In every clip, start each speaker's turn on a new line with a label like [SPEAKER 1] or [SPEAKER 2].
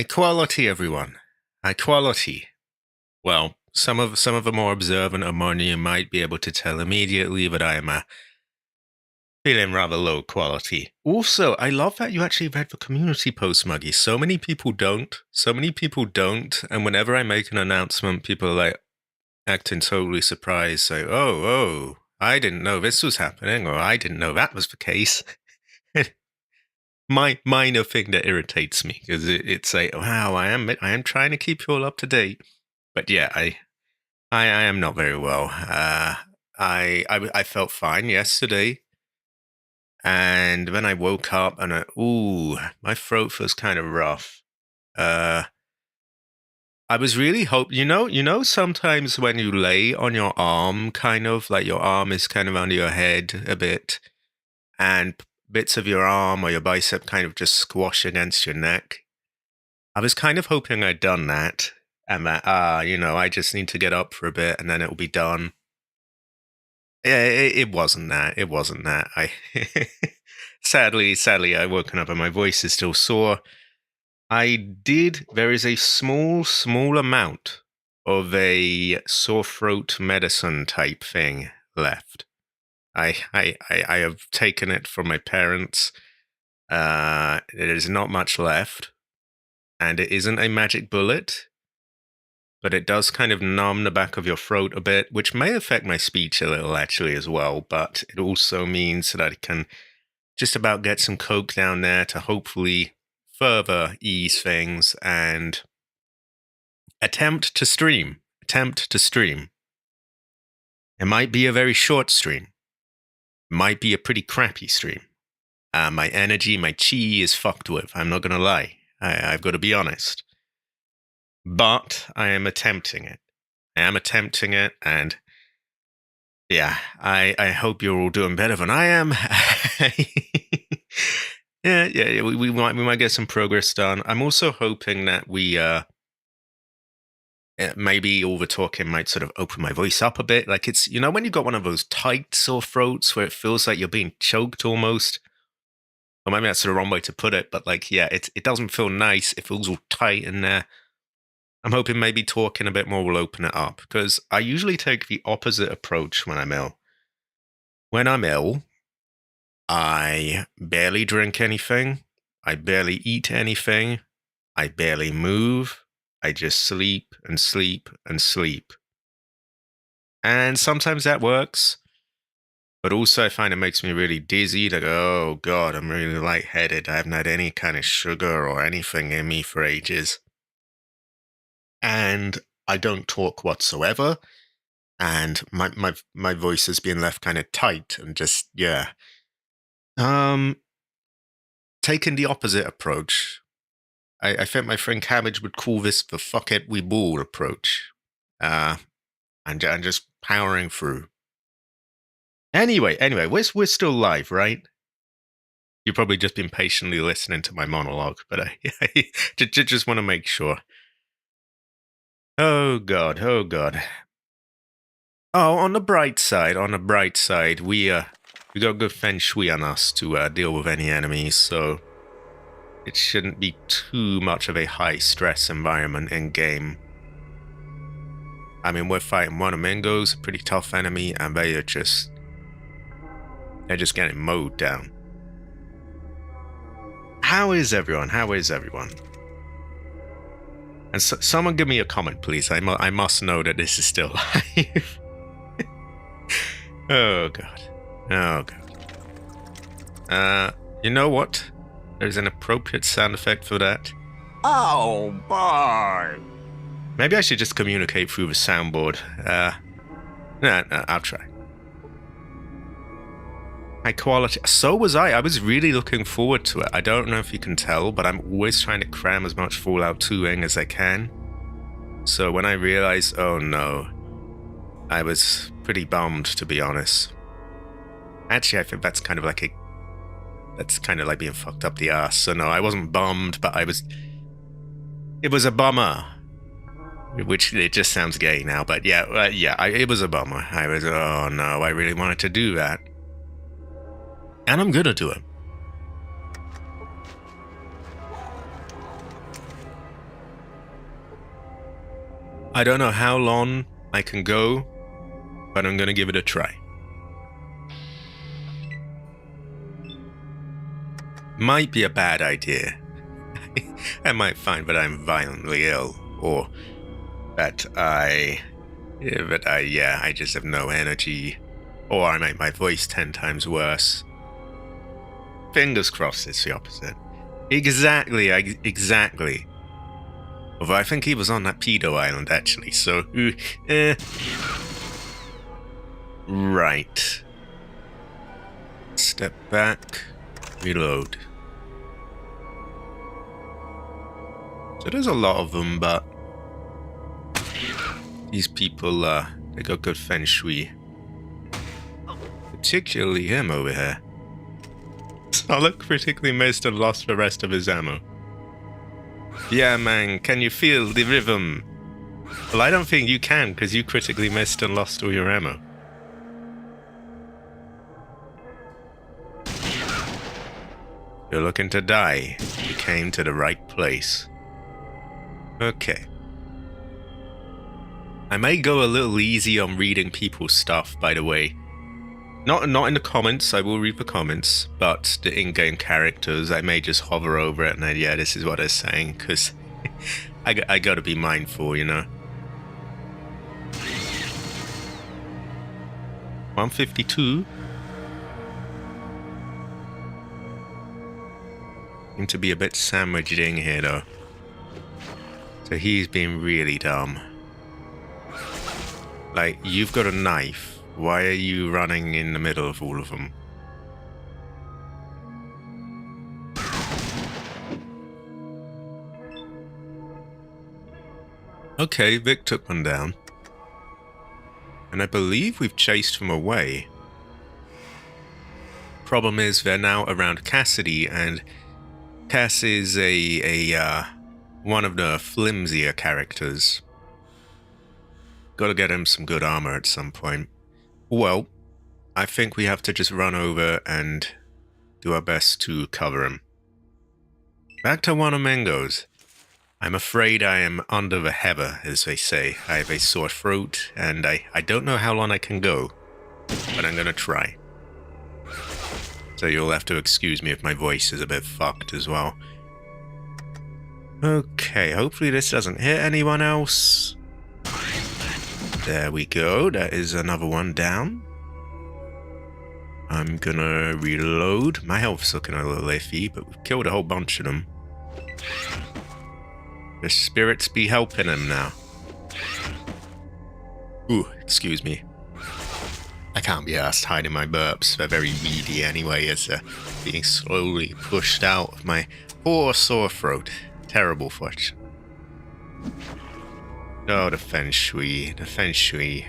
[SPEAKER 1] High quality, everyone. High quality. Well, some of the more observant among you might be able to tell immediately that I am feeling rather low quality. Also, I love that you actually read the community post, Muggy. So many people don't. So many people don't. And whenever I make an announcement, people are like acting totally surprised. Like, oh, I didn't know this was happening, or I didn't know that was the case. My minor thing that irritates me because it's like, wow, I am trying to keep you all up to date, but yeah, I am not very well. I felt fine yesterday, and then I woke up and my throat feels kind of rough. I was really sometimes when you lay on your arm, kind of like your arm is kind of under your head a bit, and bits of your arm or your bicep kind of just squash against your neck. I was kind of hoping I'd done that and that, I just need to get up for a bit and then it'll be done. Yeah, it wasn't that. It wasn't that. Sadly, I woken up and my voice is still sore. There is a small amount of a sore throat medicine type thing left. I have taken it from my parents. There's not much left, and it isn't a magic bullet, but it does kind of numb the back of your throat a bit, which may affect my speech a little actually as well, but it also means that I can just about get some coke down there to hopefully further ease things and attempt to stream. It might be a very short stream. It might be a pretty crappy stream. My energy, my chi is fucked with. I'm not going to lie. I've got to be honest. But I am attempting it. And yeah, I hope you're all doing better than I am. yeah, we might get some progress done. I'm also hoping that we maybe all the talking might sort of open my voice up a bit. Like it's, when you got one of those tight sore throats where it feels like you're being choked almost. Or maybe that's the wrong way to put it, but like, yeah, it doesn't feel nice. It feels all tight in there. I'm hoping maybe talking a bit more will open it up, because I usually take the opposite approach when I'm ill. When I'm ill, I barely drink anything. I barely eat anything. I barely move. I just sleep and sleep and sleep. And sometimes that works. But also I find it makes me really dizzy. Like, oh God, I'm really lightheaded. I haven't had any kind of sugar or anything in me for ages. And I don't talk whatsoever. And my voice has been left kind of tight and just, yeah. Taking the opposite approach. I think my friend Cabbage would call this the fuck it, we ball approach. And just powering through. Anyway, we're still live, right? You've probably just been patiently listening to my monologue, but I just want to make sure. Oh God. Oh, on the bright side, we got good feng shui on us to deal with any enemies, so it shouldn't be too much of a high stress environment in game. I mean, we're fighting Wanamingos, a pretty tough enemy, and they're just getting mowed down. How is everyone? And someone give me a comment, please. I must know that this is still live. Oh God. You know what? There's an appropriate sound effect for that.
[SPEAKER 2] Oh boy.
[SPEAKER 1] Maybe I should just communicate through the soundboard. No, I'll try. High quality. So was I. I was really looking forward to it. I don't know if you can tell, but I'm always trying to cram as much Fallout 2-ing as I can. So when I realized, oh no, I was pretty bummed, to be honest. Actually, I think that's kind of like being fucked up the ass. So no, I wasn't bummed, but it was a bummer. Which, it just sounds gay now, but it was a bummer. I was, oh no, I really wanted to do that. And I'm gonna do it. I don't know how long I can go, but I'm gonna give it a try. Might be a bad idea. I might find that I'm violently ill, or that I just have no energy, or I make my voice 10 times worse. Fingers crossed it's the opposite. Exactly. Although I think he was on that pedo island, actually, so... Right. Step back. Reload. So there's a lot of them, but... These people, they got good feng shui. Particularly him over here. Solid critically missed and lost the rest of his ammo. Yeah, man, can you feel the rhythm? Well, I don't think you can, because you critically missed and lost all your ammo. You're looking to die. You came to the right place. Okay. I may go a little easy on reading people's stuff, by the way. Not in the comments, I will read the comments, but the in-game characters, I may just hover over it and then, yeah, this is what they're saying, because I gotta be mindful, you know. 152. Seem to be a bit sandwiched in here, though. So he's being really dumb. Like, you've got a knife. Why are you running in the middle of all of them? Okay, Vic took one down. And I believe we've chased them away. Problem is, they're now around Cassidy, and Cass is one of the flimsier characters. Gotta get him some good armor at some point. Well, I think we have to just run over and do our best to cover him. Back to Wanamango's. I'm afraid I am under the heather, as they say. I have a sore throat, and I don't know how long I can go, but I'm gonna try. So you'll have to excuse me if my voice is a bit fucked as well. Okay, hopefully this doesn't hit anyone else. There we go, that is another one down. I'm gonna reload. My health's looking a little iffy, but we've killed a whole bunch of them. The spirits be helping him now. Ooh, excuse me. I can't be asked hiding my burps. They're very weedy anyway, as they're being slowly pushed out of my poor sore throat. Terrible fortune. Oh, the feng shui. The feng shui.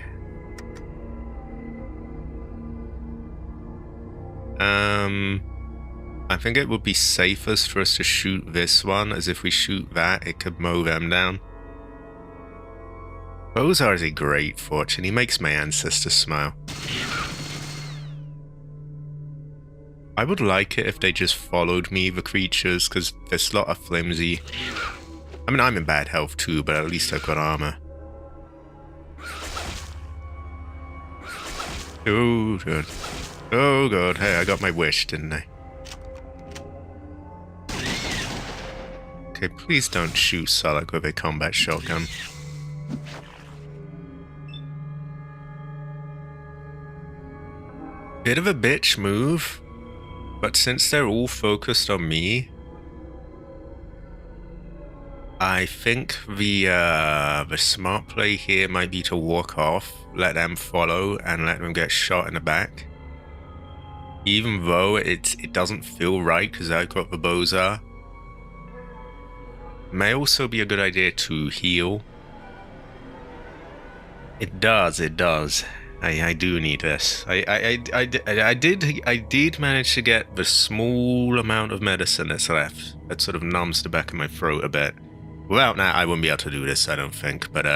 [SPEAKER 1] I think it would be safest for us to shoot this one, as if we shoot that, it could mow them down. Bozar is a great fortune. He makes my ancestors smile. I would like it if they just followed me, the creatures, because there's a lot of flimsy. I mean, I'm in bad health too, but at least I've got armor. Oh, good. Oh, God. Hey, I got my wish, didn't I? Okay, please don't shoot Sullik with a combat shotgun. Bit of a bitch move, but since they're all focused on me, I think the smart play here might be to walk off, let them follow, and let them get shot in the back. Even though it doesn't feel right because I've got the Bozar. May also be a good idea to heal. It does. I do need this. I did manage to get the small amount of medicine that's left. That sort of numbs the back of my throat a bit. Without that, I wouldn't be able to do this, I don't think. But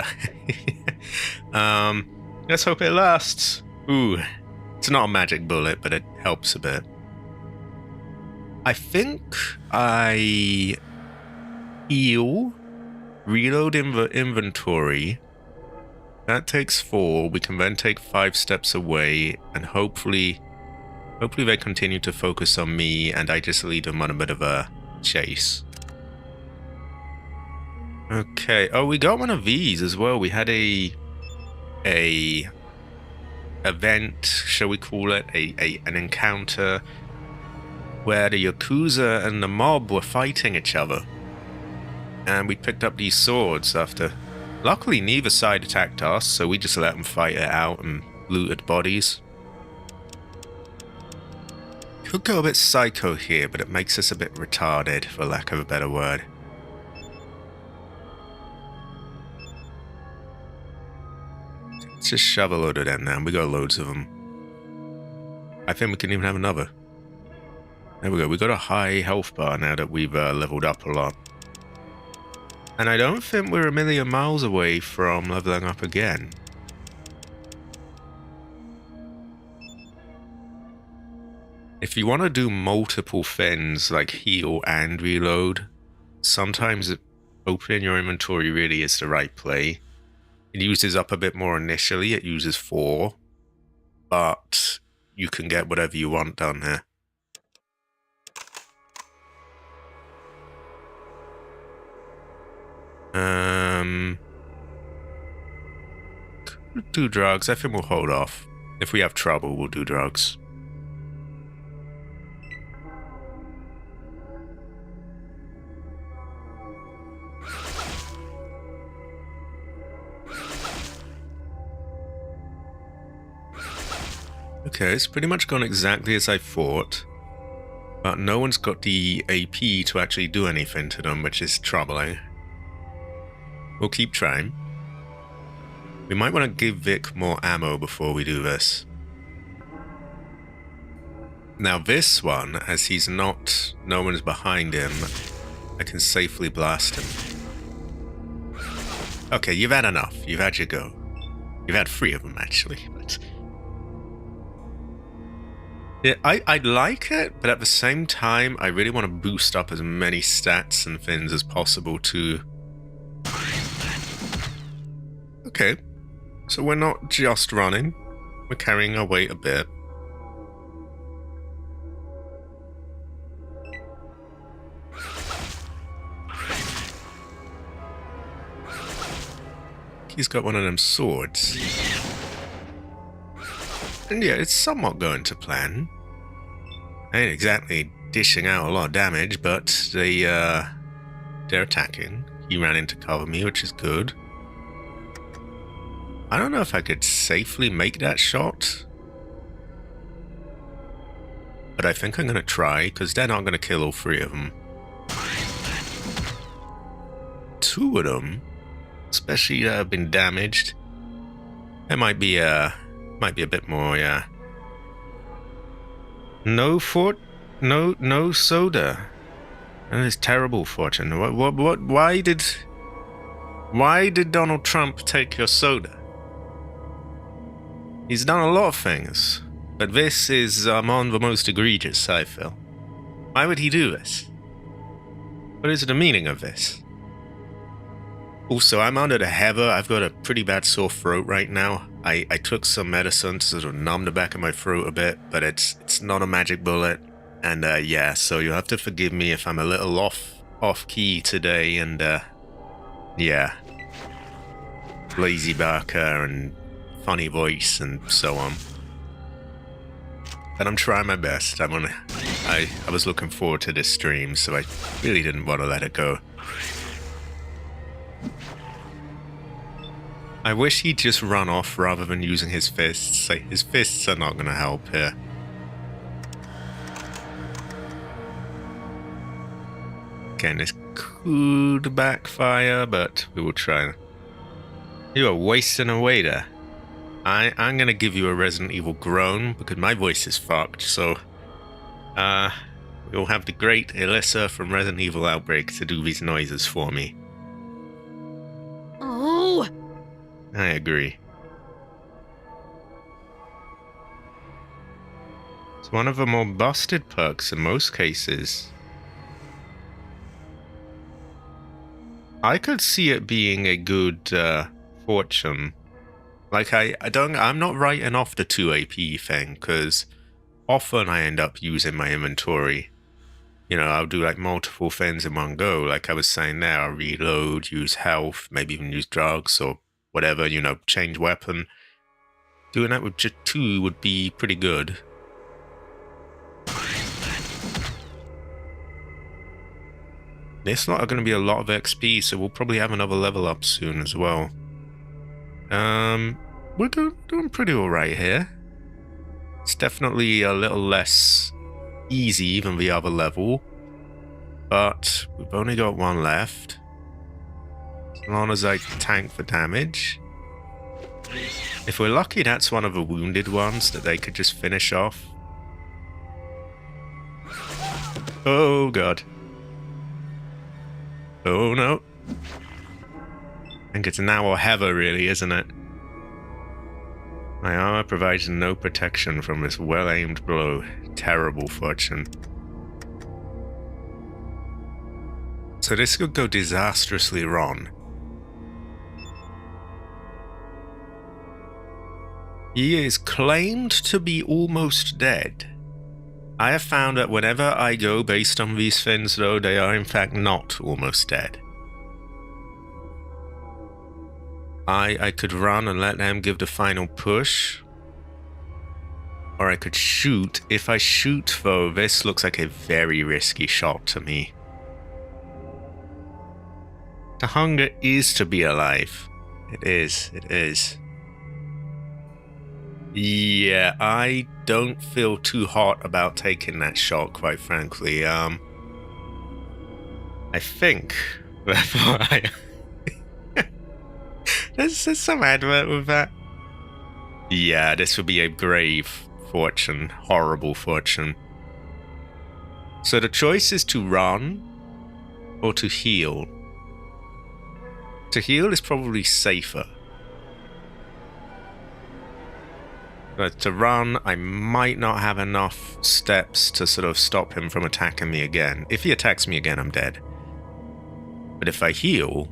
[SPEAKER 1] let's hope it lasts. Ooh, it's not a magic bullet, but it helps a bit. I think I heal, reload in the inventory, That takes 4. We can then take 5 steps away, and hopefully they continue to focus on me, and I just lead them on a bit of a chase. Okay. Oh, we got one of these as well. We had a event, shall we call it, an encounter where the Yakuza and the mob were fighting each other. And we picked up these swords after. Luckily, neither side attacked us, so we just let them fight it out and looted bodies. Could go a bit psycho here, but it makes us a bit retarded, for lack of a better word. Let's just shove a load of them now. We got loads of them. I think we can even have another. There we go. We got a high health bar now that we've leveled up a lot. And I don't think we're a million miles away from leveling up again. If you want to do multiple things like heal and reload, sometimes opening your inventory really is the right play. It uses up a bit more initially. It uses 4. But you can get whatever you want done here. Could do drugs. I think we'll hold off. If we have trouble, we'll do drugs. Okay, it's pretty much gone exactly as I thought. But no one's got the AP to actually do anything to them, which is troubling. We'll keep trying. We might want to give Vic more ammo before we do this. Now this one, as he's not... no one's behind him, I can safely blast him. Okay, you've had enough. You've had your go. You've had 3 of them, actually, but... yeah, I like it, but at the same time, I really want to boost up as many stats and things as possible to... Okay, so we're not just running, we're carrying our weight a bit. He's got one of them swords. And yeah, it's somewhat going to plan. I ain't exactly dishing out a lot of damage, but they're attacking. He ran in to cover me, which is good. I don't know if I could safely make that shot. But I think I'm going to try, because they're not going to kill all 3 of them. 2 of them, especially that have been damaged. That might be a bit more, yeah. No soda. That is terrible, Fortune. Why did Donald Trump take your soda? He's done a lot of things, but this is among the most egregious, I feel. Why would he do this? What is the meaning of this? Also, I'm under the heather. I've got a pretty bad sore throat right now. I took some medicine to sort of numb the back of my throat a bit, but it's not a magic bullet. And yeah, so you'll have to forgive me if I'm a little off key today, and yeah. Lazy Barker and funny voice and so on. But I'm trying my best. I was looking forward to this stream, so I really didn't want to let it go. I wish he'd just run off rather than using his fists. Like, his fists are not going to help here. Again, this could backfire, but we will try. You are wasting away there. I'm going to give you a Resident Evil groan, because my voice is fucked, so... we'll have the great Alyssa from Resident Evil Outbreak to do these noises for me.
[SPEAKER 3] Oh!
[SPEAKER 1] I agree. It's one of the more busted perks in most cases. I could see it being a good fortune Like, I'm not writing off the 2 AP thing, because often I end up using my inventory. You know, I'll do like multiple things in one go. Like I was saying there, I'll reload, use health, maybe even use drugs or whatever, you know, change weapon. Doing that with just 2 would be pretty good. It's not going to be a lot of XP, so we'll probably have another level up soon as well. We're doing pretty alright here. It's definitely a little less easy than the other level, but we've only got 1 left. As long as I tank the damage. If we're lucky, that's one of the wounded ones that they could just finish off. Oh god. Oh no. I think it's now or never, really, isn't it? My armor provides no protection from this well-aimed blow. Terrible fortune. So this could go disastrously wrong. He is claimed to be almost dead. I have found that whenever I go based on these things, though, they are in fact not almost dead. I could run and let them give the final push. Or I could shoot. If I shoot, though, this looks like a very risky shot to me. The hunger is to be alive. It is. It is. Yeah, I don't feel too hot about taking that shot, quite frankly. I think therefore there's some advert with that. Yeah, this would be a brave fortune, horrible fortune. So the choice is to run or to heal. To heal is probably safer. But to run, I might not have enough steps to sort of stop him from attacking me again. If he attacks me again, I'm dead. But if I heal,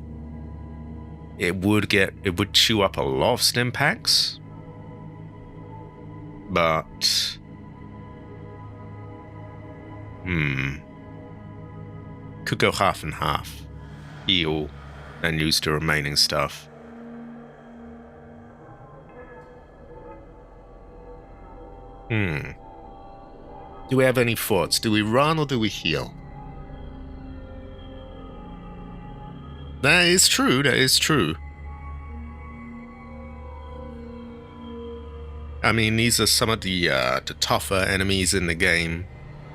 [SPEAKER 1] it would chew up a lot of stim packs. But could go half and half. Heal and use the remaining stuff. Do we have any thoughts? Do we run or do we heal? That is true, that is true. I mean, these are some of the tougher enemies in the game,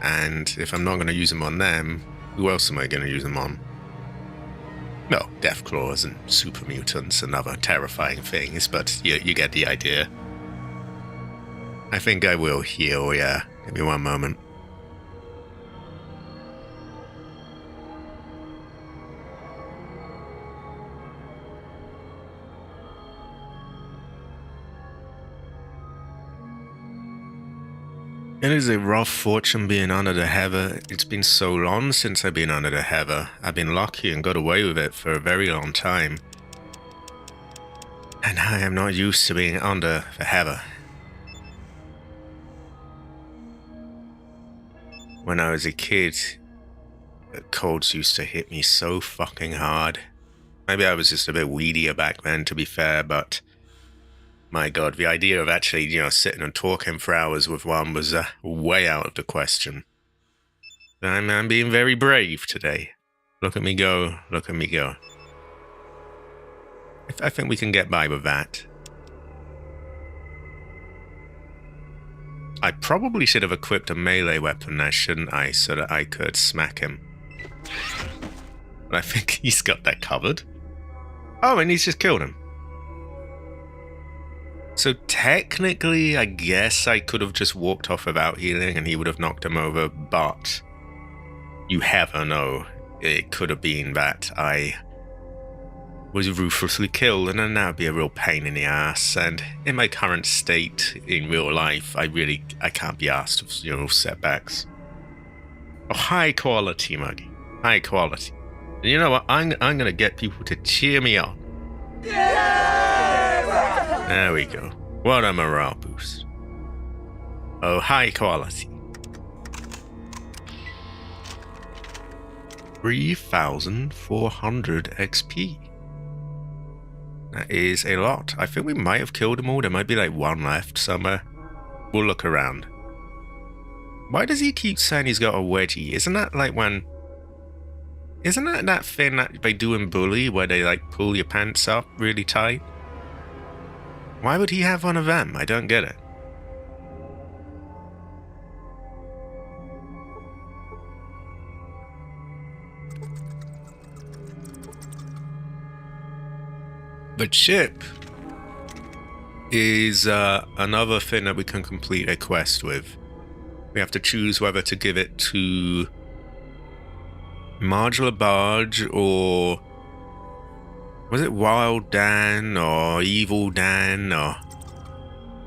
[SPEAKER 1] and if I'm not going to use them on them, who else am I going to use them on? No, Deathclaws and super mutants and other terrifying things, but you get the idea. I think I will heal, yeah. Give me one moment. It is a rough fortune being under the heather. It's been so long since I've been under the heather. I've been lucky and got away with it for a very long time. And I am not used to being under the heather. When I was a kid, the colds used to hit me so fucking hard. Maybe I was just a bit weedier back then, to be fair, but my god, the idea of actually, sitting and talking for hours with one was way out of the question. I'm being very brave today. Look at me go, look at me go. I think we can get by with that. I probably should have equipped a melee weapon there, shouldn't I, so that I could smack him. But I think he's got that covered. Oh, and he's just killed him. So technically, I guess I could have just walked off without healing and he would have knocked him over, but you never know. It could have been that I was ruthlessly killed, and then that would be a real pain in the ass. And in my current state in real life, I can't be asked of setbacks. Oh, high quality, Muggy, high quality. And you know what? I'm gonna get people to cheer me on. Yeah! There we go. What a morale boost. Oh, high quality. 3,400 XP. That is a lot. I think we might have killed them all. There might be like one left somewhere. We'll look around. Why does he keep saying he's got a wedgie? Isn't that like when... Isn't that thing that they do in Bully where they like pull your pants up really tight? Why would he have one of them? I don't get it. The chip is another thing that we can complete a quest with. We have to choose whether to give it to Modular Barge or... Was it Wild Dan or Evil Dan or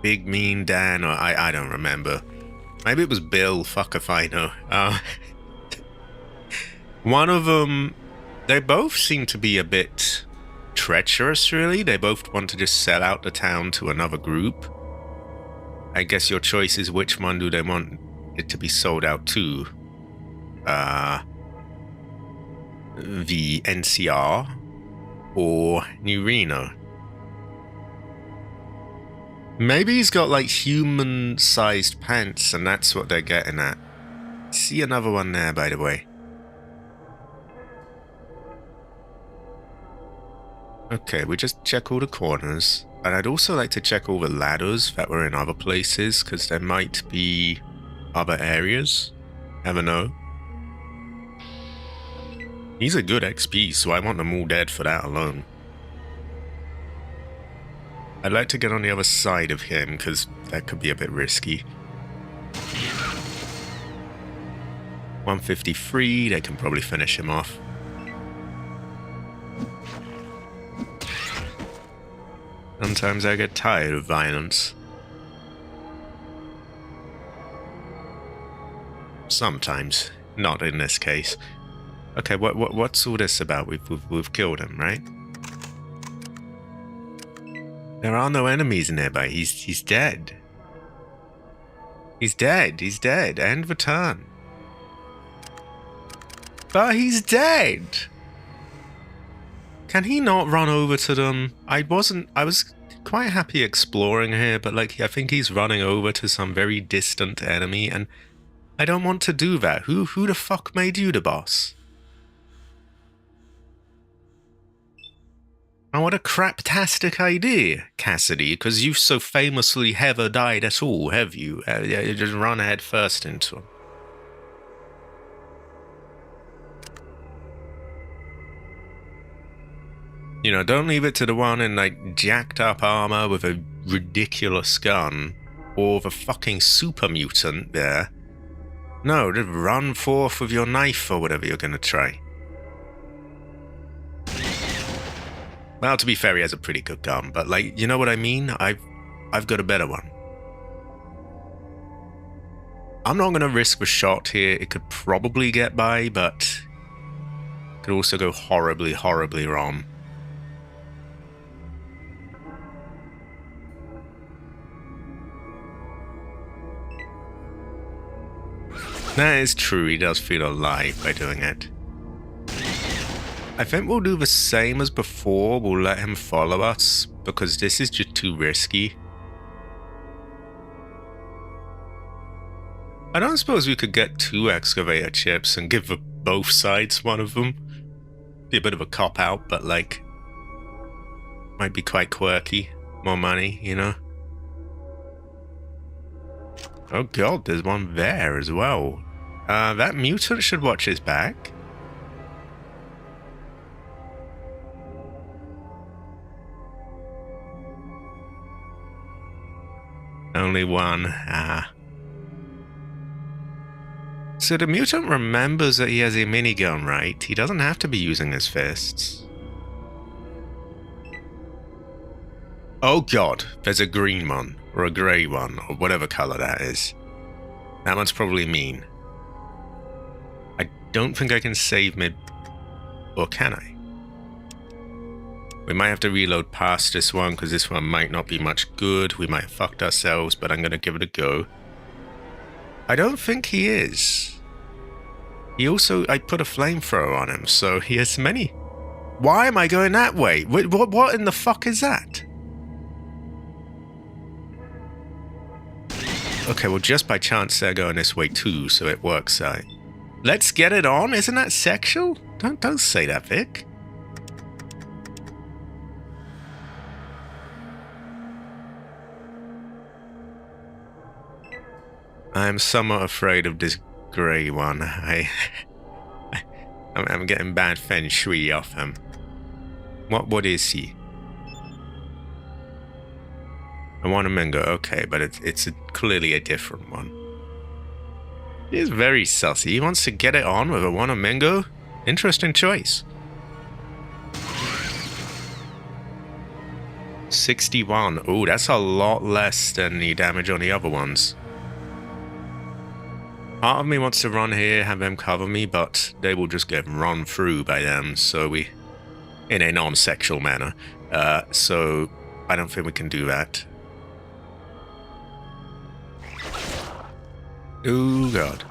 [SPEAKER 1] Big Mean Dan or... I don't remember. Maybe it was Bill, fuck if I know. One of them... They both seem to be a bit treacherous, really. They both want to just sell out the town to another group. I guess your choice is which one do they want it to be sold out to. The NCR or New Reno. Maybe he's got like human-sized pants and that's what they're getting at. See another one there, by the way. Okay, we just check all the corners. And I'd also like to check all the ladders that were in other places, because there might be other areas. Never know. He's a good XP, so I want them all dead for that alone. I'd like to get on the other side of him, because that could be a bit risky. 153, they can probably finish him off. Sometimes I get tired of violence. Sometimes, not in this case. Okay, what's all this about? We've killed him, right? There are no enemies nearby. He's dead. He's dead. He's dead. End the turn. But he's dead. Can he not run over to them? I was quite happy exploring here, but like I think he's running over to some very distant enemy, and I don't want to do that. Who the fuck made you the boss? And what a craptastic idea, Cassidy, because you've so famously never died at all, have you? You just run head first into him. You know, don't leave it to the one in, like, jacked up armor with a ridiculous gun, or the fucking super mutant there. No, just run forth with your knife or whatever you're gonna try. Well, to be fair, he has a pretty good gun, but, like, you know what I mean? I've got a better one. I'm not gonna risk the shot here. It could probably get by, but it could also go horribly, horribly wrong. That is true, he does feel alive by doing it. I think we'll do the same as before, we'll let him follow us, because this is just too risky. I don't suppose we could get 2 excavator chips and give both sides one of them. Be a bit of a cop-out, but like, might be quite quirky. More money, you know? Oh god, there's one there as well. That mutant should watch his back. Only one. So the mutant remembers that he has a minigun, right? He doesn't have to be using his fists. Oh god, there's a green one, or a grey one, or whatever colour that is. That one's probably mean. I don't think I can save mid... Or can I? We might have to reload past this one because this one might not be much good. We might have fucked ourselves, but I'm going to give it a go. I don't think he is. He also, I put a flamethrower on him, so he has many. Why am I going that way? What in the fuck is that? Okay, well, just by chance they're going this way too, so it works out. Let's get it on. Isn't that sexual? Don't say that, Vic. I'm somewhat afraid of this grey one. I'm getting bad feng shui off him. What is he? I want a mango, okay, but it's clearly a different one. He is very sussy. He wants to get it on with a Wanamingo. Interesting choice. 61. Oh, that's a lot less than the damage on the other ones. Part of me wants to run here, have them cover me, but they will just get run through by them, so we... in a non-sexual manner. So I don't think we can do that. Oh god.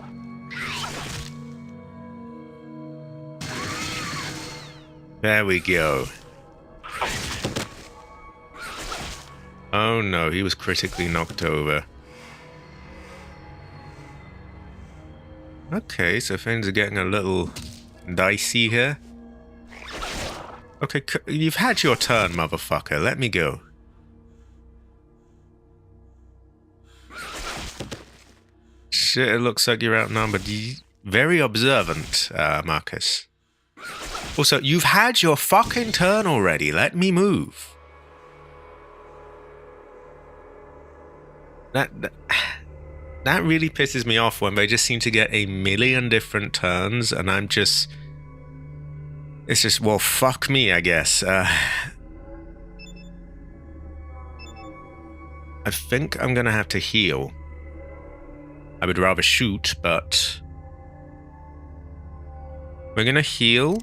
[SPEAKER 1] There we go. Oh no, he was critically knocked over. Okay, so things are getting a little dicey here. Okay, you've had your turn, motherfucker. Let me go. Shit, it looks like you're outnumbered. Very observant, Marcus. Also, you've had your fucking turn already. Let me move. That really pisses me off when they just seem to get a million different turns and I'm just... It's just, well, fuck me, I guess. I think I'm gonna have to heal. I would rather shoot, but... we're gonna heal.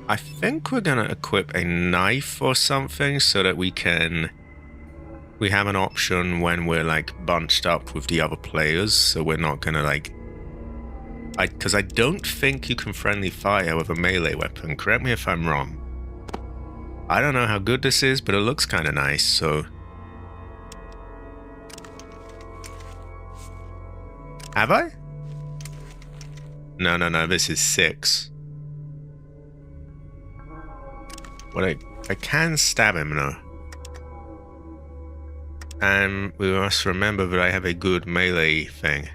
[SPEAKER 1] I think we're gonna equip a knife or something so that we have an option when we're like bunched up with the other players, so we're not gonna like... because I don't think you can friendly fire with a melee weapon. Correct me if I'm wrong. I don't know how good this is, but it looks kind of nice, so... have I? No, this is 6. Well, I can stab him now. And we must remember that I have a good melee thing.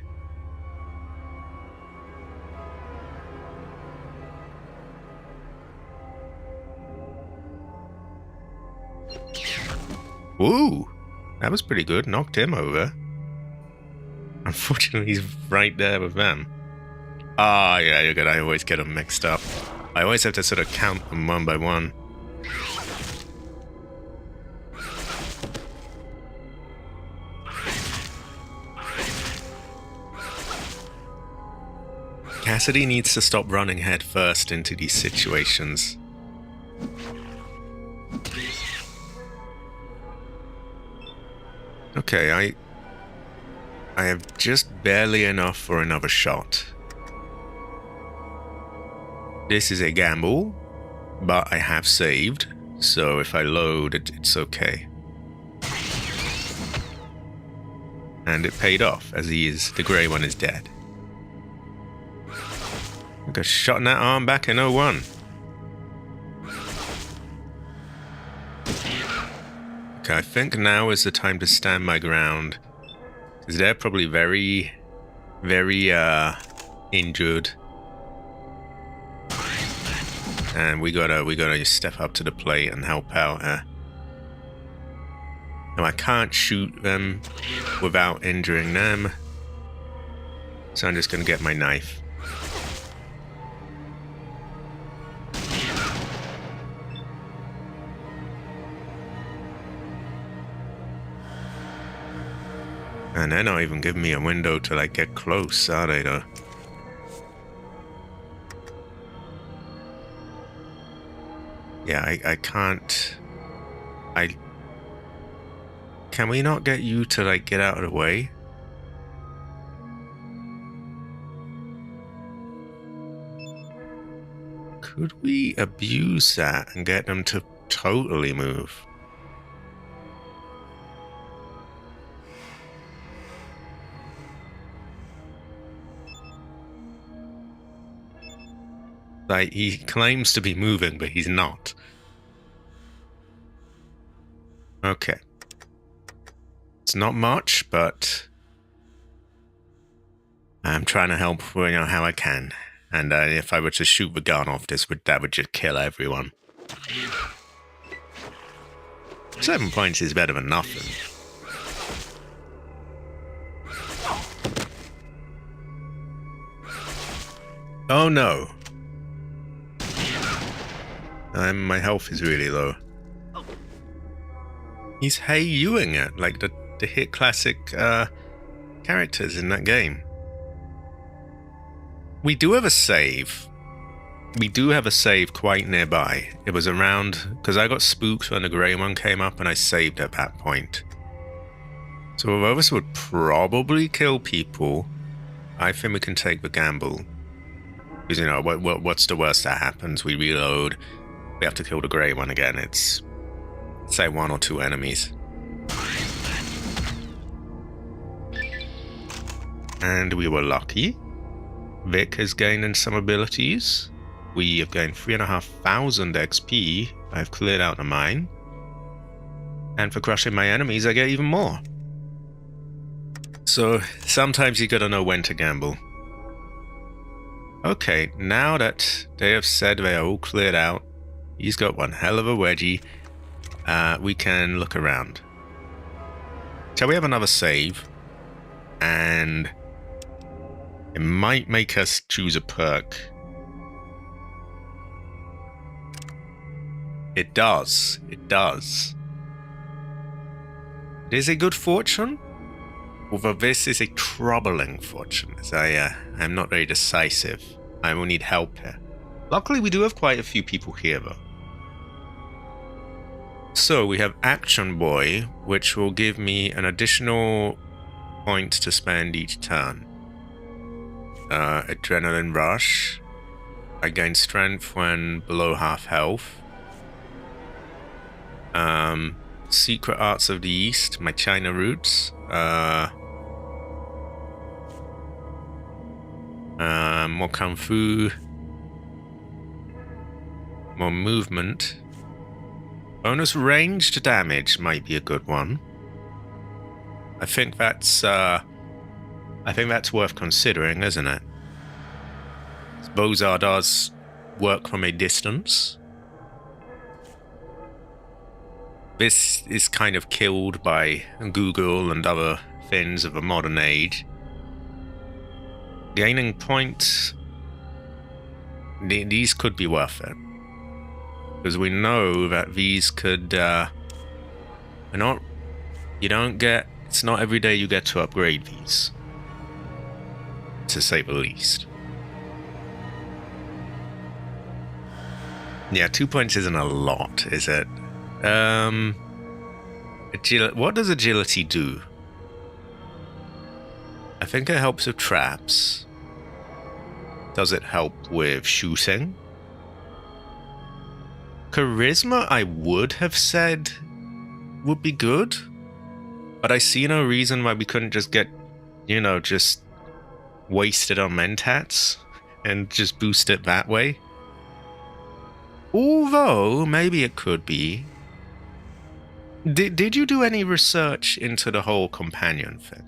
[SPEAKER 1] Ooh, that was pretty good. Knocked him over. Unfortunately, he's right there with them. Ah, yeah, you're good. I always get them mixed up. I always have to sort of count them one by one. Cassidy needs to stop running head first into these situations. Okay, I have just barely enough for another shot. This is a gamble, but I have saved, so if I load, it's okay. And it paid off, as the grey one is dead. I got shot in that arm back in 01. Okay, I think now is the time to stand my ground. Because they're probably very, very injured. And we gotta step up to the plate and help out. Now I can't shoot them without injuring them. So I'm just gonna get my knife. And they're not even giving me a window to, like, get close, are they, though? Yeah, I can't... Can we not get you to, like, get out of the way? Could we abuse that and get them to totally move? Like, he claims to be moving, but he's not. Okay. It's not much, but I'm trying to help, how I can. And if I were to shoot the gun off, that would just kill everyone. 7 points is better than nothing. Oh no. My health is really low. He's hey youing it, like the hit classic characters in that game. We do have a save. We do have a save quite nearby. It was around, because I got spooked when the grey one came up and I saved at that point. So although this would probably kill people, I think we can take the gamble. Because, what's the worst that happens? We reload, we have to kill the grey one again. It's, say, 1 or 2 enemies. And we were lucky. Vic has gained some abilities. We have gained 3,500 XP. I've cleared out the mine. And for crushing my enemies, I get even more. So sometimes you gotta know when to gamble. Okay, now that they have said they are all cleared out, he's got one hell of a wedgie, we can look around. Shall we have another save? And it might make us choose a perk. It does. It does. It is a good fortune, although this is a troubling fortune, as I'm not very decisive. I will need help here. Luckily, we do have quite a few people here, though. So, we have Action Boy, which will give me an additional point to spend each turn. Adrenaline Rush. I gain strength when below half health. Secret Arts of the East, my China roots. More Kung Fu. More movement. Bonus ranged damage might be a good one. I think that's worth considering, isn't it? Bozar does work from a distance. This is kind of killed by Google and other things of the modern age. Gaining points, these could be worth it. Because we know that these could, it's not every day you get to upgrade these. To say the least. Yeah, 2 points isn't a lot, is it? What does agility do? I think it helps with traps. Does it help with shooting? Charisma, I would have said would be good, but I see no reason why we couldn't just get, just waste it on mentats and just boost it that way. Although, maybe it could be. Did you do any research into the whole companion thing?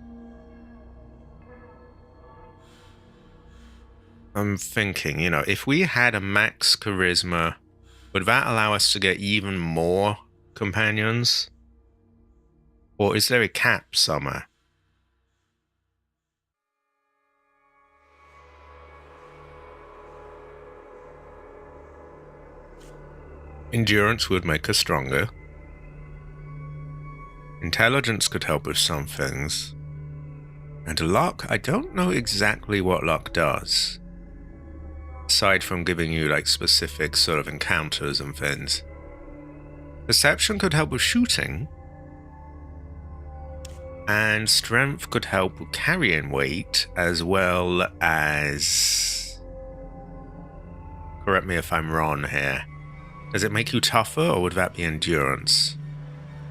[SPEAKER 1] I'm thinking, if we had a max charisma, would that allow us to get even more companions? Or is there a cap somewhere? Endurance would make us stronger. Intelligence could help with some things. And luck, I don't know exactly what luck does. Aside from giving you like specific sort of encounters and things. Perception could help with shooting. And strength could help with carrying weight, as well as... Correct me if I'm wrong here. Does it make you tougher, or would that be endurance?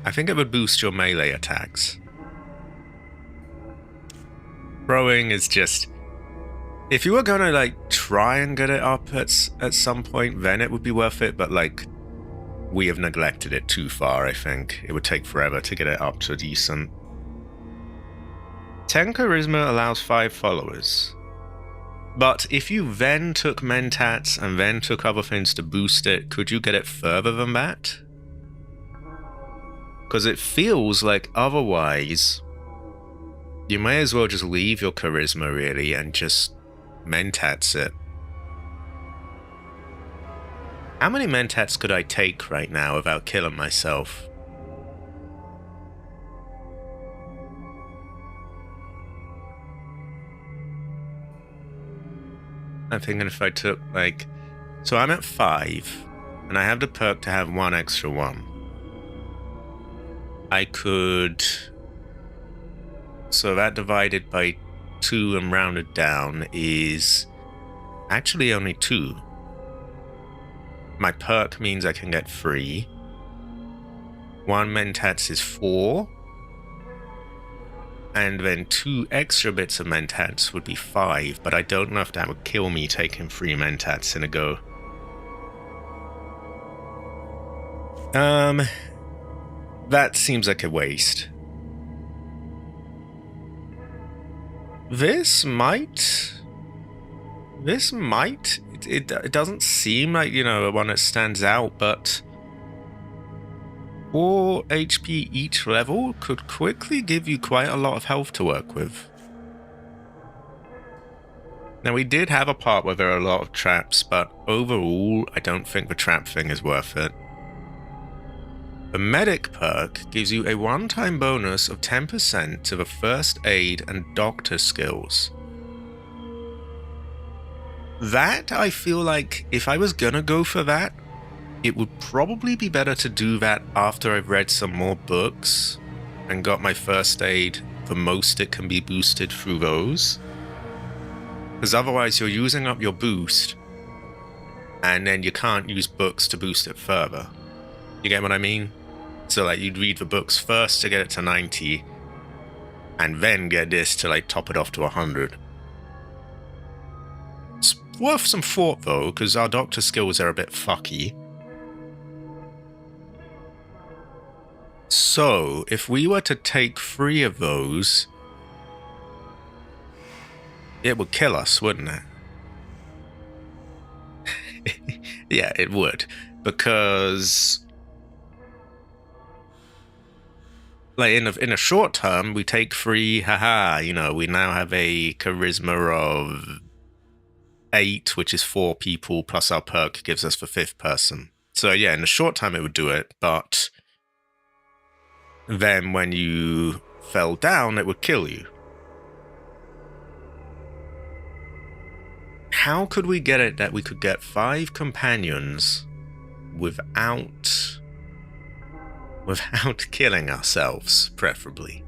[SPEAKER 1] I think it would boost your melee attacks. Throwing is just... If you were gonna, like, try and get it up at some point, then it would be worth it, but, like, we have neglected it too far, I think. It would take forever to get it up to decent. 10 charisma allows 5 followers. But if you then took mentats and then took other things to boost it, could you get it further than that? Because it feels like otherwise, you may as well just leave your charisma really and just mentats it. How many mentats could I take right now without killing myself? I'm thinking if I took, like... So I'm at 5, and I have the perk to have 1 extra 1. I could... So that divided by 2 and rounded down is... Actually only 2. My perk means I can get 3. 1 mentats is 4. And then 2 extra bits of mentats would be 5, but I don't know if that would kill me taking 3 mentats in a go. That seems like a waste. This might... It doesn't seem like, you know, one that stands out, but... 4 HP each level could quickly give you quite a lot of health to work with. Now we did have a part where there are a lot of traps, but overall I don't think the trap thing is worth it. The medic perk gives you a one-time bonus of 10% to the first aid and doctor skills. That, I feel like, if I was gonna go for that, it would probably be better to do that after I've read some more books and got my first aid the most it can be boosted through those. Because otherwise you're using up your boost and then you can't use books to boost it further. You get what I mean? So like you'd read the books first to get it to 90 and then get this to like top it off to 100. It's worth some thought though, because our doctor skills are a bit fucky. So, if we were to take 3 of those, it would kill us, wouldn't it? Yeah, it would. Because, like, in a short term, we take 3, haha, you know, we now have a charisma of 8, which is 4 people, plus our perk gives us the 5th person. So, yeah, in the short time it would do it, but... then when you fell down, it would kill you. How could we get it that we could get 5 companions without killing ourselves, preferably?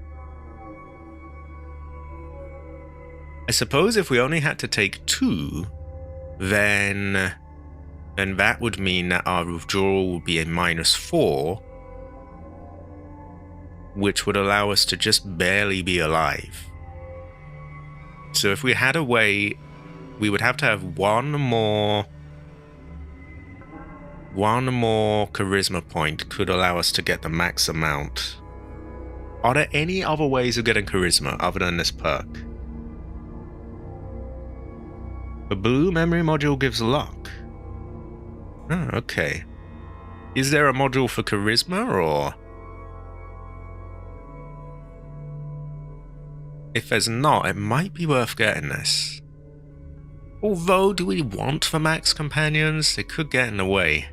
[SPEAKER 1] I suppose if we only had to take 2, then that would mean that our withdrawal would be a -4, which would allow us to just barely be alive. So if we had a way, we would have to have one more charisma point could allow us to get the max amount. Are there any other ways of getting charisma other than this perk? The blue memory module gives luck. Oh, okay. Is there a module for charisma, or... If there's not, it might be worth getting this. Although, do we want the max companions? They could get in the way.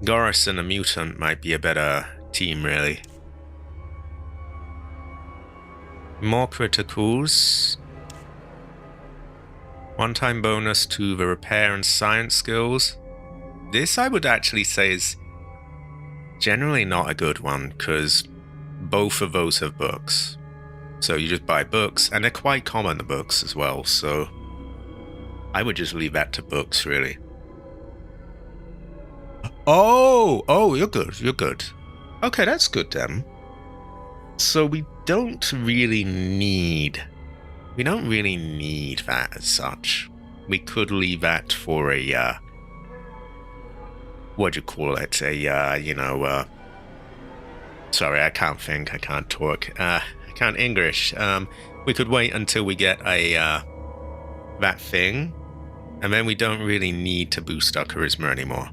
[SPEAKER 1] Goris and a mutant might be a better team, really. More criticals. One-time bonus to the repair and science skills. This I would actually say is generally not a good one, because both of those have books. So you just buy books, and they're quite common, the books as well, so I would just leave that to books, really. Oh, you're good. Okay, that's good then. So we don't really need that as such. We could leave that for a, what do you call it? Sorry, I can't think, I can't talk, I can't English. We could wait until we get that thing, and then we don't really need to boost our charisma anymore.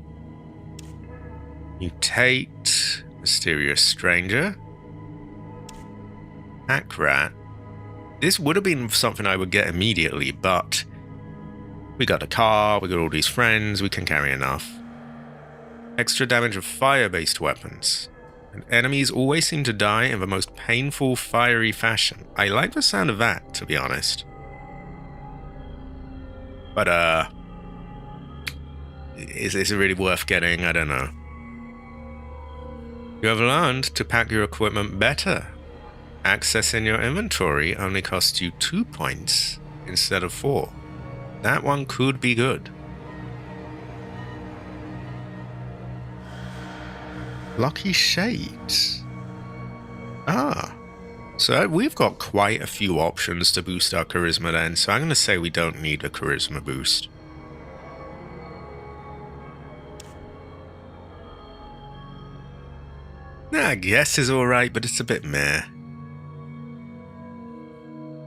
[SPEAKER 1] Mutate, Mysterious Stranger, Pack Rat. This would have been something I would get immediately, but we got a car, we got all these friends, we can carry enough. Extra damage of fire-based weapons. And enemies always seem to die in the most painful, fiery fashion. I like the sound of that, to be honest. But, is it really worth getting? I don't know. You have learned to pack your equipment better. Accessing your inventory only costs you 2 points instead of 4. That one could be good. Lucky Shades. So we've got quite a few options to boost our charisma then, so I'm going to say we don't need a charisma boost. I guess is alright, but it's a bit meh.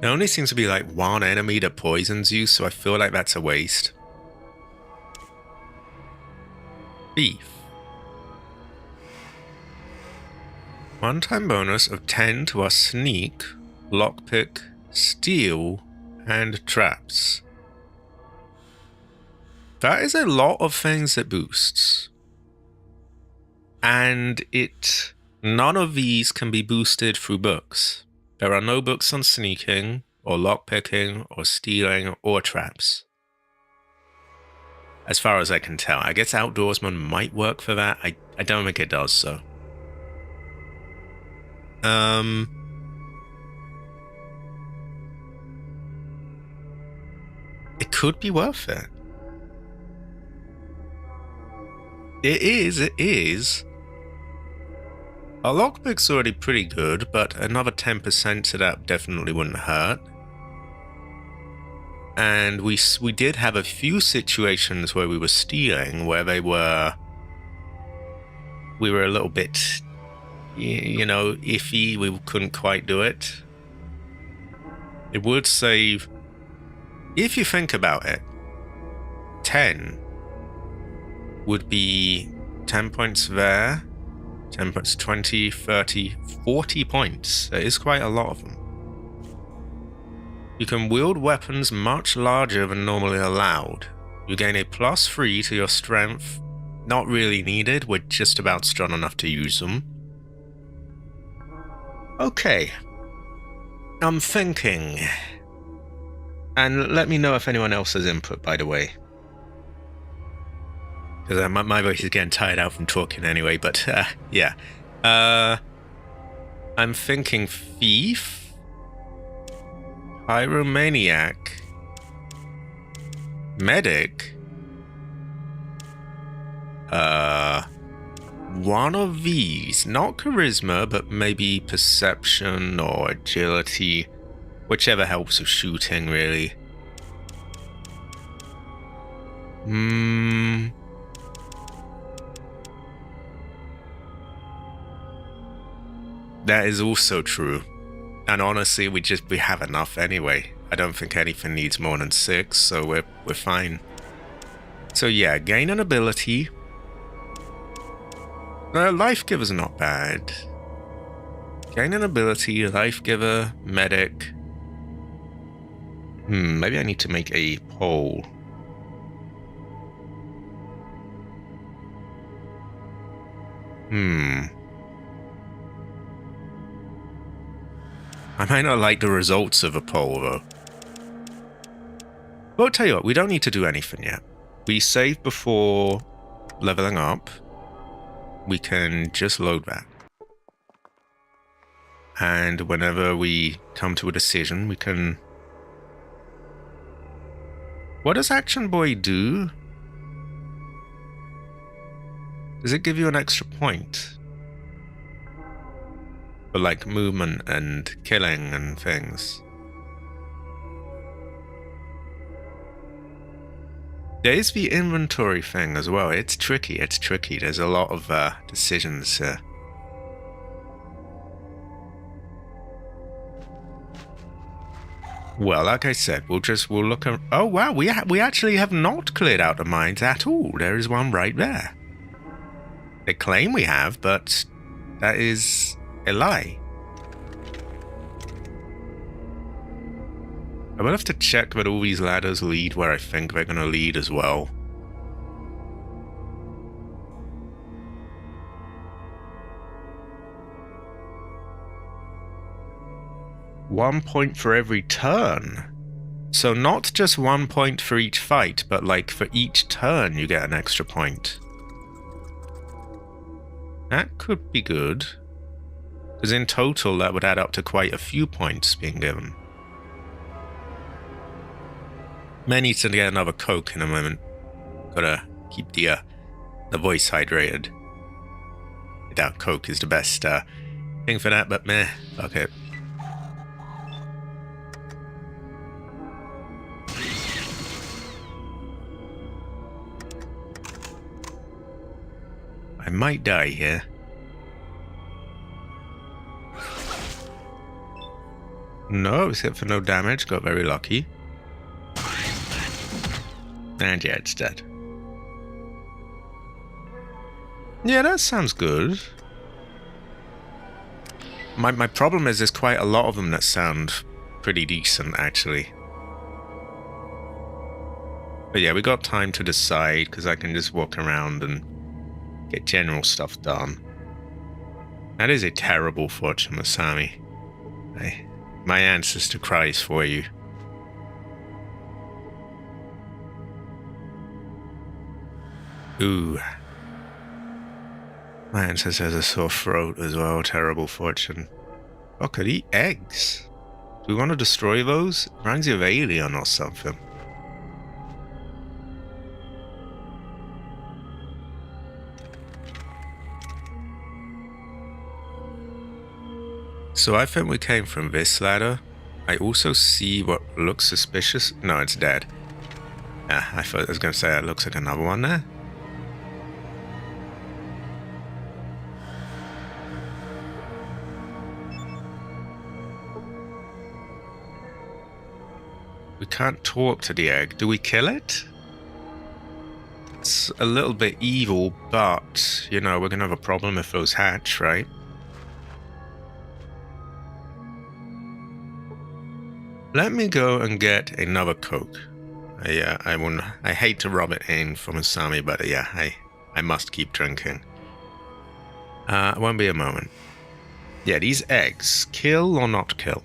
[SPEAKER 1] There only seems to be like one enemy that poisons you, so I feel like that's a waste. Thief. One-time bonus of 10 to our sneak, lockpick, steal, and traps. That is a lot of things it boosts. And none of these can be boosted through books. There are no books on sneaking, or lockpicking, or stealing, or traps. As far as I can tell. I guess Outdoorsman might work for that. I don't think it does, so. It could be worth it. It is. Our lockpick's already pretty good, but another 10% to that definitely wouldn't hurt. And we did have a few situations where we were stealing, where we were a little bit, iffy. We couldn't quite do it. It would save, if you think about it, 10 would be 10 points there, 10 points, 20, 30, 40 points. There is quite a lot of them. You can wield weapons much larger than normally allowed. You gain a +3 to your strength. Not really needed, we're just about strong enough to use them. Okay. I'm thinking. And let me know if anyone else has input, by the way. Because my voice is getting tired out from talking anyway, but yeah. I'm thinking Thief, Pyromaniac, Medic, one of these, not Charisma, but maybe Perception or Agility, whichever helps with shooting, really. That is also true. And honestly, we have enough anyway. I don't think anything needs more than 6, so we're fine. So yeah, gain an ability. Life Giver's not bad. Gain an ability, Life Giver, Medic. Maybe I need to make a poll. I might not like the results of a poll, though. But I'll tell you what, we don't need to do anything yet. We save before leveling up. We can just load that. And whenever we come to a decision, we can... What does Action Boy do? Does it give you an extra point? For like movement and killing and things? There is the inventory thing as well. It's tricky, it's tricky. There's a lot of decisions here. Well, like I said, we'll look at... Oh, wow, we actually have not cleared out the mines at all. There is one right there. They claim we have, but that is a lie. I will have to check that all these ladders lead where I think they're going to lead as well. One point for every turn. So not just 1 point for each fight, but like for each turn you get an extra point. That could be good. Because in total that would add up to quite a few points being given. May need to get another Coke in a moment. Gotta keep the voice hydrated. I doubt Coke is the best thing for that, but meh, fuck it. I might die here. No, it was hit for no damage, got very lucky. And yeah, it's dead. Yeah, that sounds good. My problem is there's quite a lot of them that sound pretty decent, actually. But yeah, we got time to decide, because I can just walk around and get general stuff done. That is a terrible fortune, Masami. My ancestor cries for you. Ooh. My ancestor has a sore throat as well, terrible fortune. Oh, could eat eggs. Do we want to destroy those? Reminds you of Alien or something. So I think we came from this ladder. I also see what looks suspicious. No, it's dead. Ah, I thought I was going to say that looks like another one there. We can't talk to the egg. Do we kill it? It's a little bit evil, but, you know, we're going to have a problem if those hatch, right? Let me go and get another Coke. I hate to rub it in for Masami, but yeah, I must keep drinking. It won't be a moment. Yeah, these eggs, kill or not kill?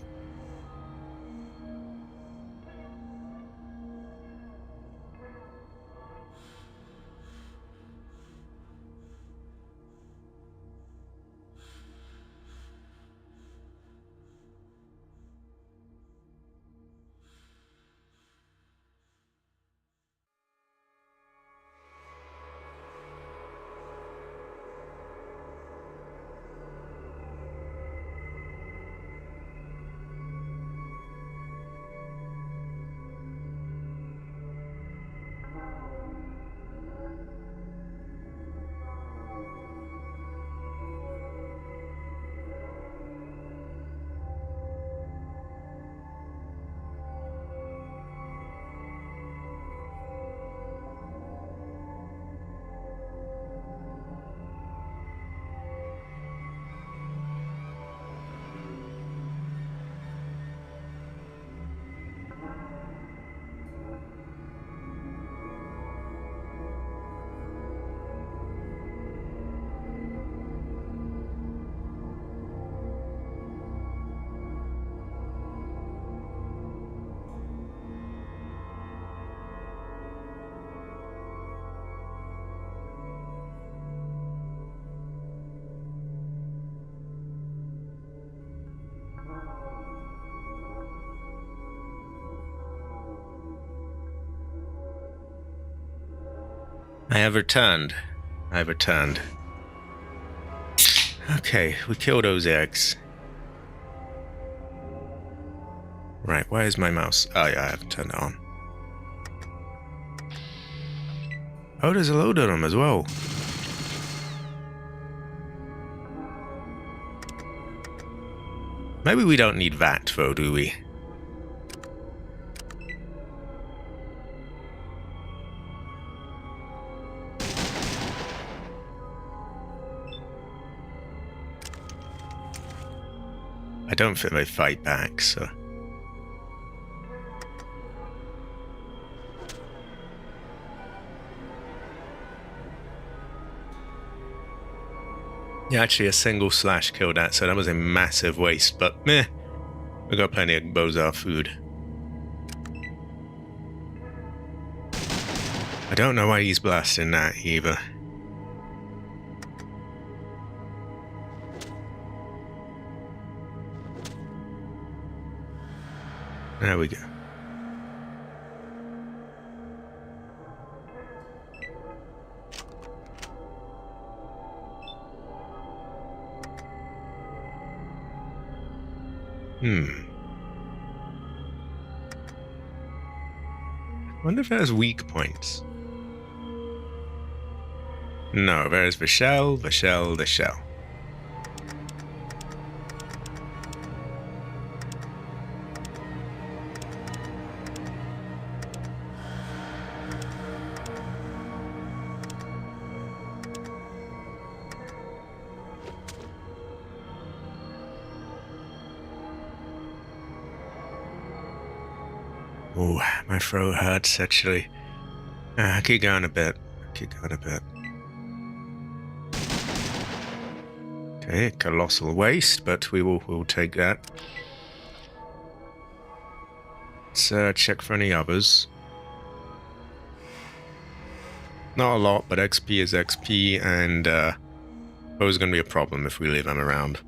[SPEAKER 1] I have returned. I have returned. Okay, we kill those eggs. Right, where's my mouse? Oh yeah, I haven't turned it on. Oh, there's a load of them as well. Maybe we don't need that though, do we? I don't think they fight back, so... Yeah, actually a single slash killed that, so that was a massive waste, but meh. We got plenty of Bozar food. I don't know why he's blasting that either. There we go. Wonder if there's weak points. No, there's the shell, the shell, the shell. Oh, my throat hurts actually. Keep going a bit. Keep going a bit. Okay, colossal waste, but we'll take that. Let's check for any others. Not a lot, but XP is XP, and always going to be a problem if we leave them around.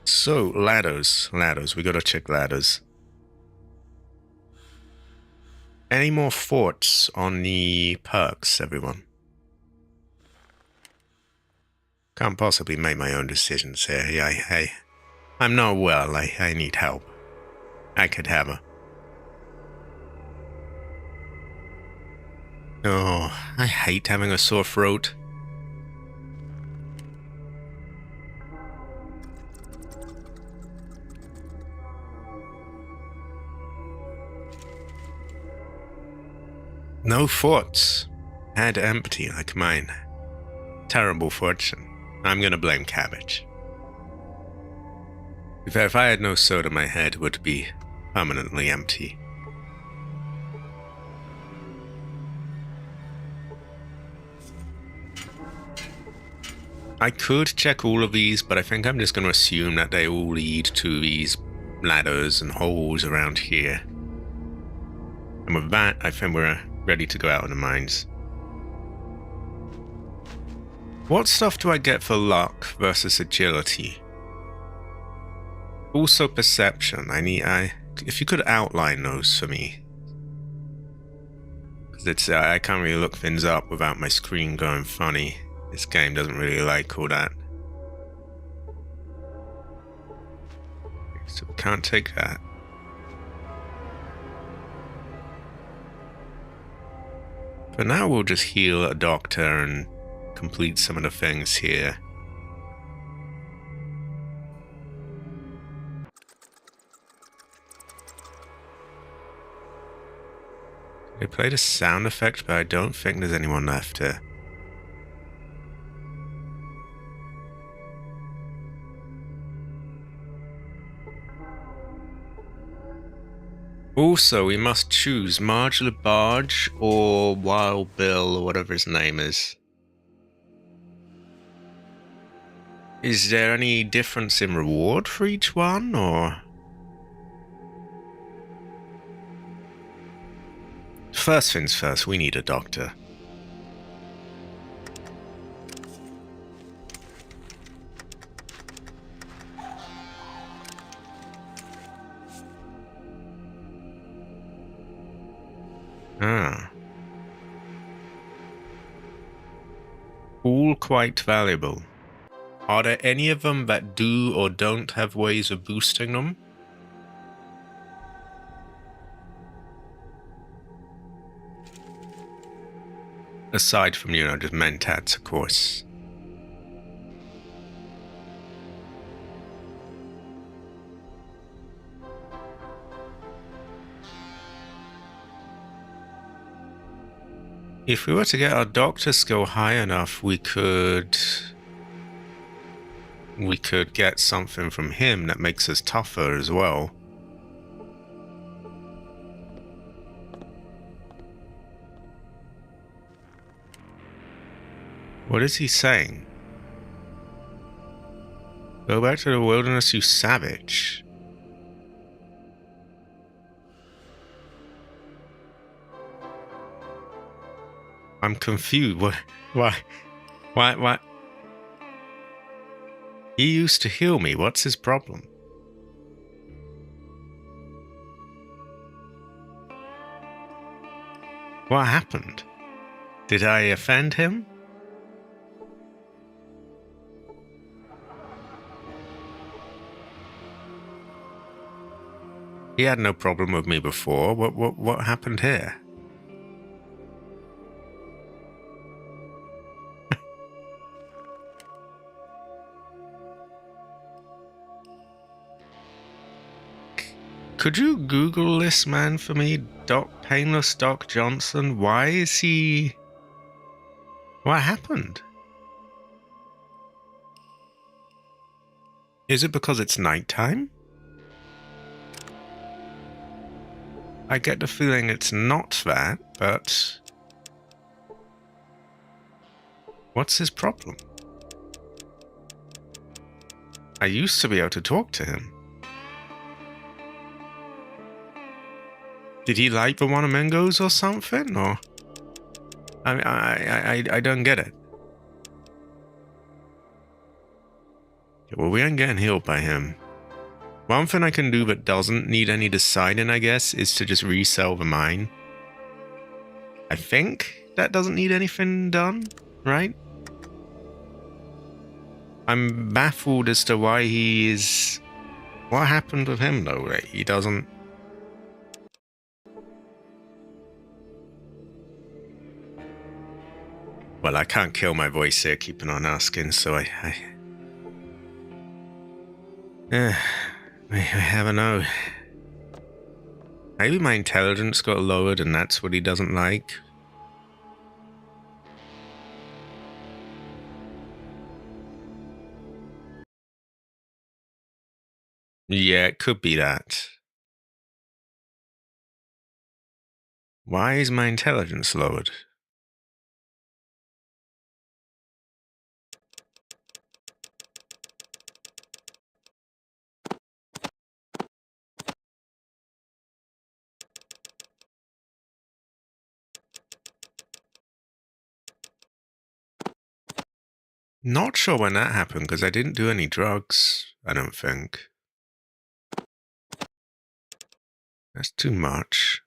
[SPEAKER 1] So, ladders. Ladders. We gotta check ladders. Any more thoughts on the perks, everyone? Can't possibly make my own decisions here. I'm not well. I need help. I could have a... Oh, I hate having a sore throat. No thoughts. Head empty like mine. Terrible fortune. I'm gonna blame cabbage. If I had no soda, my head would be permanently empty. I could check all of these, but I think I'm just going to assume that they all lead to these ladders and holes around here. And with that, I think we're ready to go out of the mines. What stuff do I get for luck versus agility? Also perception. If you could outline those for me. Because I can't really look things up without my screen going funny. This game doesn't really like all that. So we can't take that. For now, we'll just heal a doctor and complete some of the things here. They played a sound effect, but I don't think there's anyone left here. Also, we must choose Marge LaBarge or Wild Bill or whatever his name is. Is there any difference in reward for each one, or...? First things first, we need a doctor. Ah. all quite valuable. Are there any of them that do or don't have ways of boosting them? Aside from, you know, just mentats, of course. If we were to get our doctor skill high enough, we could get something from him that makes us tougher as well. What is he saying? Go back to the wilderness, you savage. I'm confused. What? Why? He used to heal me. What's his problem? What happened? Did I offend him? He had no problem with me before. What happened here? Could you Google this man for me? Painless Doc Johnson? Why is he... What happened? Is it because it's nighttime? I get the feeling it's not that, but... What's his problem? I used to be able to talk to him. Did he like the Wanamengos or something, or? I don't get it. Well, we ain't getting healed by him. One thing I can do that doesn't need any deciding, I guess, is to just resell the mine. I think that doesn't need anything done, right? I'm baffled as to why he is... What happened with him, though? Like, he doesn't... Well, I can't kill my voice here keeping on asking, so I never know. Maybe my intelligence got lowered and that's what he doesn't like. Yeah, it could be that. Why is my intelligence lowered? Not sure when that happened, because I didn't do any drugs, I don't think. That's too much.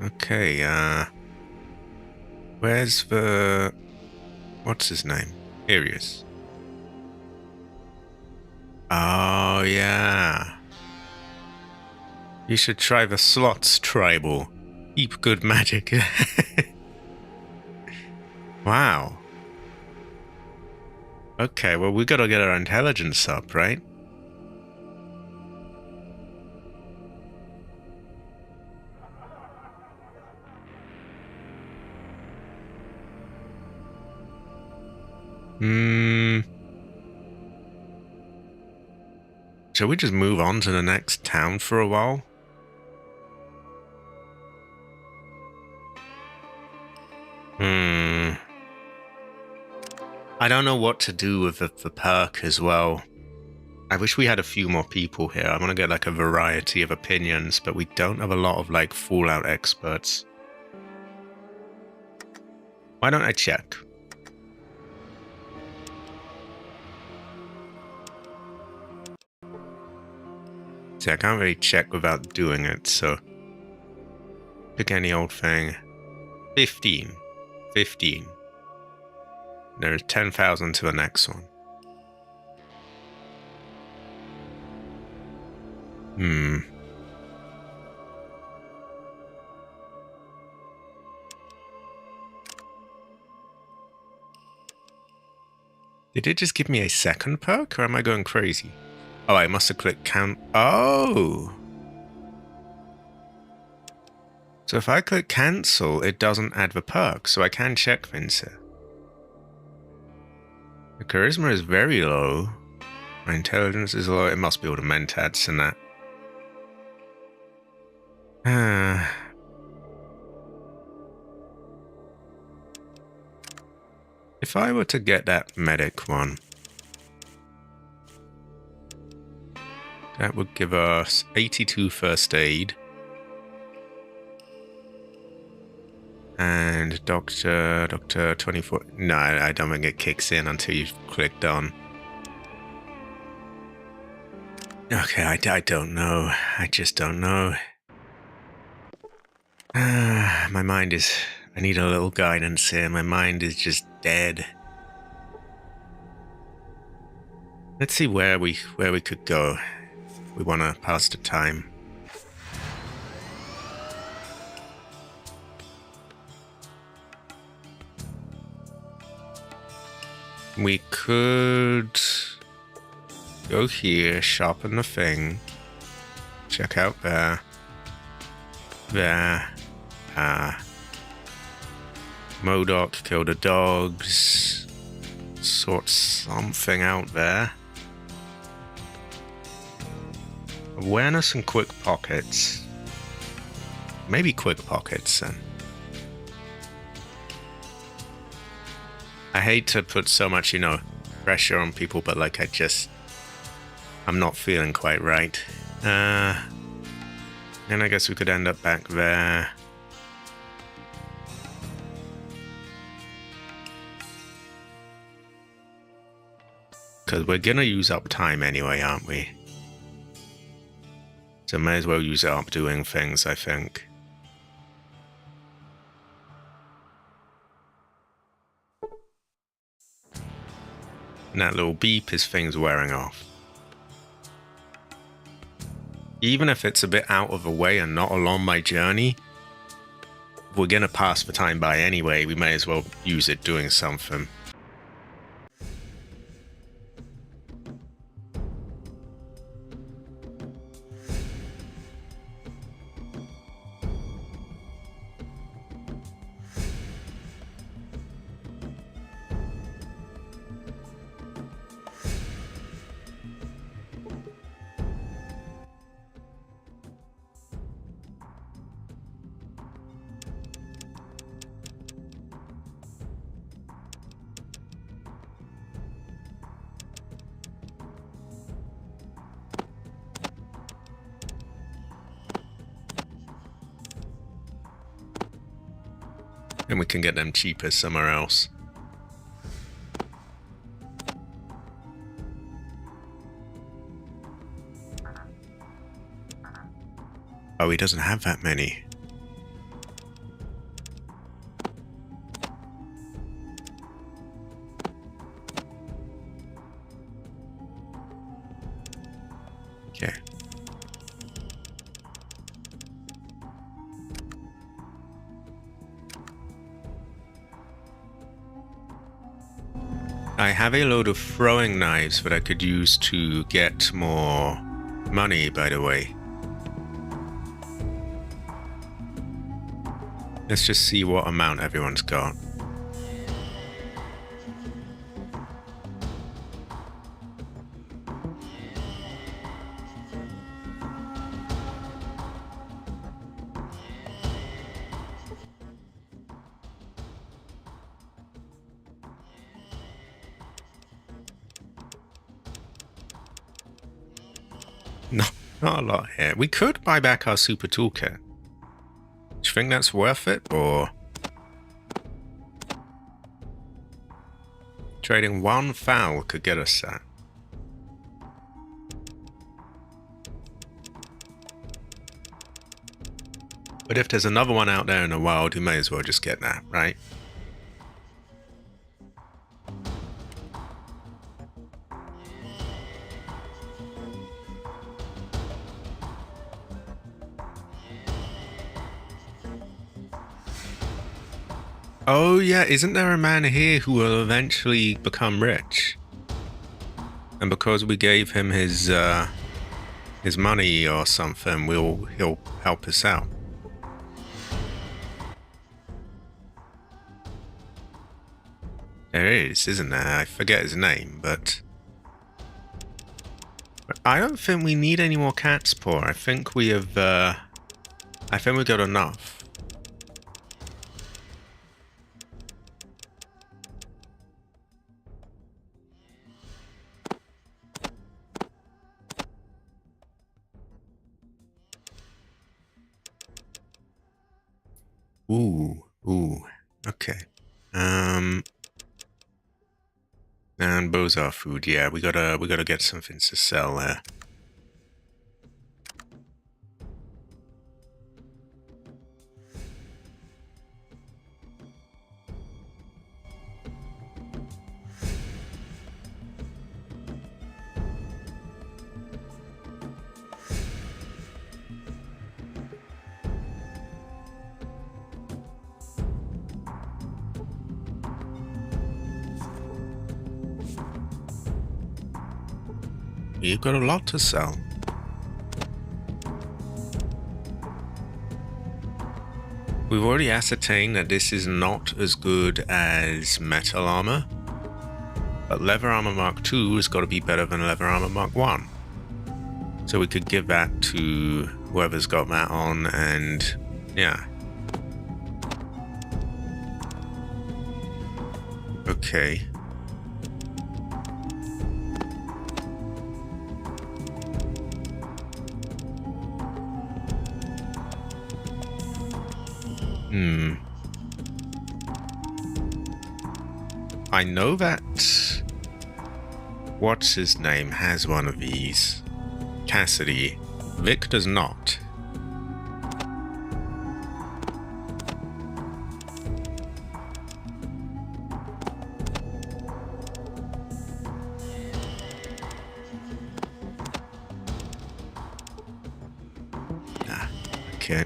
[SPEAKER 1] Okay, where's the... What's his name? Here he is. Oh, yeah. You should try the slots tribal. Heap good magic. Wow. Okay, well, we gotta get our intelligence up, right? Shall we just move on to the next town for a while? I don't know what to do with the perk as well. I wish we had a few more people here. I want to get like a variety of opinions, but we don't have a lot of like Fallout experts. Why don't I check? See, I can't really check without doing it, so pick any old thing. 15. 15. There's 10,000 to the next one. Did it just give me a second perk, or am I going crazy? Oh, I must have clicked count. Oh! So if I click cancel, it doesn't add the perk, so I can check things here. The charisma is very low. My intelligence is low. It must be all the mentats and that. If I were to get that medic one, that would give us 82 first aid. And Doctor 24. No, I don't think it kicks in until you've clicked on. Okay, I don't know. I just don't know. My mind is... I need a little guidance here. My mind is just dead. Let's see where we could go. We want to pass the time. We could go here, sharpen the thing, check out there, MODOK, kill the dogs, sort something out there. Awareness and quick pockets. Maybe quick pockets then. I hate to put so much, you know, pressure on people, but like I'm not feeling quite right. And I guess we could end up back there. Because we're gonna use up time anyway, aren't we? So may as well use it up doing things, I think. And that little beep is things wearing off. Even if it's a bit out of the way and not along my journey, if we're gonna pass the time by anyway, we may as well use it doing something. And we can get them cheaper somewhere else. Oh, he doesn't have that many. Okay. I have a load of throwing knives that I could use to get more money, by the way. Let's just see what amount everyone's got. Not a lot here. We could buy back our super toolkit. Do you think that's worth it, or trading one foul could get us that? But if there's another one out there in the wild, you may as well just get that, right? Oh yeah, isn't there a man here who will eventually become rich? And because we gave him his money or something, he'll help us out. There is, isn't there? I forget his name, but I don't think we need any more cat's paw. I think we have. I think we got enough. Ooh, okay. And bows our food. Yeah, we gotta get something to sell there. You've got a lot to sell. We've already ascertained that this is not as good as metal armor, but leather armor Mark II has got to be better than leather armor Mark I. So we could give that to whoever's got that on, and yeah. Okay. I know that what's his name has one of these. Cassidy. Vic does not. Okay.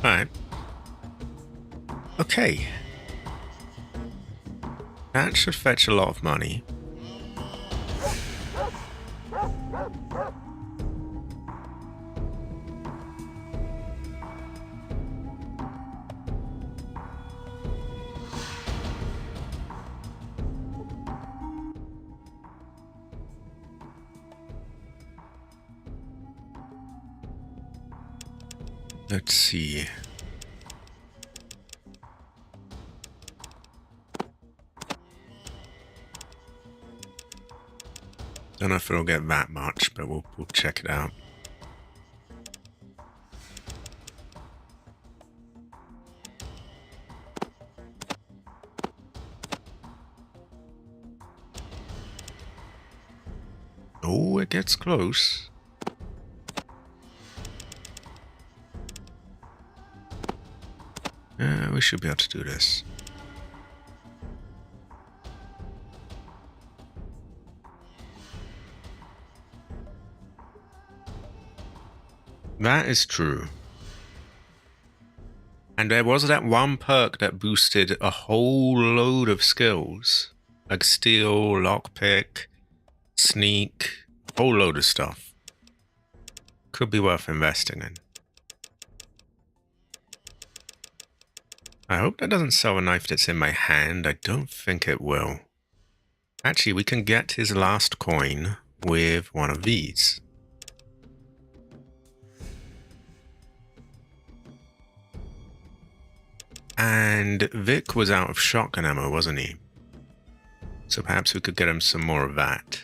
[SPEAKER 1] Alright. Okay. That should fetch a lot of money. Let's see. Don't know if it'll get that much, but we'll check it out. Oh, it gets close. We should be able to do this. That is true. And there was that one perk that boosted a whole load of skills. Like steal, lockpick, sneak, whole load of stuff. Could be worth investing in. I hope that doesn't sell a knife that's in my hand. I don't think it will. Actually, we can get his last coin with one of these. And Vic was out of shotgun ammo, wasn't he? So perhaps we could get him some more of that.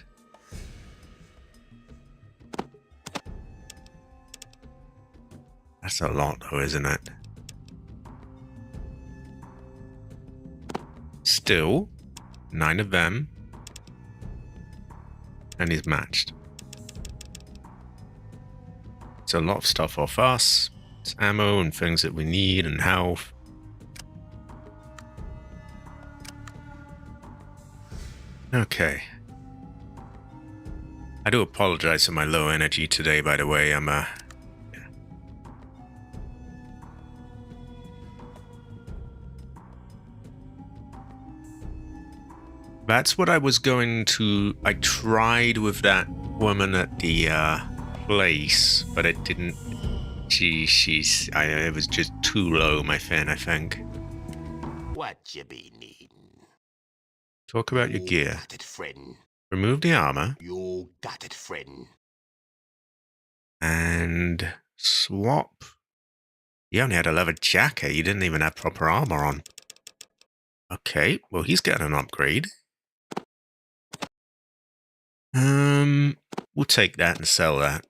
[SPEAKER 1] That's a lot though, isn't it? Still, 9 of them. And he's matched. It's a lot of stuff off us. It's ammo and things that we need and health. Okay. I do apologize for my low energy today, by the way. That's what I was going to... I tried with that woman at the place, but it didn't... it was just too low, my fin, I think.
[SPEAKER 2] What you be needing?
[SPEAKER 1] Talk about your gear.
[SPEAKER 2] Got it, friend.
[SPEAKER 1] Remove the armor.
[SPEAKER 2] You got it, friend.
[SPEAKER 1] And swap. You only had a leather jacket. You didn't even have proper armor on. Okay, well, he's getting an upgrade. We'll take that and sell that.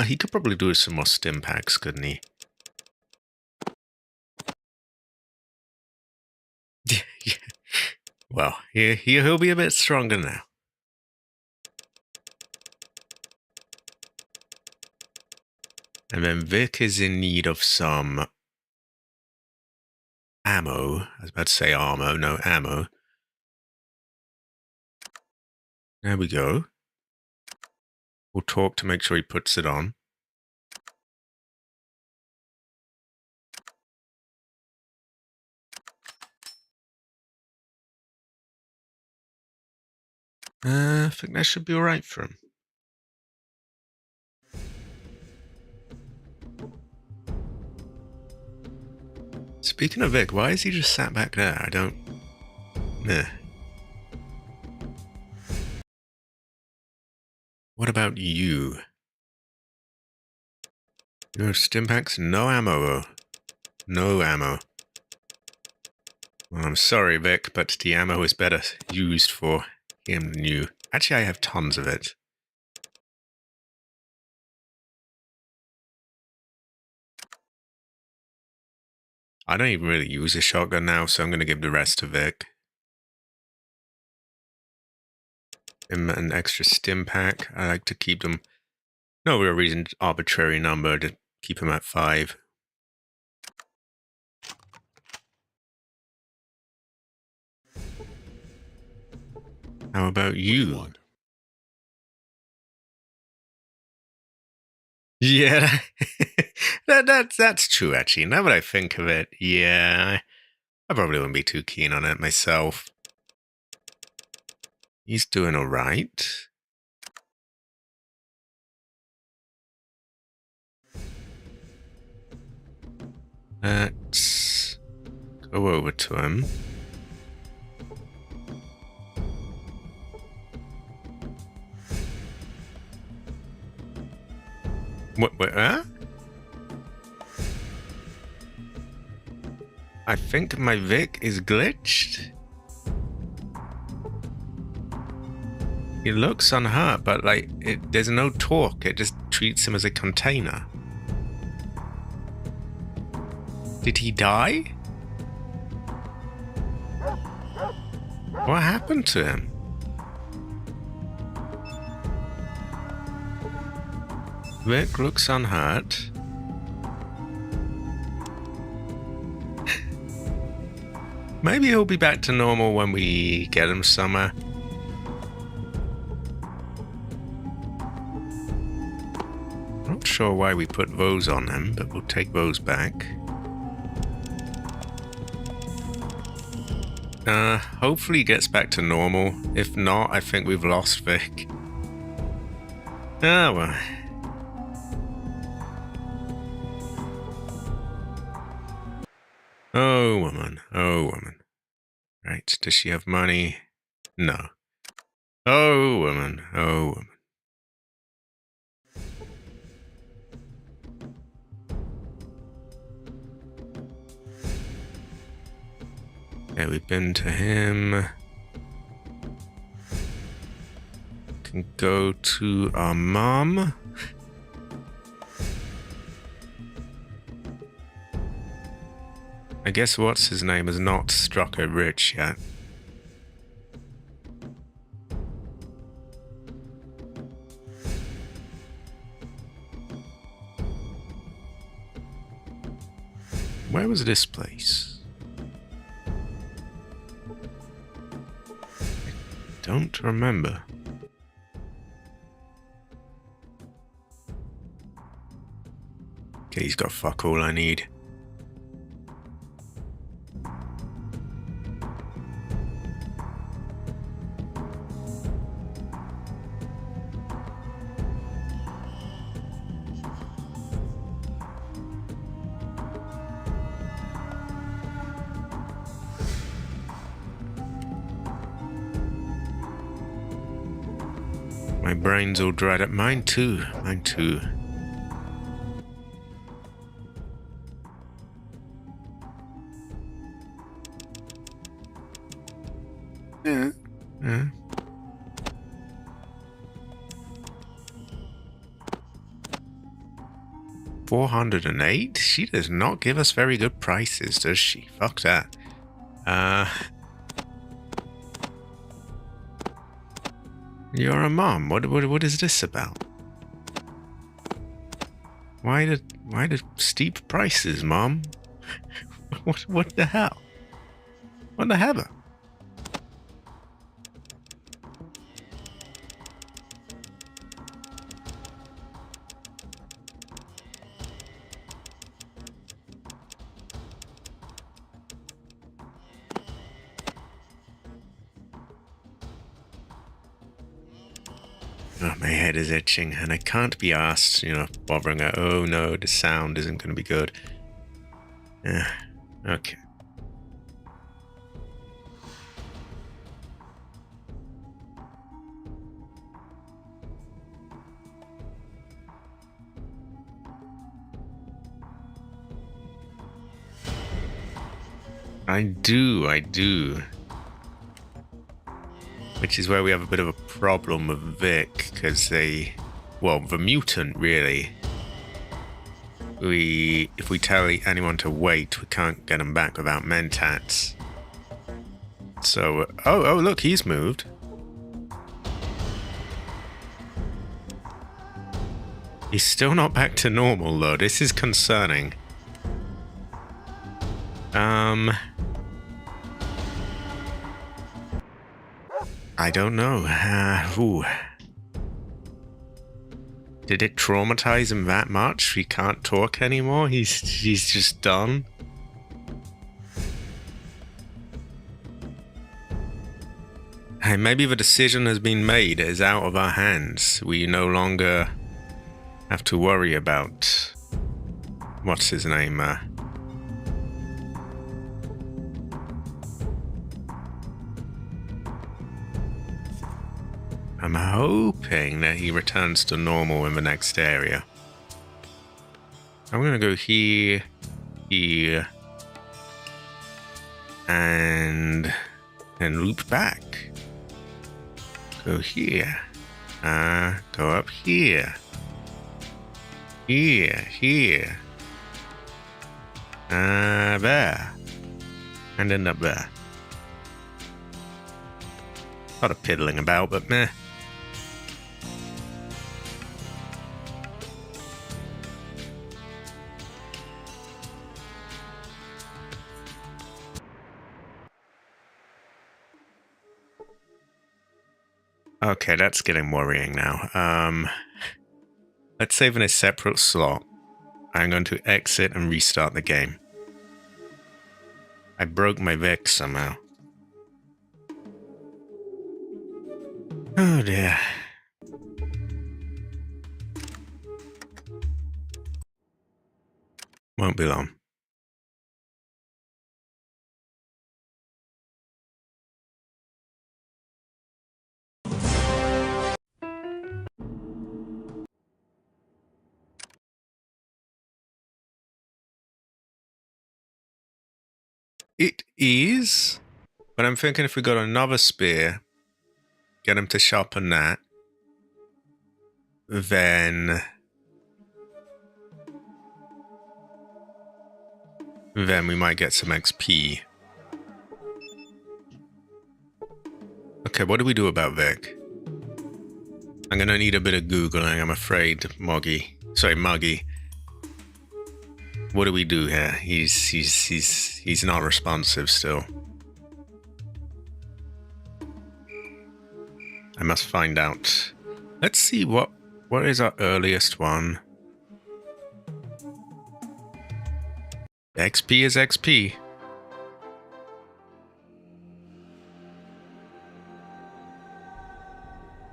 [SPEAKER 1] He could probably do some more stim packs, couldn't he? Yeah. Well, he'll be a bit stronger now. And then Vic is in need of some ammo. I was about to say armor, no ammo. There we go. We'll talk to make sure he puts it on. I think that should be alright for him. Speaking of Vic, why is he just sat back there? I don't... Nah. What about you? No stim packs, no ammo. No ammo. Well, I'm sorry, Vic, but the ammo is better used for him than you. Actually, I have tons of it. I don't even really use a shotgun now, so I'm going to give the rest to Vic. Him an extra stim pack. I like to keep them... No real reason, arbitrary number to keep him at 5. How about you? Yeah, that's true, actually. Now that I think of it, yeah, I probably wouldn't be too keen on it myself. He's doing all right. Let's go over to him. What, huh? I think my Vic is glitched. He looks unhurt, but like, there's no torque. It just treats him as a container. Did he die? What happened to him? Vic looks unhurt. Maybe he'll be back to normal when we get him somewhere. Not sure why we put those on him, but we'll take those back. Hopefully he gets back to normal. If not, I think we've lost Vic. Ah, well. Oh, woman. Oh, woman. Right, does she have money? No. Oh, woman. Oh, woman. Okay, we've been to him. Can go to our mom. I guess what's his name has not struck her rich yet. Where was this place? I don't remember. Okay, he's got fuck all I need. My brain's all dried up. Mine too. Mine too. Yeah. Yeah. $408? She does not give us very good prices, does she? Fuck that. You're a mom. What is this about? Why the steep prices, Mom? What the hell? What the hell? Oh, my head is itching, and I can't be asked, bothering her. Oh no, the sound isn't going to be good. Okay. I do. Which is where we have a bit of a problem with Vic, because the mutant, really. If we tell anyone to wait, we can't get them back without mentats. So, oh, look, he's moved. He's still not back to normal, though. This is concerning. I don't know. Did it traumatize him that much? He can't talk anymore? He's just done? Hey, maybe the decision has been made. It is out of our hands. We no longer have to worry about... What's his name? I'm hoping that he returns to normal in the next area. I'm gonna go here, here, and then loop back. Go here. Go up here. Here. There. And end up there. A lot of piddling about, but meh. Okay, that's getting worrying now. Let's save in a separate slot. I'm going to exit and restart the game. I broke my Vic somehow. Oh dear. Won't be long. It is, but I'm thinking if we got another spear, get him to sharpen that, then we might get some XP. Okay, what do we do about Vic? I'm gonna need a bit of Googling, I'm afraid, Muggy. What do we do here? He's not responsive still. I must find out. Let's see what is our earliest one. XP is XP.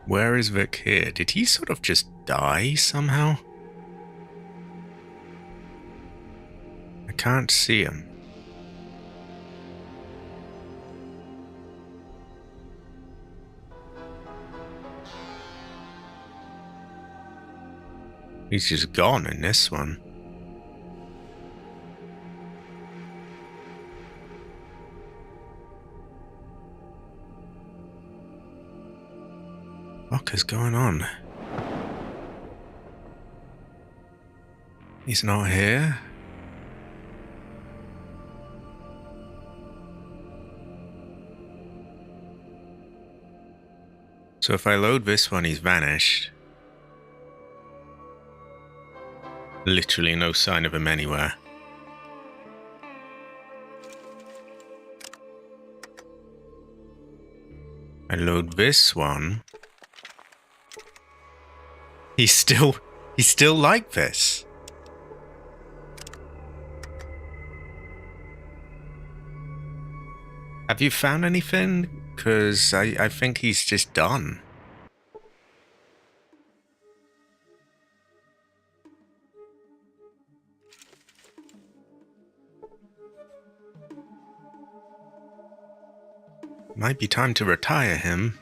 [SPEAKER 1] Where is Vic here? Did he sort of just die somehow? I can't see him. He's just gone in this one. What is going on? He's not here. So if I load this one, he's vanished. Literally no sign of him anywhere. I load this one. He's still like this. Have you found anything? Because I think he's just done. Might be time to retire him.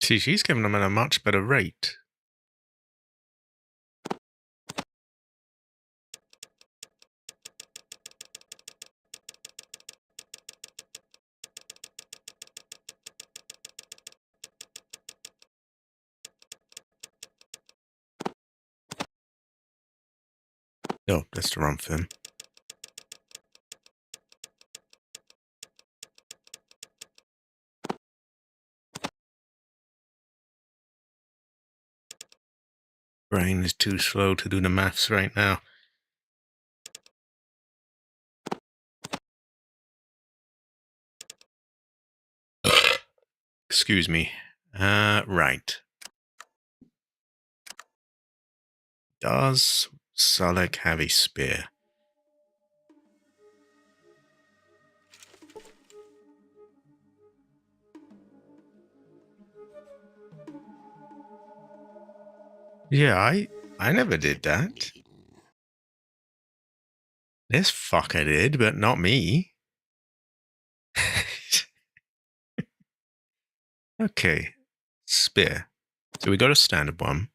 [SPEAKER 1] See, she's giving him at a much better rate. Oh, that's the wrong thing. Brain is too slow to do the maths right now. Excuse me. Right. Does Sulek have a spear? Yeah, I never did that. This fucker did, but not me. Okay. Spear. So we got a standard one.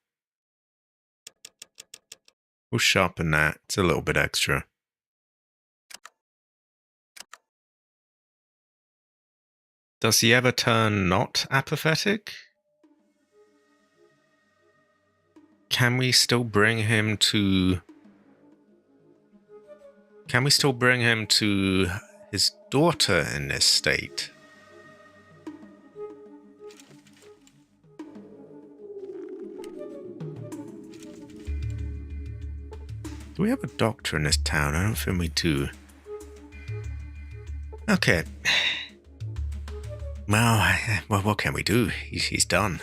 [SPEAKER 1] We'll sharpen that. It's a little bit extra. Does he ever turn not apathetic? Can we still bring him to... Can we still bring him to his daughter in this state? Do we have a doctor in this town? I don't think we do. Okay. Well, what can we do? He's done.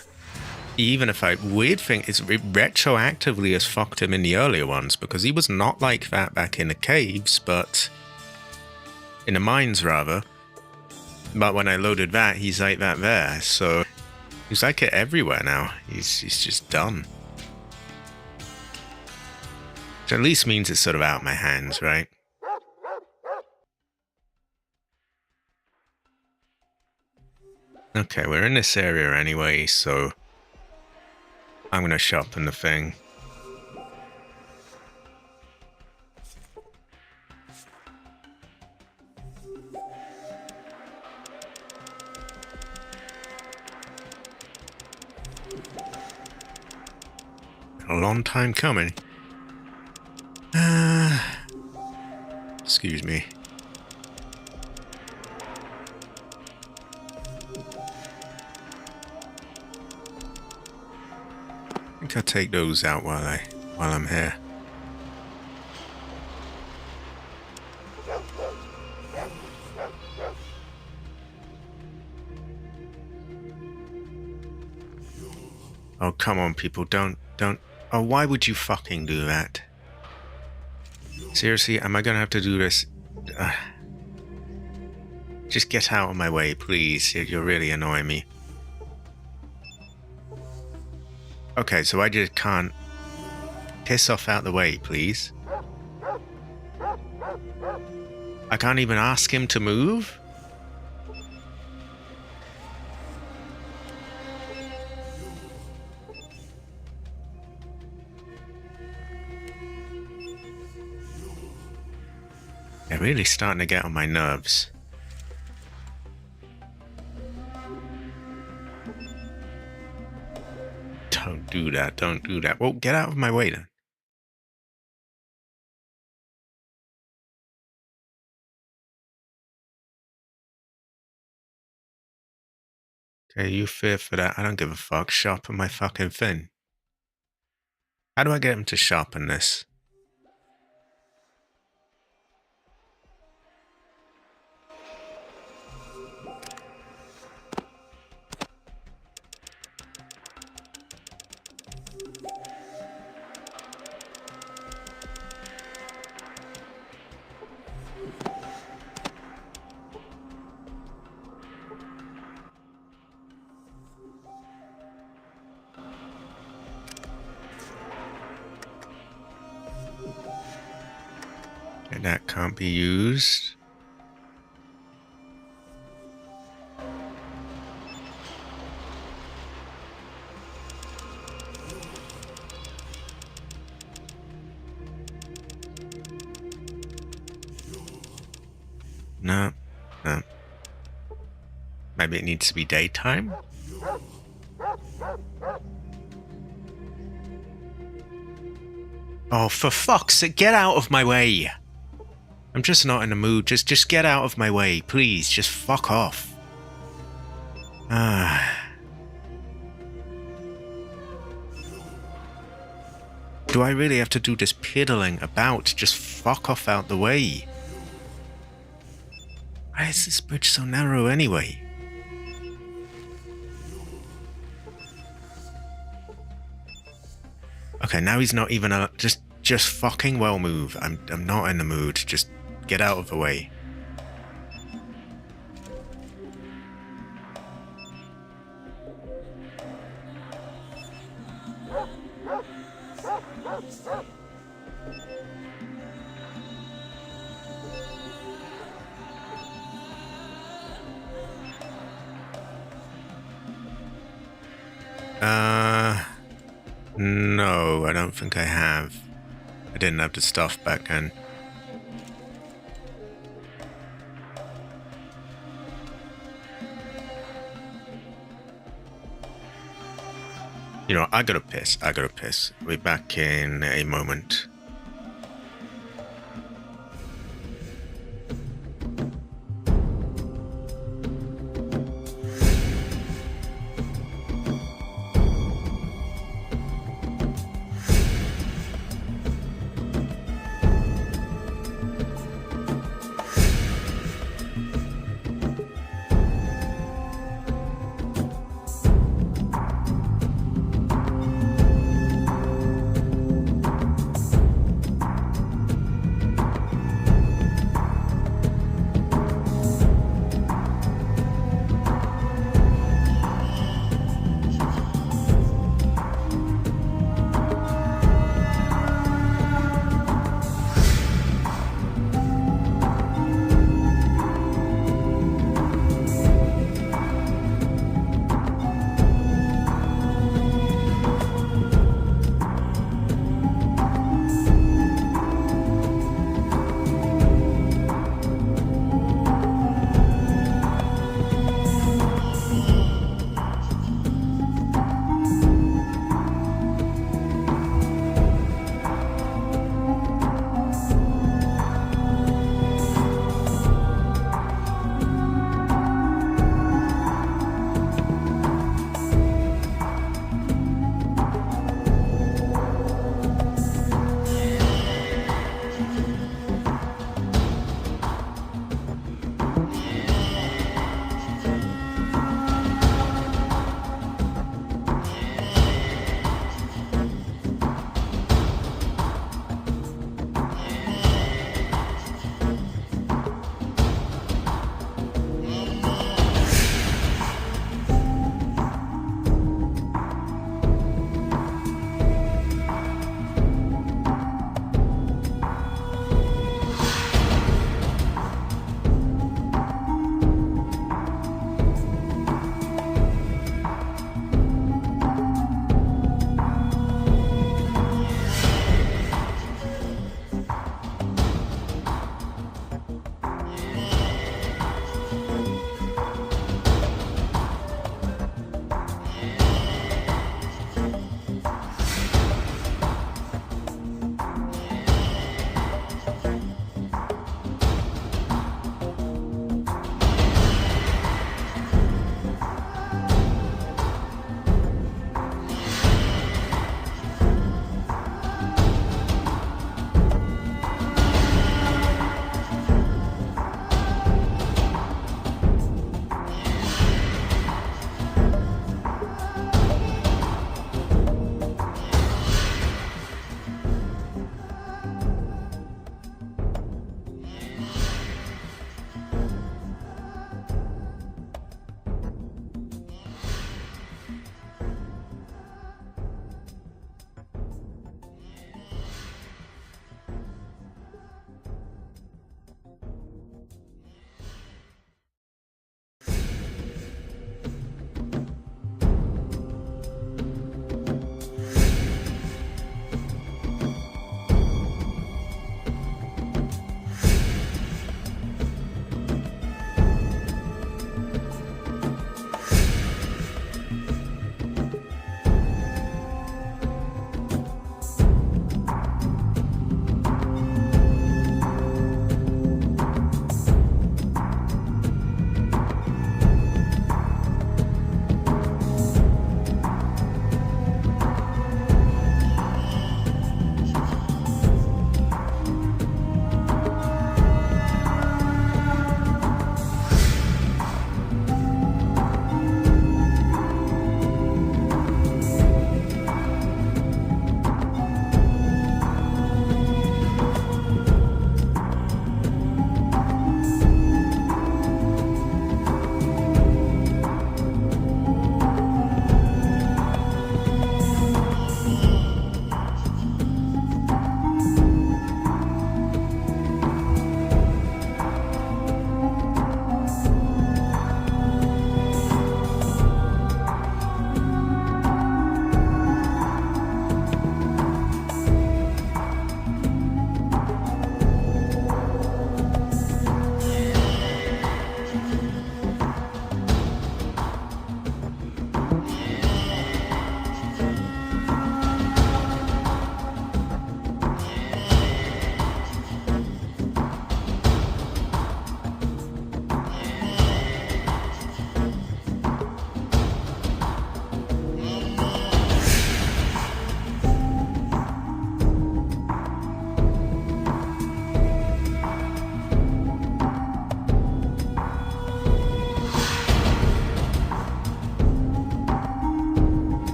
[SPEAKER 1] Even if weird thing is, it retroactively has fucked him in the earlier ones, because he was not like that back in the caves, but in the mines rather. But when I loaded that, he's like that there. So he's like it everywhere now. He's just done. Which at least means it's sort of out of my hands, right? Okay, we're in this area anyway, so I'm gonna sharpen the thing. A long time coming. Excuse me. I think I'll take those out while I'm here. Oh, come on, people, don't. Oh, why would you fucking do that? Seriously, am I gonna have to do this? Just get out of my way, please. You're really annoying me. Okay, so I just can't piss off out the way, please. I can't even ask him to move? They're really starting to get on my nerves. Don't do that, don't do that. Well, get out of my way then. Okay, you fear for that. I don't give a fuck. Sharpen my fucking thing. How do I get him to sharpen this? That can't be used. No. Maybe it needs to be daytime? Oh, for fuck's sake, get out of my way! I'm just not in the mood. Just get out of my way, please. Just fuck off. Do I really have to do this piddling about? Just fuck off out the way. Why is this bridge so narrow anyway? Okay, now he's not even a... Just fucking well move. I'm not in the mood. Just get out of the way. No, I don't think I have. I didn't have the stuff back then. You know, I gotta piss. I'll be back in a moment.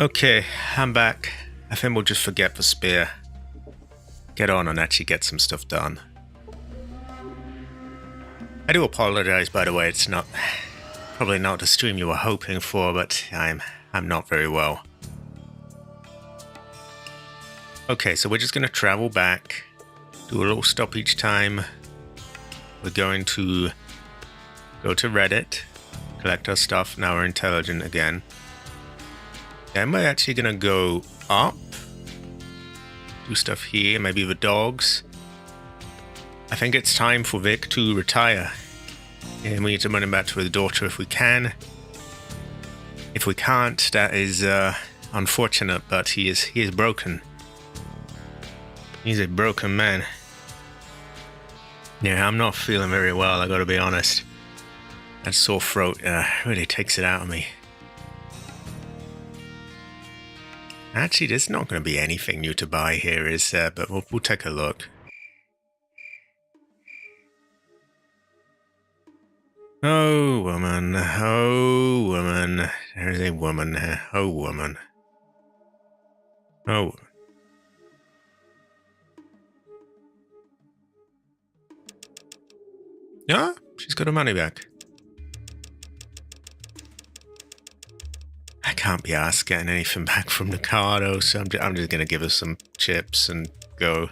[SPEAKER 1] Okay, I'm back. I think we'll just forget the spear. Get on and actually get some stuff done. I do apologize, by the way. It's not probably not the stream you were hoping for, but I'm not very well. Okay, so we're just going to travel back, do a little stop each time. We're going to go to Reddit, collect our stuff. Now we're intelligent again. Then we're actually going to go up, do stuff here, maybe the dogs. I think it's time for Vic to retire. And we need to run him back to his daughter if we can. If we can't, that is unfortunate, but he is broken. He's a broken man. Yeah, I'm not feeling very well, I gotta be honest. That sore throat really takes it out of me. Actually, there's not going to be anything new to buy here, is there? But we'll take a look. Oh, woman. Oh, woman. There's a woman there. Oh, woman. Oh. Yeah, she's got her money back. I can't be asked getting anything back from the car, though, so I'm just going to give her some chips and go.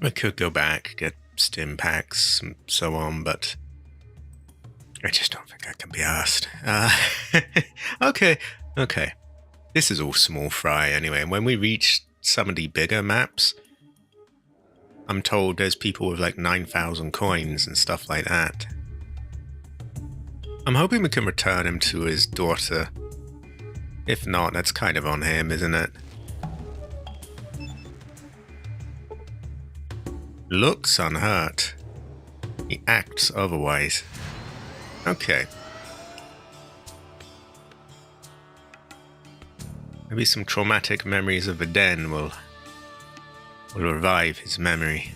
[SPEAKER 1] I could go back, get stim packs and so on, but I just don't think I can be asked. Okay. This is all small fry anyway, and when we reach some of the bigger maps, I'm told there's people with like 9,000 coins and stuff like that. I'm hoping we can return him to his daughter. If not, that's kind of on him, isn't it? Looks unhurt. He acts otherwise. Okay. Maybe some traumatic memories of the den will revive his memory.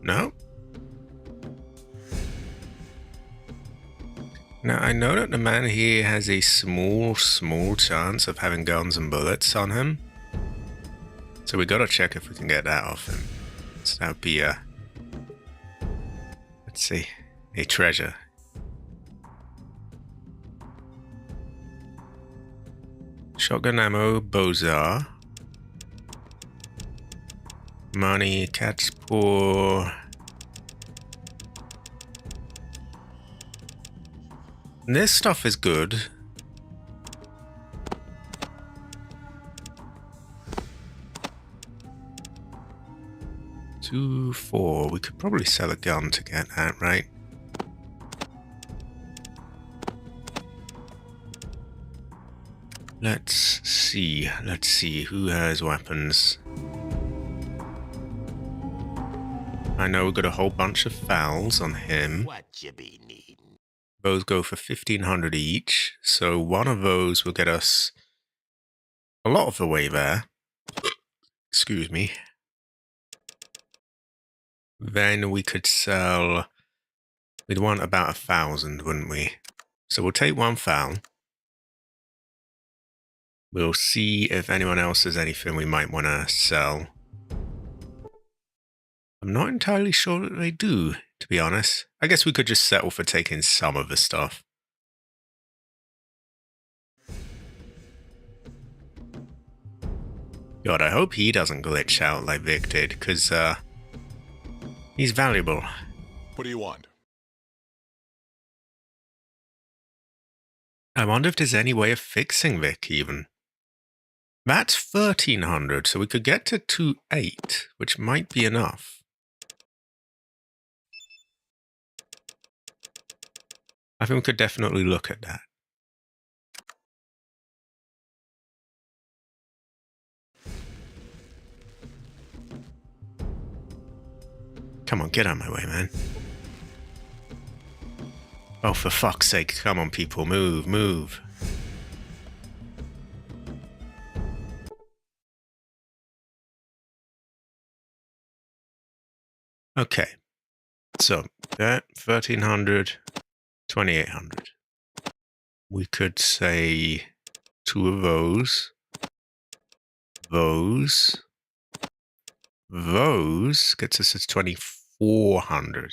[SPEAKER 1] No? Now, I know that the man here has a small chance of having guns and bullets on him. So we gotta check if we can get that off him. So that would be let's see, a treasure. Shotgun ammo, Bozar. Money, cat's paw. This stuff is good. Two, 4. We could probably sell a gun to get that, right? Let's see who has weapons. I know we've got a whole bunch of fouls on him.
[SPEAKER 2] What you be needing?
[SPEAKER 1] Those go for 1,500 each, so one of those will get us a lot of the way there. Excuse me. Then we could sell. We'd want about 1,000, wouldn't we? So we'll take one foul. We'll see if anyone else has anything we might want to sell. I'm not entirely sure that they do, to be honest. I guess we could just settle for taking some of the stuff. God, I hope he doesn't glitch out like Vic did, because he's valuable.
[SPEAKER 3] What do you want?
[SPEAKER 1] I wonder if there's any way of fixing Vic, even. That's 1,300, so we could get to 2,800, which might be enough. I think we could definitely look at that. Come on, get out of my way, man. Oh, for fuck's sake, come on, people, move, move. Okay, so that 1300, 2800. We could say 2 of those. Those gets us to 2400.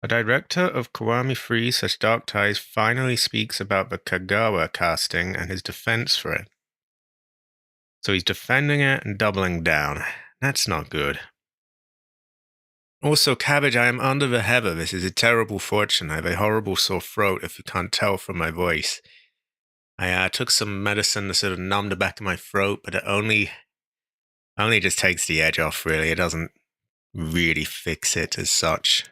[SPEAKER 1] A director of Kiwami Free / Dark Ties finally speaks about the Kagawa casting and his defense for it. So he's defending it and doubling down. That's not good. Also, Cabbage, I am under the heather. This is a terrible fortune. I have a horrible sore throat, if you can't tell from my voice. I took some medicine to sort of numb the back of my throat, but it only just takes the edge off, really. It doesn't really fix it as such.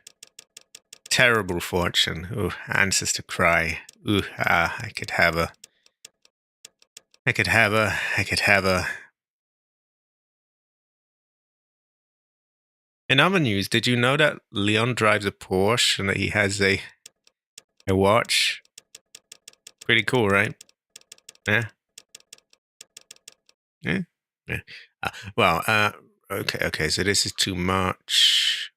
[SPEAKER 1] Terrible fortune. Ooh, ancestor cry. Ooh, I could have a. In other news, did you know that Leon drives a Porsche and that he has a watch? Pretty cool, right? Yeah. Yeah. Yeah. Okay, so this is too much.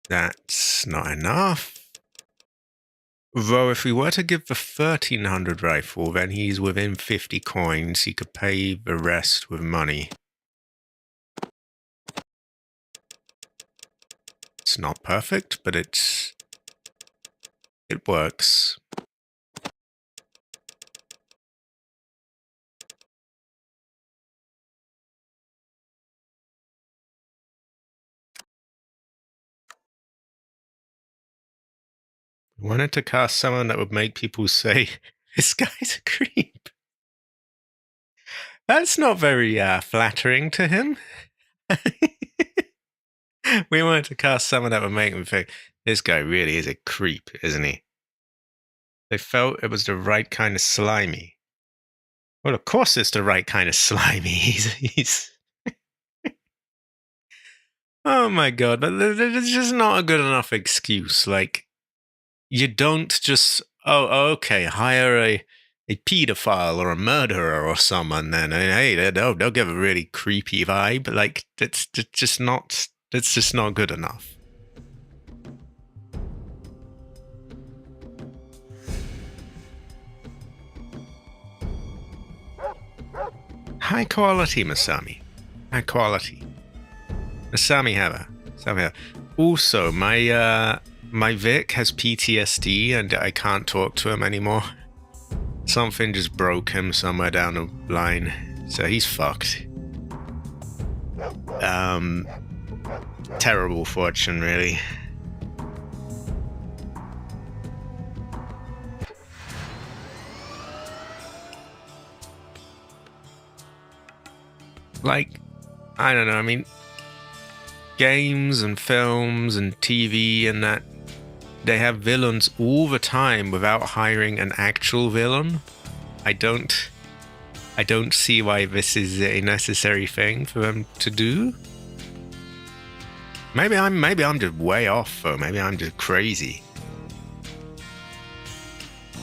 [SPEAKER 1] That's not enough. Though if we were to give the 1300 rifle, then he's within 50 coins. He could pay the rest with money. It's not perfect, but it works. I wanted to cast someone that would make people say, this guy's a creep. That's not very flattering to him. We wanted to cast someone that would make them think, this guy really is a creep, isn't he? They felt it was the right kind of slimy. Well, of course it's the right kind of slimy. He's oh my god, but there's just not a good enough excuse. Like, you don't just, okay, hire a pedophile or a murderer or someone then. I mean, hey, they'll give a really creepy vibe. Like, that's just not good enough. High quality, Masami. High quality. Masami Hava. Also, my Vic has PTSD and I can't talk to him anymore. Something just broke him somewhere down the line, so he's fucked. Terrible fortune, really. Like, I don't know, I mean, games and films and TV and that, they have villains all the time without hiring an actual villain. I don't see why this is a necessary thing for them to do. Maybe I'm just way off, though. Maybe I'm just crazy.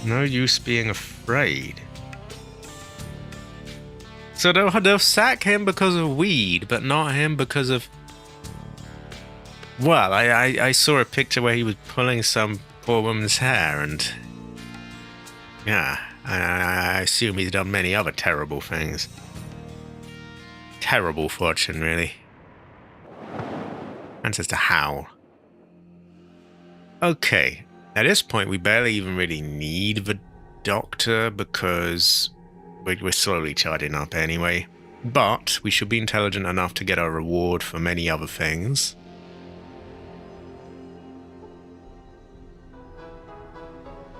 [SPEAKER 1] No use being afraid. So they'll sack him because of weed, but not him because of... Well, I saw a picture where he was pulling some poor woman's hair, and... Yeah, I assume he's done many other terrible things. Terrible fortune, really. Ancestor Howl. Okay, at this point we barely even really need the doctor because we're slowly charging up anyway. But we should be intelligent enough to get our reward for many other things.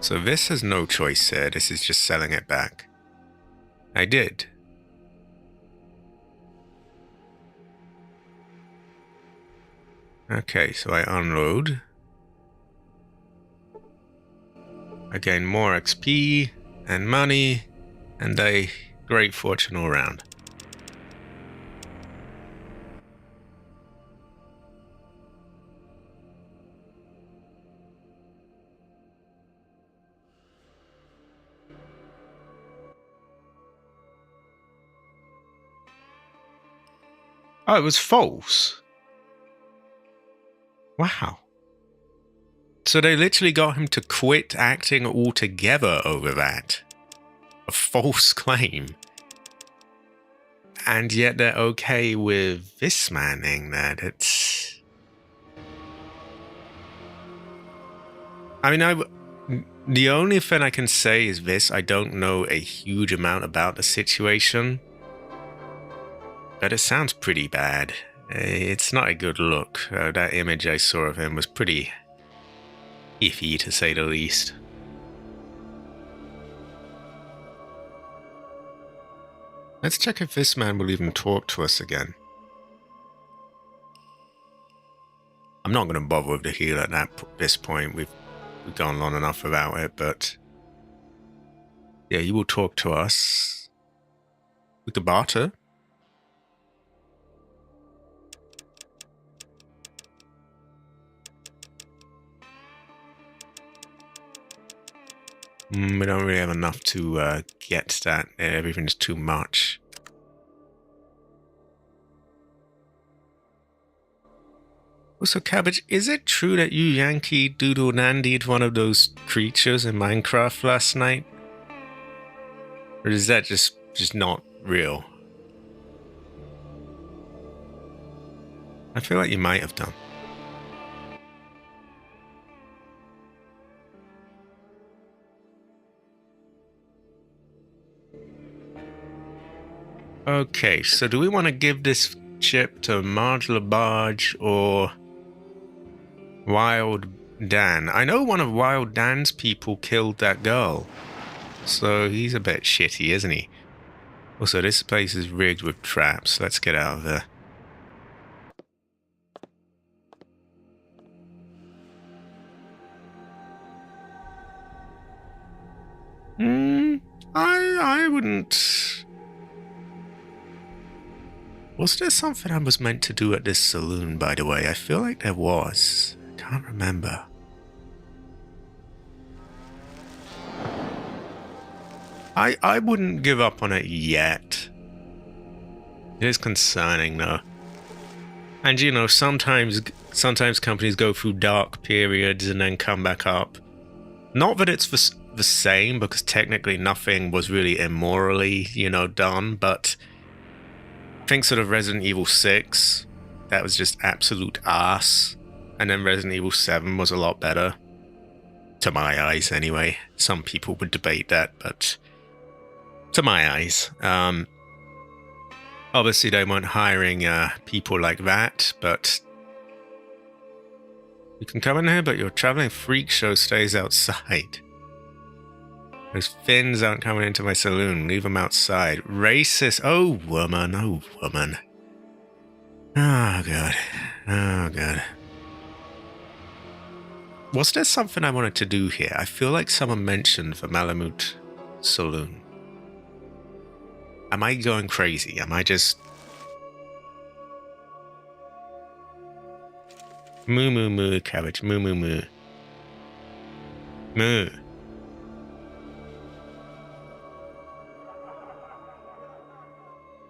[SPEAKER 1] So this has no choice here, this is just selling it back. I did. Okay, so I unload. I gain more XP and money and a great fortune all around. Oh, it was false. Wow. So they literally got him to quit acting altogether over that. A false claim. And yet they're okay with this manning that. It's... I mean, the only thing I can say is this. I don't know a huge amount about the situation. But it sounds pretty bad. It's not a good look. That image I saw of him was pretty iffy, to say the least. Let's check if this man will even talk to us again. I'm not going to bother with the heal at this point. We've gone long enough about it, but... yeah, he will talk to us. We could barter. We don't really have enough to get that. Everything's too much. Also, Cabbage, is it true that you Yankee Doodle Nandied one of those creatures in Minecraft last night? Or is that just not real? I feel like you might have done. Okay, so do we want to give this chip to Marge Barge or Wild Dan? I know one of Wild Dan's people killed that girl, so he's a bit shitty, isn't he? Also, this place is rigged with traps. Let's get out of there. I wouldn't... Was there something I was meant to do at this saloon, by the way? I feel like there was. I can't remember. I wouldn't give up on it yet. It is concerning, though. And, you know, sometimes companies go through dark periods and then come back up. Not that it's the same, because technically nothing was really immorally, you know, done, but... think sort of Resident Evil 6, that was just absolute arse. And then Resident Evil 7 was a lot better. To my eyes, anyway. Some people would debate that, but... to my eyes. Obviously, they weren't hiring people like that, but... you can come in here, but your traveling freak show stays outside. Those Finns aren't coming into my saloon. Leave them outside. Racist. Oh, woman. Oh, woman. Oh, God. Oh, God. Was there something I wanted to do here? I feel like someone mentioned the Malamute Saloon. Am I going crazy? Am I just... moo, moo, moo, Cabbage. Moo, moo, moo. Moo.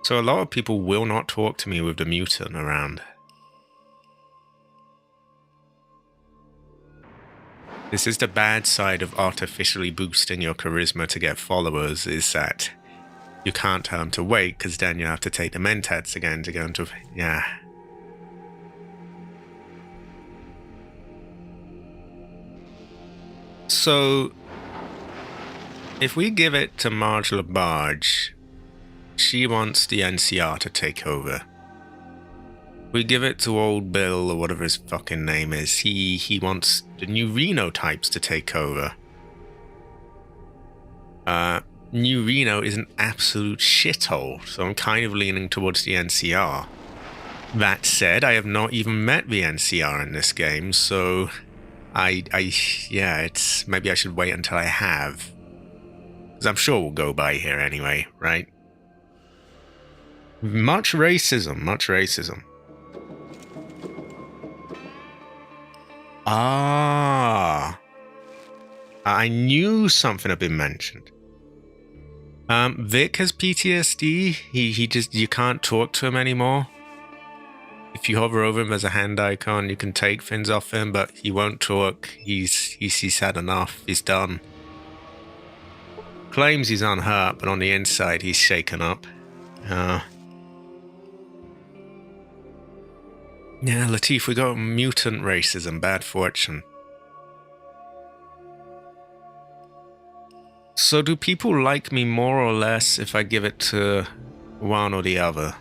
[SPEAKER 1] So a lot of people will not talk to me with the mutant around. This is the bad side of artificially boosting your charisma to get followers, is that you can't tell them to wait, because then you have to take the mentats again to go into... yeah. So, if we give it to Marge LaBarge... she wants the NCR to take over. We give it to old Bill, or whatever his fucking name is. He wants the new Reno types to take over. New Reno is an absolute shithole, so I'm kind of leaning towards the NCR. That said, I have not even met the NCR in this game, so yeah, it's yet. Maybe I should wait until I have. Because I'm sure we'll go by here anyway, right? Much racism, much racism. Ah. I knew something had been mentioned. Vic has PTSD. He just, you can't talk to him anymore. If you hover over him, there's a hand icon. You can take things off him, but he won't talk. He's had enough. He's done. Claims he's unhurt, but on the inside, he's shaken up. Yeah, Latif, we got mutant racism. Bad fortune. So do people like me more or less if I give it to one or the other?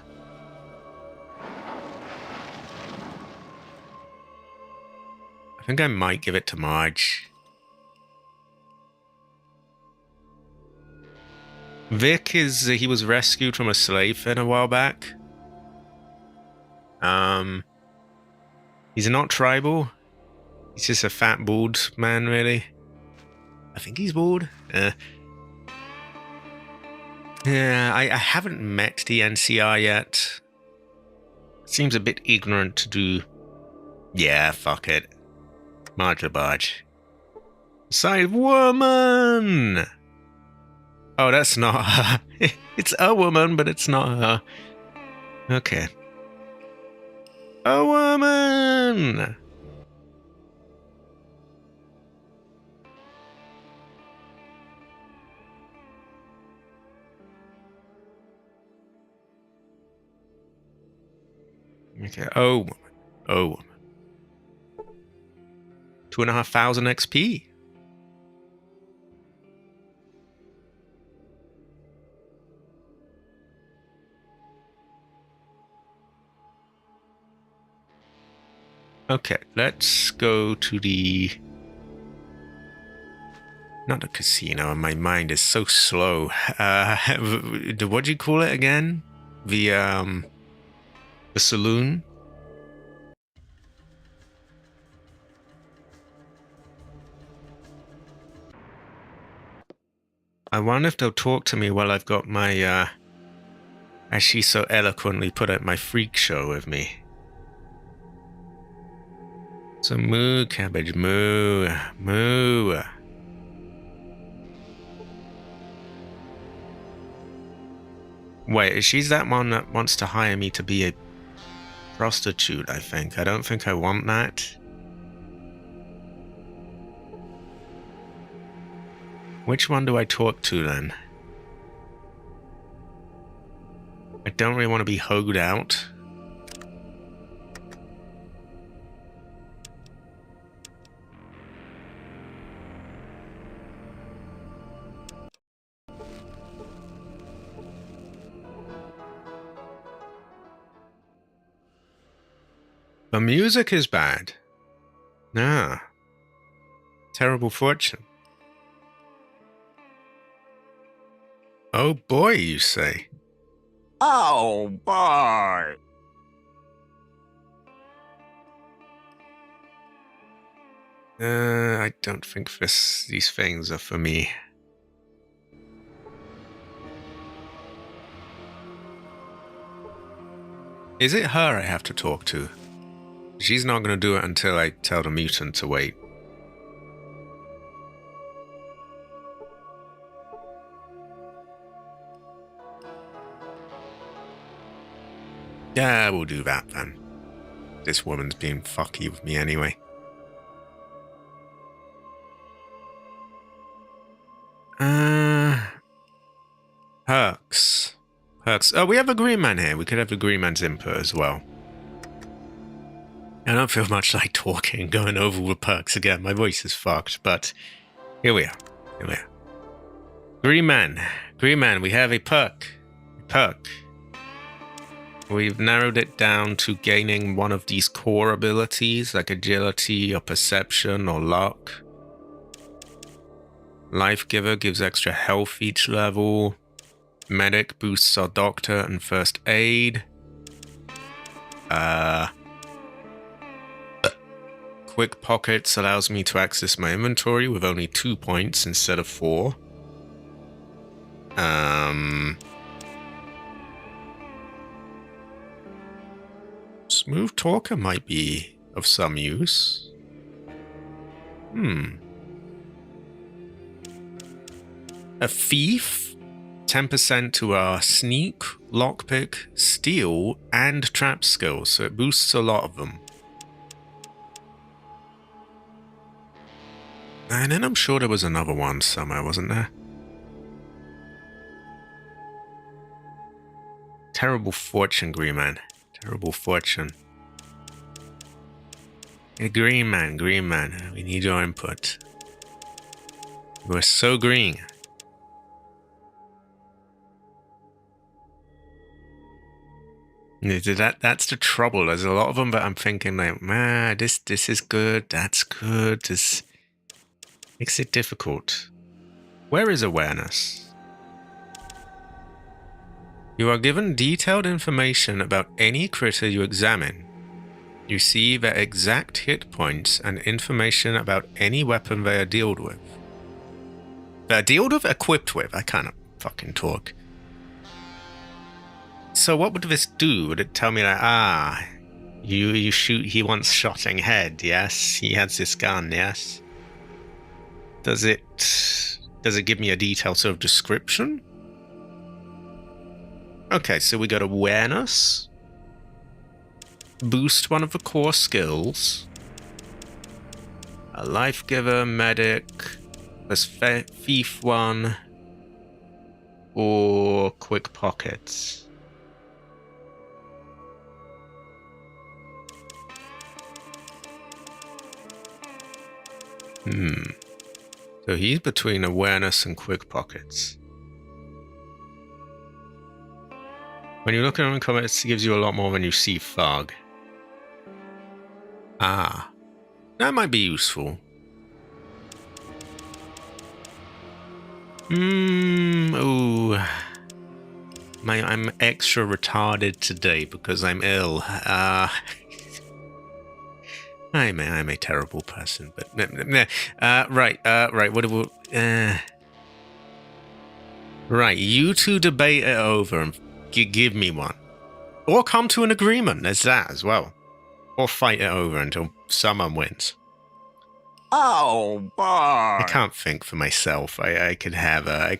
[SPEAKER 1] I think I might give it to Marge. Vic he was rescued from a slave pen a while back. He's not tribal. He's just a fat bald man, really. I think he's bald. Yeah, I haven't met the NCR yet. Seems a bit ignorant to do. Yeah, fuck it. Marge Barge. Side woman! Oh, that's not her. It's a woman, but it's not her. Okay. A woman! Okay, oh woman. Oh woman. 2,500 XP. Okay, let's go to the... Not the casino, my mind is so slow. What do you call it again? The saloon? I wonder if they'll talk to me while I've got my, as she so eloquently put it, my freak show with me. So moo, cabbage, moo, moo. Wait, she's that one that wants to hire me to be a prostitute, I think. I don't think I want that. Which one do I talk to then? I don't really want to be hoed out. The music is bad. Ah. Terrible fortune. Oh boy, you say.
[SPEAKER 2] Oh, boy.
[SPEAKER 1] I don't think these things are for me. Is it her I have to talk to? She's not going to do it until I tell the mutant to wait. Yeah, we'll do that then. This woman's being fucky with me anyway. Perks. Perks. Oh, we have a green man here. We could have the green man's input as well. I don't feel much like talking, going over the perks again. My voice is fucked, but here we are. Here we are. Green man. Green man, we have a perk. Perk. We've narrowed it down to gaining one of these core abilities, like agility or perception or luck. Life Giver gives extra health each level. Medic boosts our doctor and first aid. Quick Pockets allows me to access my inventory with only 2 points instead of 4. Smooth Talker might be of some use. A Thief, 10% to our Sneak, Lockpick, Steal, and Trap skills, so it boosts a lot of them. And then I'm sure there was another one somewhere, wasn't there? Terrible Fortune, Green Man. Terrible Fortune. Hey, Green Man, we need your input. You are so green. That's the trouble. There's a lot of them, but I'm thinking like, man, this is good. That's good. This makes it difficult. Where is awareness? You are given detailed information about any critter you examine. You see their exact hit points and information about any weapon they are dealt with. They're dealt with? Equipped with. I can't fucking talk. So what would this do? Would it tell me like, you shoot, he wants shotting head, yes? He has this gun, yes? Does it give me a detailed sort of description? Okay, so we got awareness. Boost one of the core skills. A life giver, medic. There's thief 1. Or quick pockets. So he's between awareness and quick pockets. When you look at him in comments, it gives you a lot more when you see fog. Ah, that might be useful. Ooh. I'm extra retarded today because I'm ill. I'm a terrible person, but right. What do we? Right, you two debate it over and give me one, or come to an agreement. There's that as well, or fight it over until someone wins.
[SPEAKER 2] Oh boy!
[SPEAKER 1] I can't think for myself. I could have a.
[SPEAKER 3] You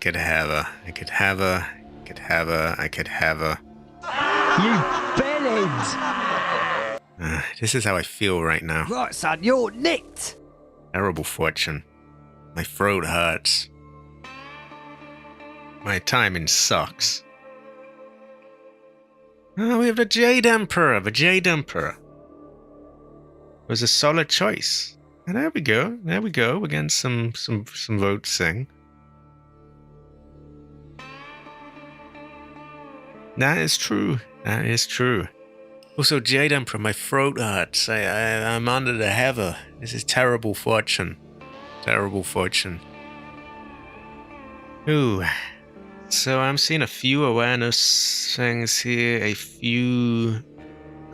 [SPEAKER 3] bellend!
[SPEAKER 1] This is how I feel right now.
[SPEAKER 3] Right, son, you're nicked!
[SPEAKER 1] Terrible Fortune. My throat hurts. My timing sucks. Oh, we have the Jade Emperor. The Jade Emperor. It was a solid choice. And there we go. There we go. We're getting some votes in. That is true. That is true. Also, Jade Emperor, my throat hurts. I'm under the heather. This is terrible fortune. Terrible fortune. Ooh. So I'm seeing a few awareness things here, a few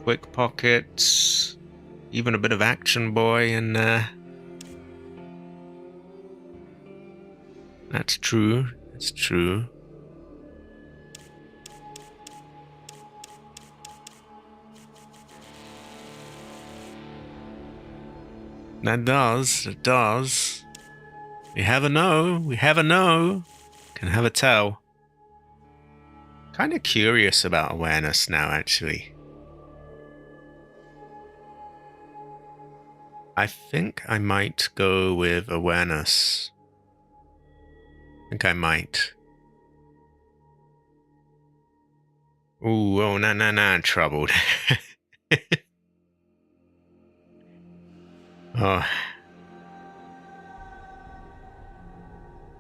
[SPEAKER 1] quick pockets, even a bit of action boy in there. That's true. That's true. That does. It does. We have a no. We have a no. Can have a tell. Kind of curious about awareness now, actually. I think I might go with awareness. I think I might. Ooh, oh, nah, troubled. Oh.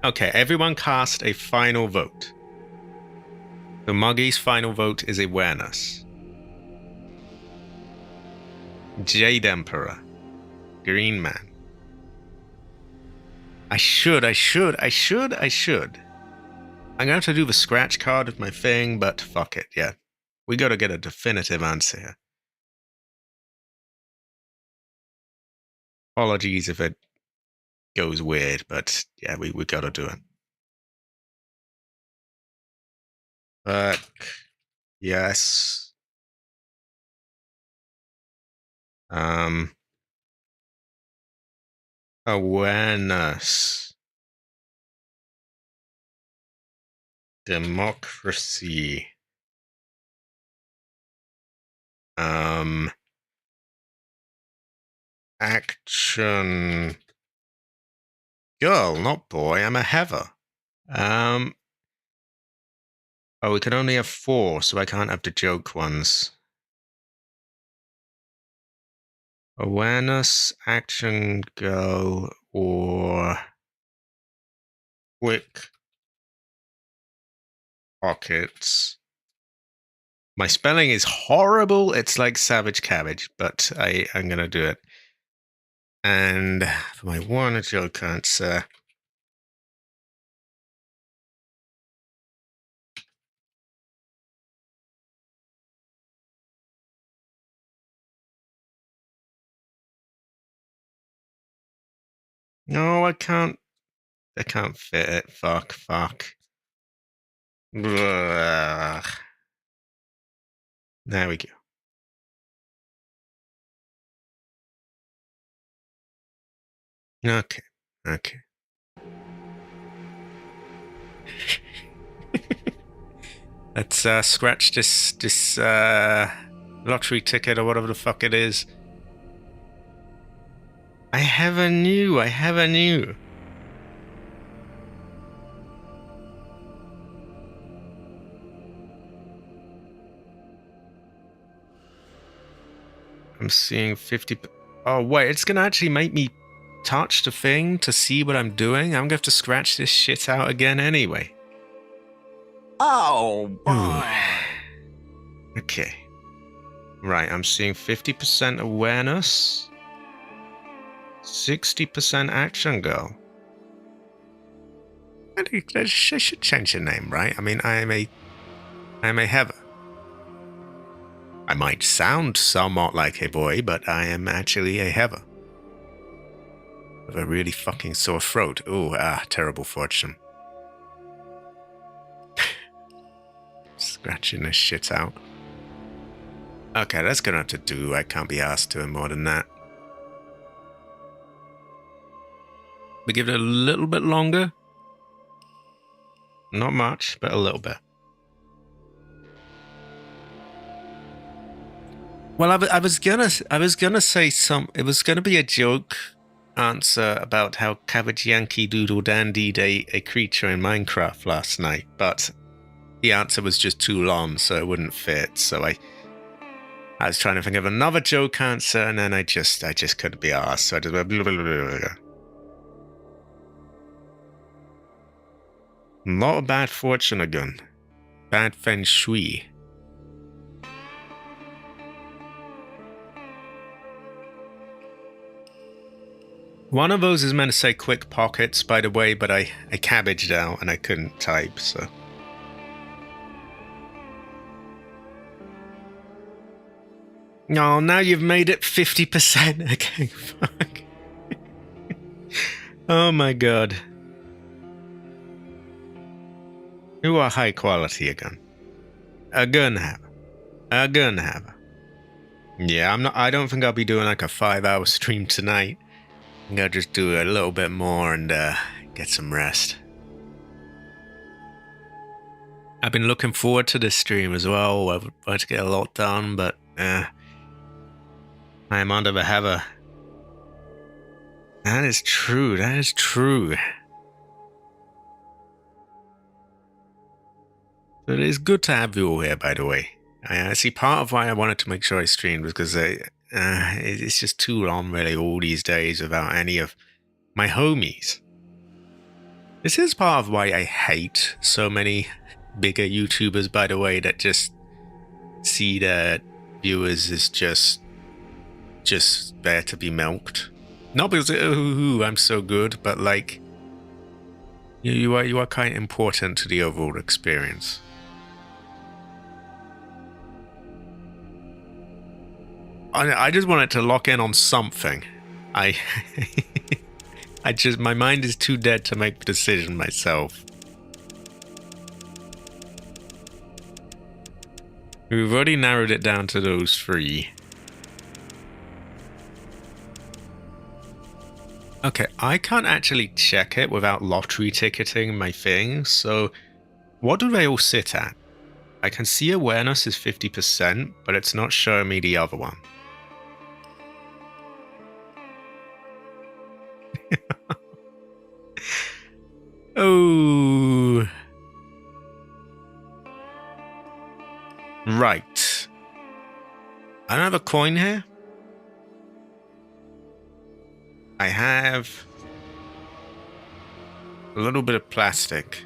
[SPEAKER 1] Okay, everyone cast a final vote. So Muggy's final vote is awareness. Jade Emperor. Green Man. I should. I'm gonna have to do the scratch card with my thing, but fuck it, yeah. We gotta get a definitive answer here. Apologies if it goes weird, but yeah, we gotta do it. Fuck. Yes. Awareness. Democracy. Action. Girl, not boy, I'm a heather. Oh, we can only have 4, so I can't have the joke ones. Awareness, action, girl, or quick pockets. My spelling is horrible. It's like Savage Cabbage, but I'm gonna do it. And for my one joke answer, no, I can't fit it. Fuck. Ugh. There we go. Okay. Let's scratch this lottery ticket or whatever the fuck it is. I have a new. I'm seeing 50. Oh wait, it's gonna actually make me touch the thing to see what I'm doing. I'm gonna have to scratch this shit out again anyway.
[SPEAKER 2] Oh,
[SPEAKER 1] Okay. Right, I'm seeing 50% awareness, 60% action girl. I should change the name, right? I mean, I am a heather. I might sound somewhat like a boy, but I am actually a heather. With a really fucking sore throat. Ooh, terrible fortune. Scratching this shit out. Okay, that's gonna have to do. I can't be asked doing more than that. We give it a little bit longer. Not much, but a little bit. Well, I was gonna say it was gonna be a joke answer about how Cabbage Yankee Doodle dandied a creature in Minecraft last night, but the answer was just too long, so it wouldn't fit. So I was trying to think of another joke answer, and then I just couldn't be asked. So I just went blah, blah, blah, blah. Not a bad fortune again. Bad feng shui. One of those is meant to say quick pockets, by the way, but I cabbaged out and I couldn't type, so. No, now you've made it 50%. Okay, fuck. Oh my god. You are high quality again. A gun have. Yeah, I don't think I'll be doing like a 5-hour stream tonight. I think I'll just do a little bit more and get some rest. I've been looking forward to this stream as well. I've wanted to get a lot done, but I am under the heather. That is true. It is good to have you all here, by the way. I see part of why I wanted to make sure I streamed was because it's just too long, really, all these days without any of my homies. This is part of why I hate so many bigger YouTubers, by the way, that just see their viewers as just there to be milked. Not because I'm so good, but like you are kind of important to the overall experience. I just wanted to lock in on something. I my mind is too dead to make the decision myself. We've already narrowed it down to those 3. Okay, I can't actually check it without lottery ticketing my thing, so what do they all sit at? I can see awareness is 50%, but it's not showing me the other one. Oh. Right. I don't have a coin here. I have a little bit of plastic.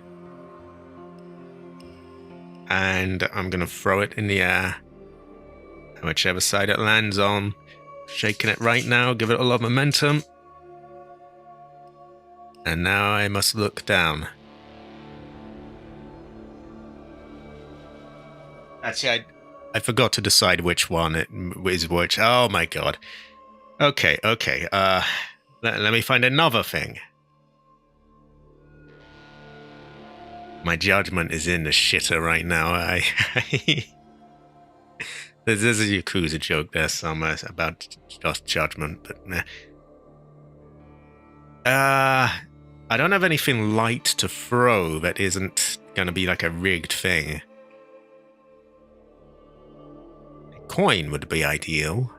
[SPEAKER 1] And I'm going to throw it in the air. And whichever side it lands on. Shaking it right now, give it a lot of momentum. And now I must look down. Actually, I forgot to decide which one it is which. Oh my god. Okay. Let me find another thing. My judgment is in the shitter right now. There's a Yakuza joke there somewhere about just judgment, but nah. I don't have anything light to throw that isn't going to be like a rigged thing. A coin would be ideal.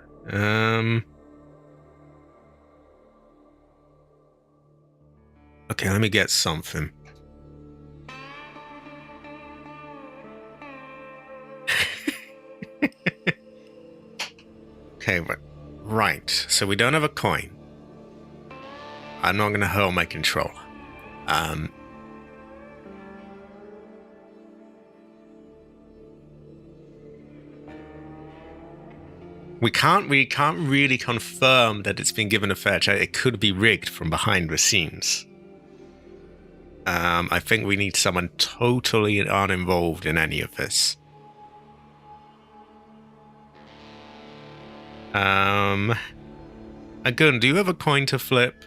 [SPEAKER 1] Okay, let me get something. Okay, right. So we don't have a coin. I'm not going to hurl my controller. We can't really confirm that it's been given a fair chance. It could be rigged from behind the scenes. I think we need someone totally uninvolved in any of this. Again, do you have a coin to flip?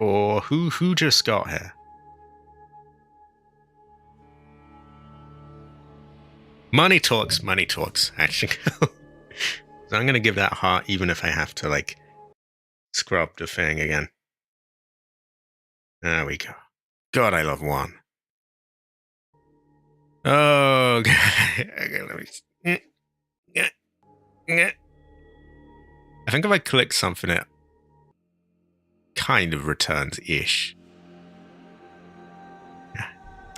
[SPEAKER 1] Or who just got here? Money talks, actually. So I'm going to give that heart even if I have to, like, scrub the thing again. There we go. God, I love 1. Oh, okay, let me... I think if I click something, it kind of returns-ish.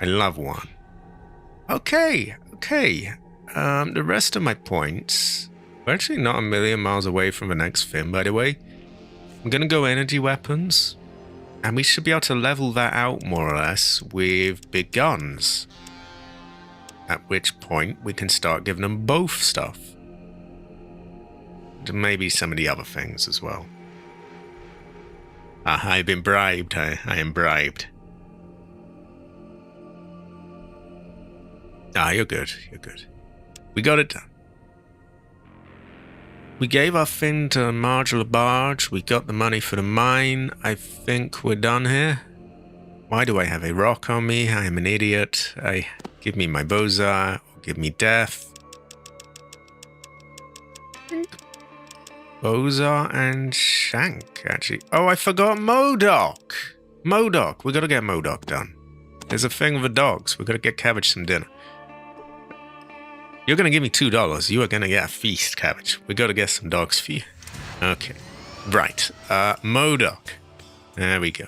[SPEAKER 1] I love 1. Okay. The rest of my points... We're actually not a million miles away from the next thing, by the way. I'm going to go energy weapons. And we should be able to level that out, more or less, with big guns. At which point, we can start giving them both stuff. And maybe some of the other things as well. I've been bribed. I am bribed. You're good. We got it done. We gave our thing to Marjola Barge. We got the money for the mine. I think we're done here. Why do I have a rock on me? I am an idiot. Give me my Bozar, or give me death. Bozar and Shank, actually. Oh, I forgot Modok. We gotta get Modok done. There's a thing with the dogs. We gotta get Cabbage some dinner. You're going to give me $2. You are going to get a feast, Cabbage. We got to get some dogs for you. Okay. Right. Modok. There we go.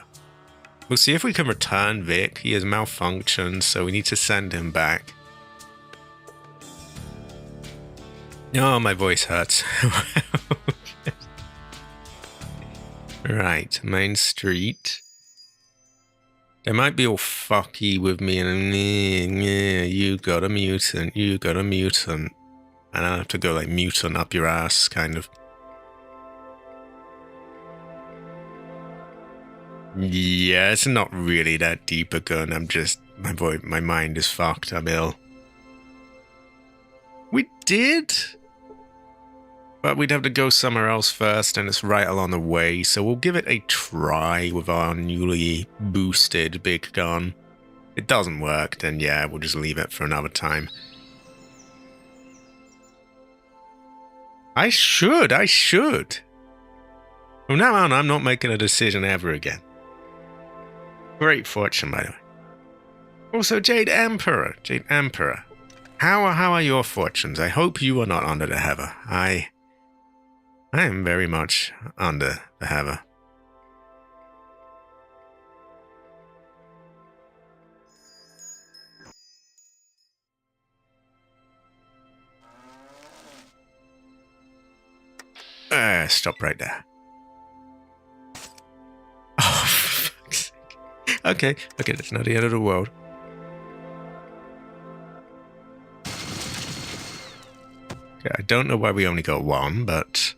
[SPEAKER 1] We'll see if we can return Vic. He has malfunctioned, so we need to send him back. Oh, my voice hurts. Right. Main Street. They might be all fucky with me and you got a mutant. And I'll have to go like mutant up your ass, kind of. Yeah, it's not really that deep a gun. I'm just, my mind is fucked. I'm ill. We did? But we'd have to go somewhere else first, and it's right along the way, so we'll give it a try with our newly boosted big gun. If it doesn't work, then yeah, we'll just leave it for another time. I should. From now on, I'm not making a decision ever again. Great fortune, by the way. Also, Jade Emperor. How are your fortunes? I hope you are not under the heather. I am very much under the heather. Stop right there. Oh, for fuck's sake. Okay, that's not the end of the world. Okay, I don't know why we only got one, but...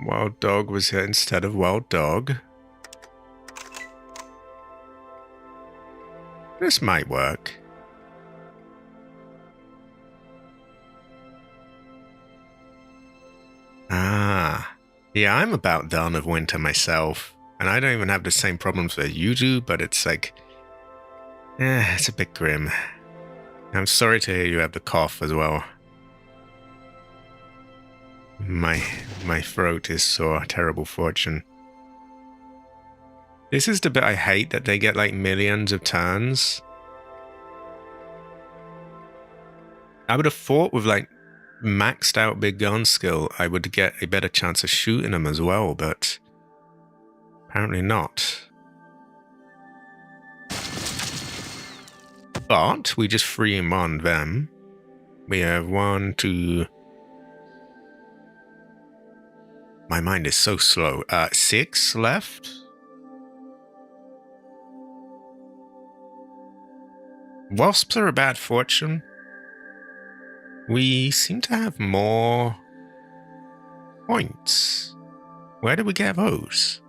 [SPEAKER 1] Wild dog was here instead of wild dog. This might work. Ah. Yeah, I'm about done with winter myself. And I don't even have the same problems that you do, but it's like... it's a bit grim. I'm sorry to hear you have the cough as well. My throat is sore. Terrible fortune. This is the bit I hate, that they get like millions of turns. I would have thought with like maxed out big gun skill, I would get a better chance of shooting them as well, but apparently not. But we just free him on them. We have 1, 2... My mind is so slow. 6 left? Wasps are a bad fortune. We seem to have more points. Where did we get those?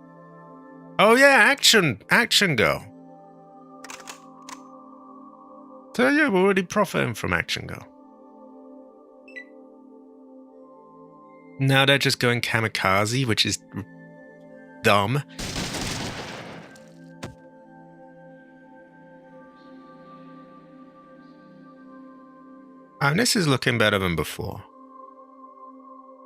[SPEAKER 1] Oh yeah, action girl. So yeah, we're already profiting from action girl. Now they're just going kamikaze, which is dumb. And this is looking better than before.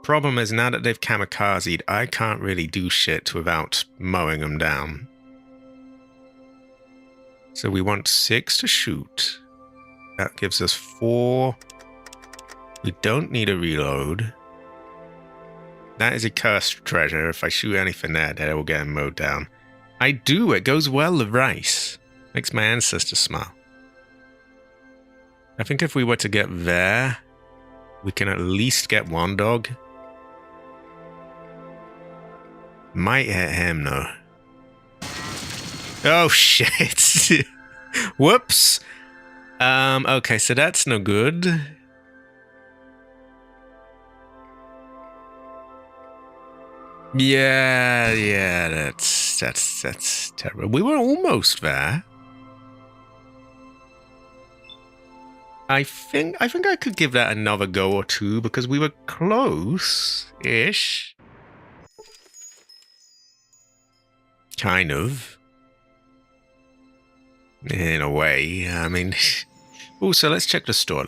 [SPEAKER 1] Problem is, now that they've kamikazed, I can't really do shit without mowing them down. So we want 6 to shoot. That gives us 4. We don't need a reload. That is a cursed treasure. If I shoot anything there, then it will get mowed down. I do. It goes well with rice. Makes my ancestors smile. I think if we were to get there, we can at least get one dog. Might hit him, though. Oh, shit. Whoops. Okay, so that's no good. Yeah, that's terrible. We were almost there. I think I could give that another go or two because we were close-ish. Kind of. In a way, I mean... Also, let's check the store.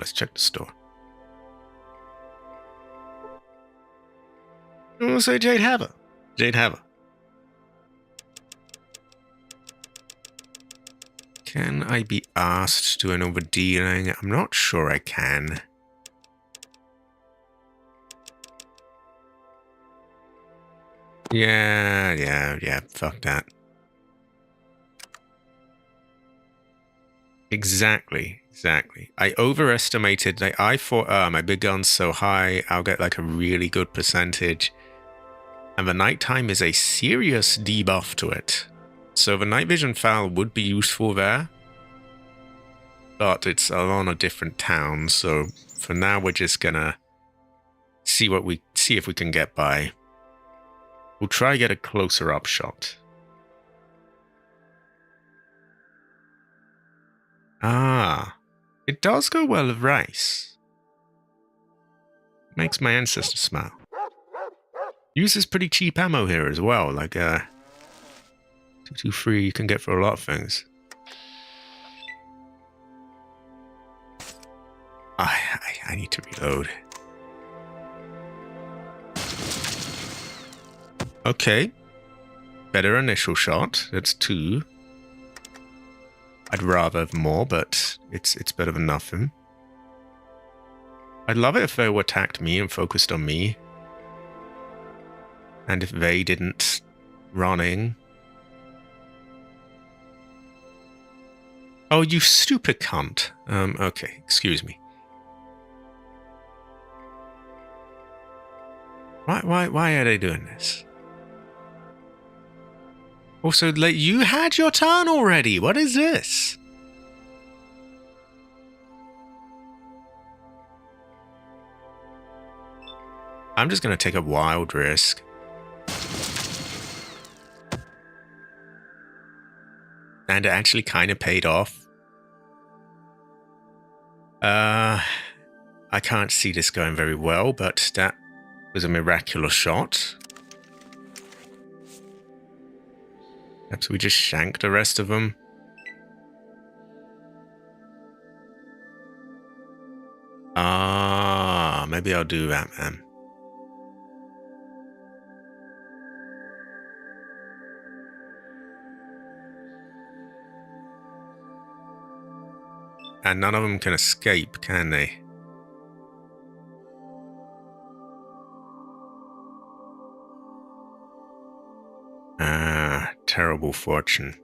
[SPEAKER 1] Also, Jade Haver. Can I be asked to do an overdealing? I'm not sure I can. Yeah, fuck that. Exactly. I overestimated, like, I thought, my big gun's so high, I'll get like a really good percentage. And the nighttime is a serious debuff to it. So the night vision foul would be useful there. But it's on a different town, so for now we're just gonna see if we can get by. We'll try to get a closer up shot. Ah, it does go well with rice. Makes my ancestors smile. Uses pretty cheap ammo here as well, like 223 you can get for a lot of things. I need to reload. Okay. Better initial shot. That's 2. I'd rather have more, but it's better than nothing. I'd love it if they were attacked me and focused on me. And if they didn't run in. Oh, you stupid cunt. Okay, excuse me. Why are they doing this? Also, like, you had your turn already. What is this? I'm just going to take a wild risk. And it actually kind of paid off. I can't see this going very well, but that was a miraculous shot. Perhaps we just shank the rest of them. Maybe I'll do that, man. And none of them can escape, can they? Terrible fortune.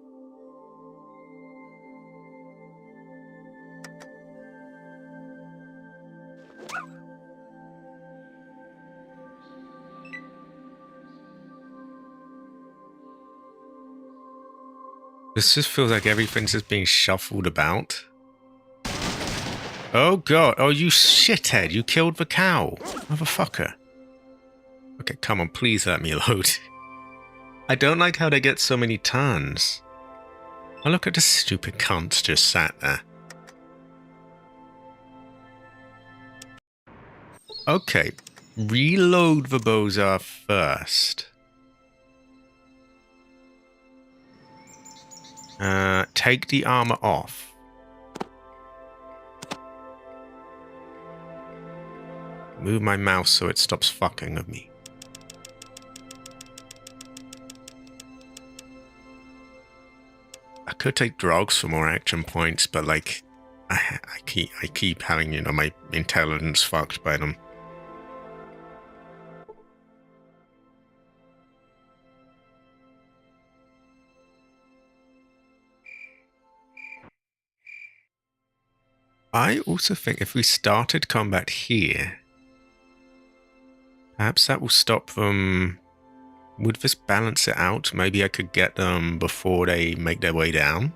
[SPEAKER 1] This just feels like everything's just being shuffled about. Oh god, oh you shithead, you killed the cow. Motherfucker. Okay, come on, please let me load. I don't like how they get so many turns. Oh, look at this stupid cunt just sat there. Okay, reload the Bozar first. Take the armor off. Move my mouse so it stops fucking with me. I could take drugs for more action points, but like, I keep having, you know, my intelligence fucked by them. I also think if we started combat here, perhaps that will stop them. Would this balance it out? Maybe I could get them before they make their way down.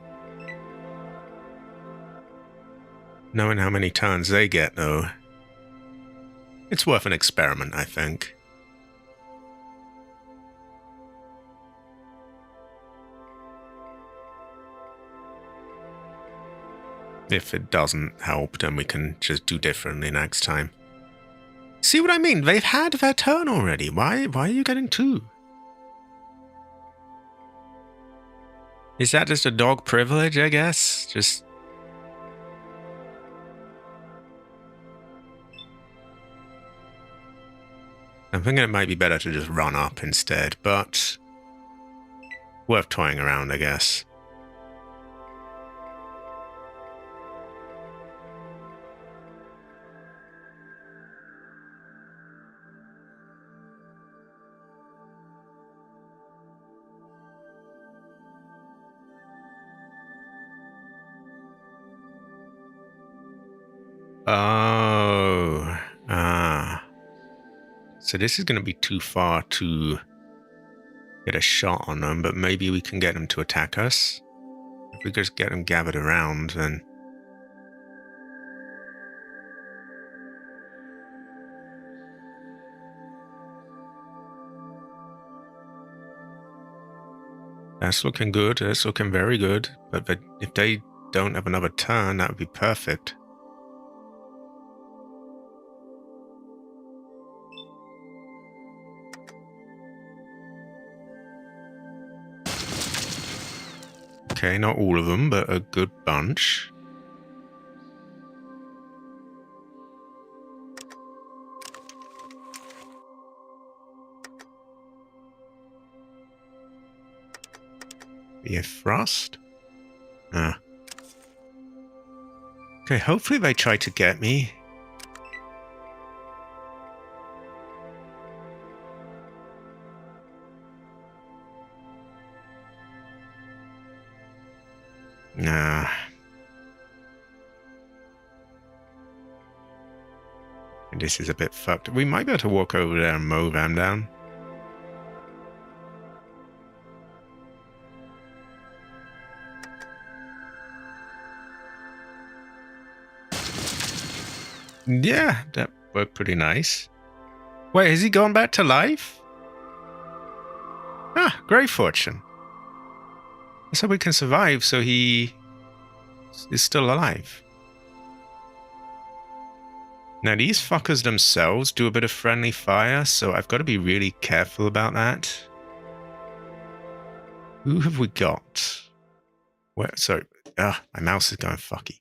[SPEAKER 1] Knowing how many turns they get, though. It's worth an experiment, I think. If it doesn't help, then we can just do differently next time. See what I mean? They've had their turn already. Why are you getting 2? Is that just a dog privilege, I guess? Just... I'm thinking it might be better to just run up instead, but... worth toying around, I guess. Oh, so this is going to be too far to get a shot on them, but maybe we can get them to attack us. If we just get them gathered around, then... That's looking good, that's looking very good, but if they don't have another turn, that would be perfect. Okay, not all of them, but a good bunch. Frost? Ah. Okay, hopefully they try to get me. Nah. This is a bit fucked. We might be able to walk over there and mow them down. Yeah, that worked pretty nice. Wait, has he gone back to life? Ah, great fortune. So we can survive, so he is still alive. Now, these fuckers themselves do a bit of friendly fire, so I've got to be really careful about that. Who have we got? Where? Sorry. My mouse is going fucky.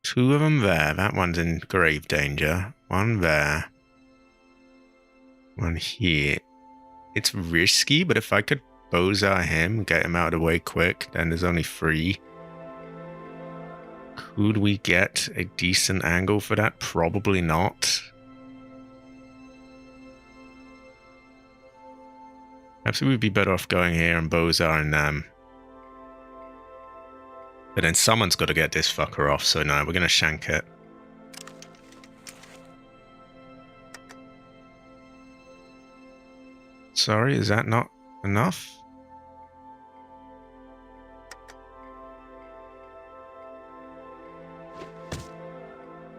[SPEAKER 1] Two of them there. That one's in grave danger. One there. One here. It's risky, but if I could bozar him, get him out of the way quick, then there's only 3. Could we get a decent angle for that? Probably not. Perhaps we'd be better off going here and bozaring them. But then someone's got to get this fucker off, so no, we're going to shank it. Sorry, is that not enough?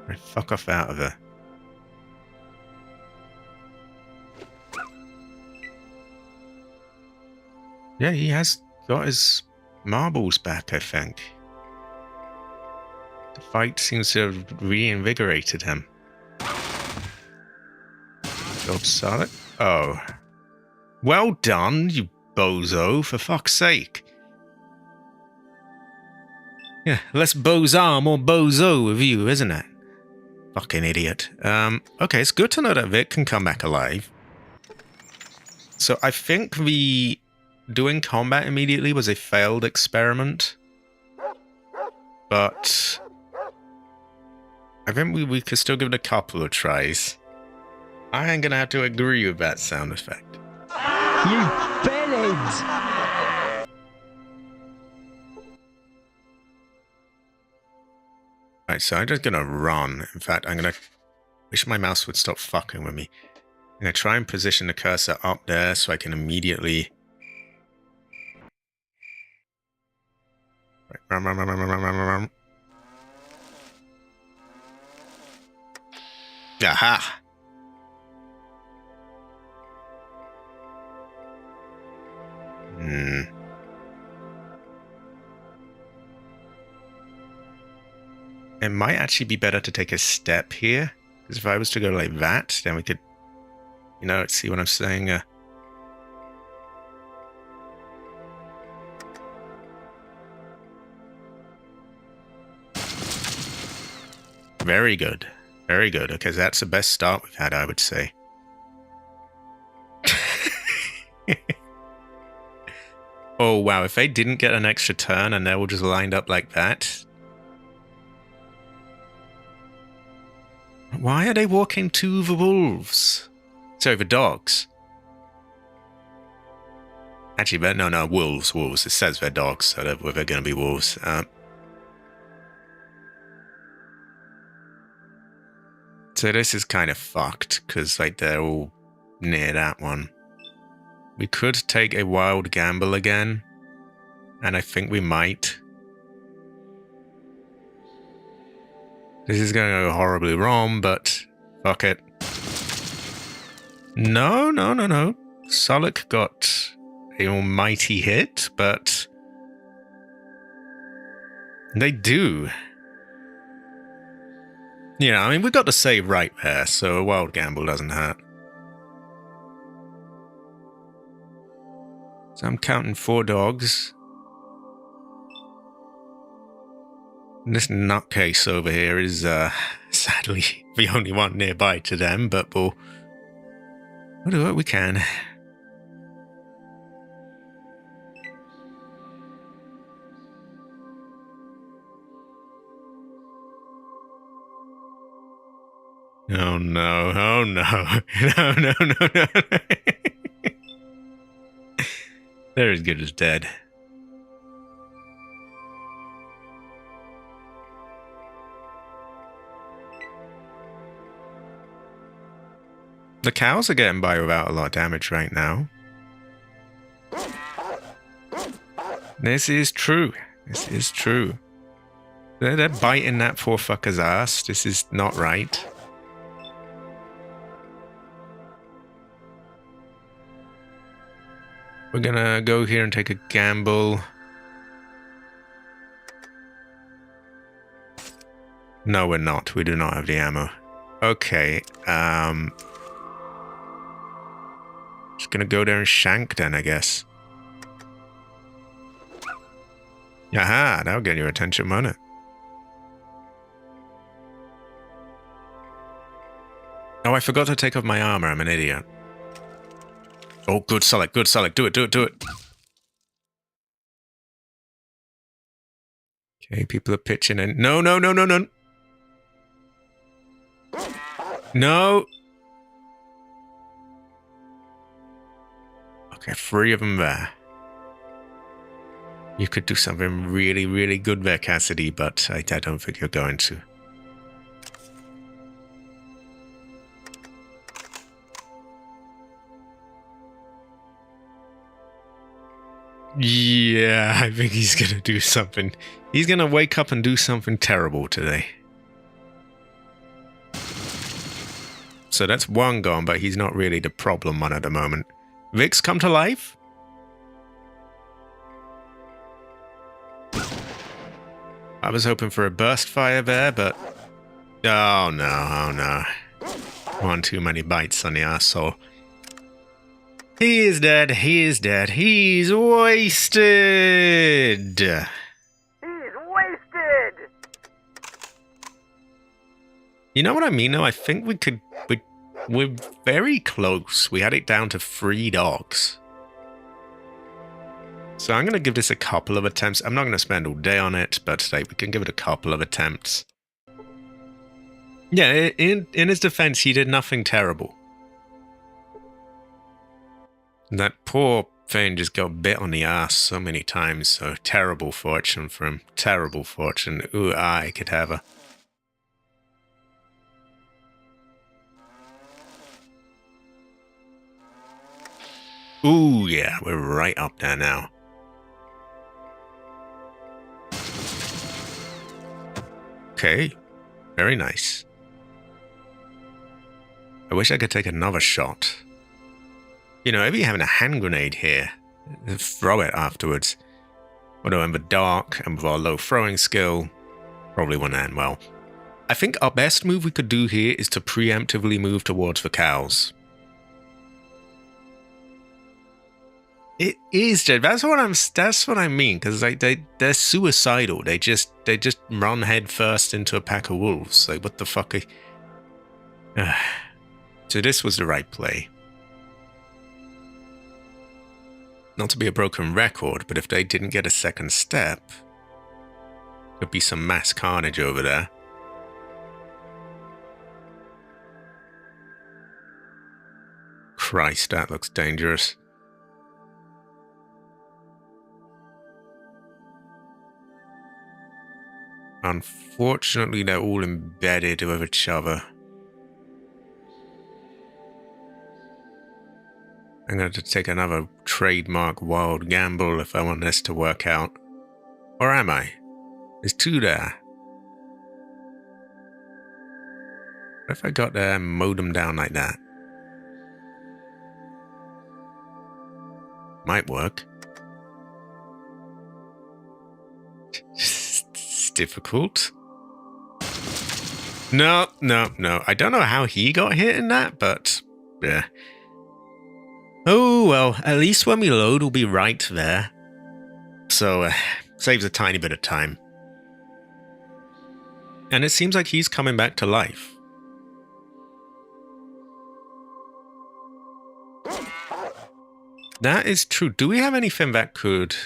[SPEAKER 1] Right, fuck off out of there. Yeah, he has got his marbles back, I think. The fight seems to have reinvigorated him. Job solid. Oh. Well done, you bozo, for fuck's sake. Yeah, less bozar, more bozo with you, isn't it? Fucking idiot. Okay, it's good to know that Vic can come back alive. So I think the doing combat immediately was a failed experiment. But I think we could still give it a couple of tries. I am gonna have to agree with that sound effect.
[SPEAKER 3] You bellend!
[SPEAKER 1] Right, so I'm just gonna run. In fact, I'm gonna wish my mouse would stop fucking with me. I'm gonna try and position the cursor up there so I can immediately... Right, run. Aha! It might actually be better to take a step here. Because if I was to go like that, then we could... You know, see what I'm saying? Very good. Very good. Okay, that's the best start we've had, I would say. Oh, wow. If they didn't get an extra turn and they were just lined up like that... Why are they walking to the wolves? Sorry, the dogs. Actually, no, wolves. It says they're dogs, so they're going to be wolves. So this is kind of fucked, because like they're all near that one. We could take a wild gamble again, and I think we might. This is going to go horribly wrong, but fuck it. No. Solok got an almighty hit, but they do. Yeah, I mean, we got the save right there, so a wild gamble doesn't hurt. So I'm counting 4 dogs. And this nutcase over here is sadly the only one nearby to them, but we'll do what we can. Oh no, oh no, no, no, no, no. They're as good as dead. The cows are getting by without a lot of damage right now. This is true. This is true. They're biting that poor fucker's ass. This is not right. We're gonna go here and take a gamble. No, we're not. We do not have the ammo. Okay, just gonna go there and shank then, I guess. Aha, that'll get your attention, won't it? Oh, I forgot to take off my armor. I'm an idiot. Oh, good select, good select. Do it, do it, do it. Okay, people are pitching in. No, no, no, no, no. No. Okay, 3 of them there. You could do something really, really good there, Cassidy, but I don't think you're going to. Yeah, I think he's gonna do something. He's gonna wake up and do something terrible today. So that's 1 gone, but he's not really the problem one at the moment. Vic's come to life? I was hoping for a burst fire there, but... Oh no, oh no. 1 too many bites on the arsehole. He is dead, he is dead, he's wasted!
[SPEAKER 3] He's wasted!
[SPEAKER 1] You know what I mean though? I think we could... We're very close. We had it down to 3 dogs. So I'm going to give this a couple of attempts. I'm not going to spend all day on it, but like, we can give it a couple of attempts. Yeah, in his defense, he did nothing terrible. That poor thing just got bit on the ass so many times, so terrible fortune for him. Terrible fortune. Ooh, I could have a... Ooh, yeah, we're right up there now. Okay, very nice. I wish I could take another shot. You know, maybe having a hand grenade here, throw it afterwards. Although in the dark and with our low throwing skill, probably won't end well. I think our best move we could do here is to preemptively move towards the cows. It is, Jed. That's what I mean. Because like they're suicidal. They just run head first into a pack of wolves. Like what the fuck? So this was the right play. Not to be a broken record, but if they didn't get a second step, there'd be some mass carnage over there. Christ, that looks dangerous. Unfortunately, they're all embedded with each other. I'm going to take another trademark wild gamble if I want this to work out. Or am I? There's 2 there. What if I got there and mowed them down like that? Might work. Difficult. No. I don't know how he got hit in that, but yeah. Oh, well, at least when we load, we'll be right there. So, saves a tiny bit of time. And it seems like he's coming back to life. That is true. Do we have anything that could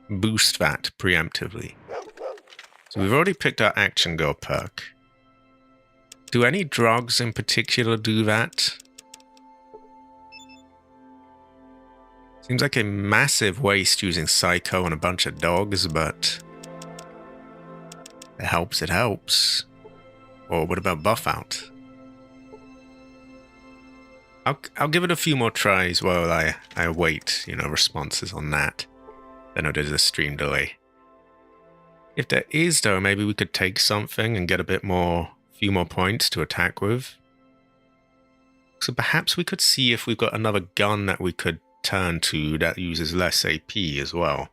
[SPEAKER 1] boost that preemptively? So we've already picked our Action Girl perk. Do any drugs in particular do that? Seems like a massive waste using Psycho on a bunch of dogs, but it helps, it helps. Or what about Buff Out? I'll give it a few more tries while I await, responses on that. Then there's a stream delay. If there is, though, maybe we could take something and get a few more points to attack with. So perhaps we could see if we've got another gun that we could turn to that uses less AP as well.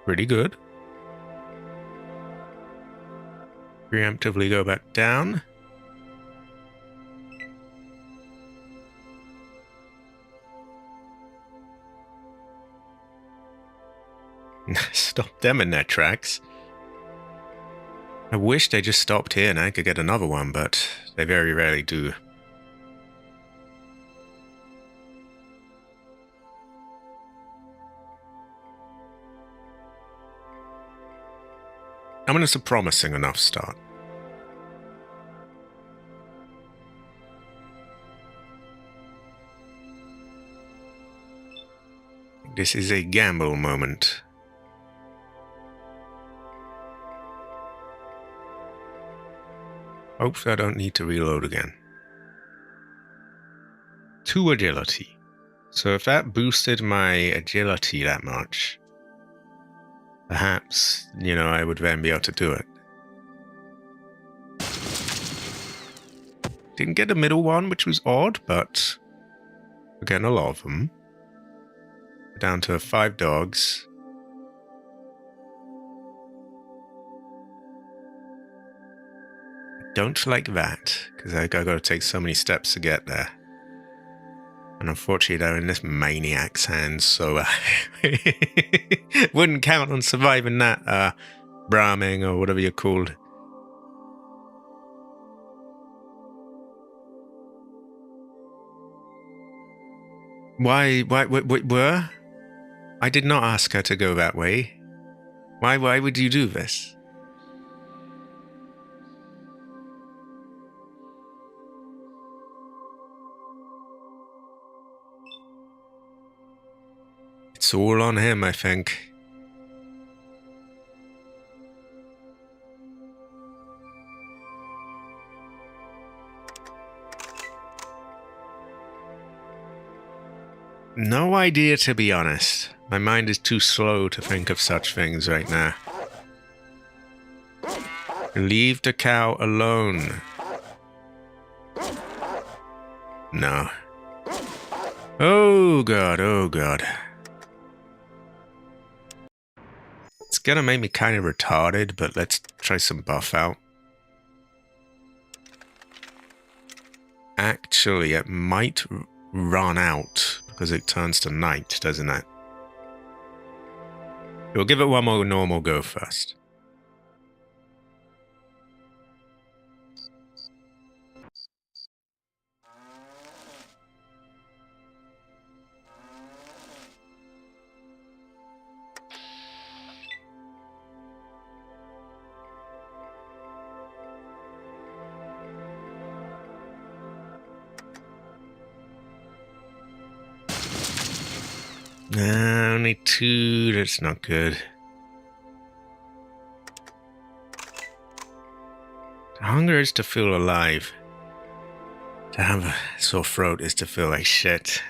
[SPEAKER 1] Pretty good. Preemptively go back down. Stop them in their tracks. I wish they just stopped here and I could get another one, but they very rarely do. I mean, it's a promising enough start. This is a gamble moment. Hopefully I don't need to reload again. 2 agility. So if that boosted my agility that much, perhaps, I would then be able to do it. Didn't get a middle one, which was odd, but we're getting a lot of them. We're down to 5 dogs. Don't like that, because I gotta take so many steps to get there. And unfortunately, they're in this maniac's hands, so wouldn't count on surviving that Brahming or whatever you're called. Why, were? I did not ask her to go that way. Why would you do this? It's all on him, I think. No idea, to be honest. My mind is too slow to think of such things right now. Leave the cow alone. No. Oh god, oh god. It's gonna make me kind of retarded, but let's try some Buff Out. Actually, it might run out because it turns to night, doesn't it? We'll give it one more normal go first. Only 2, that's not good. The hunger is to feel alive. To have a sore throat is to feel like shit.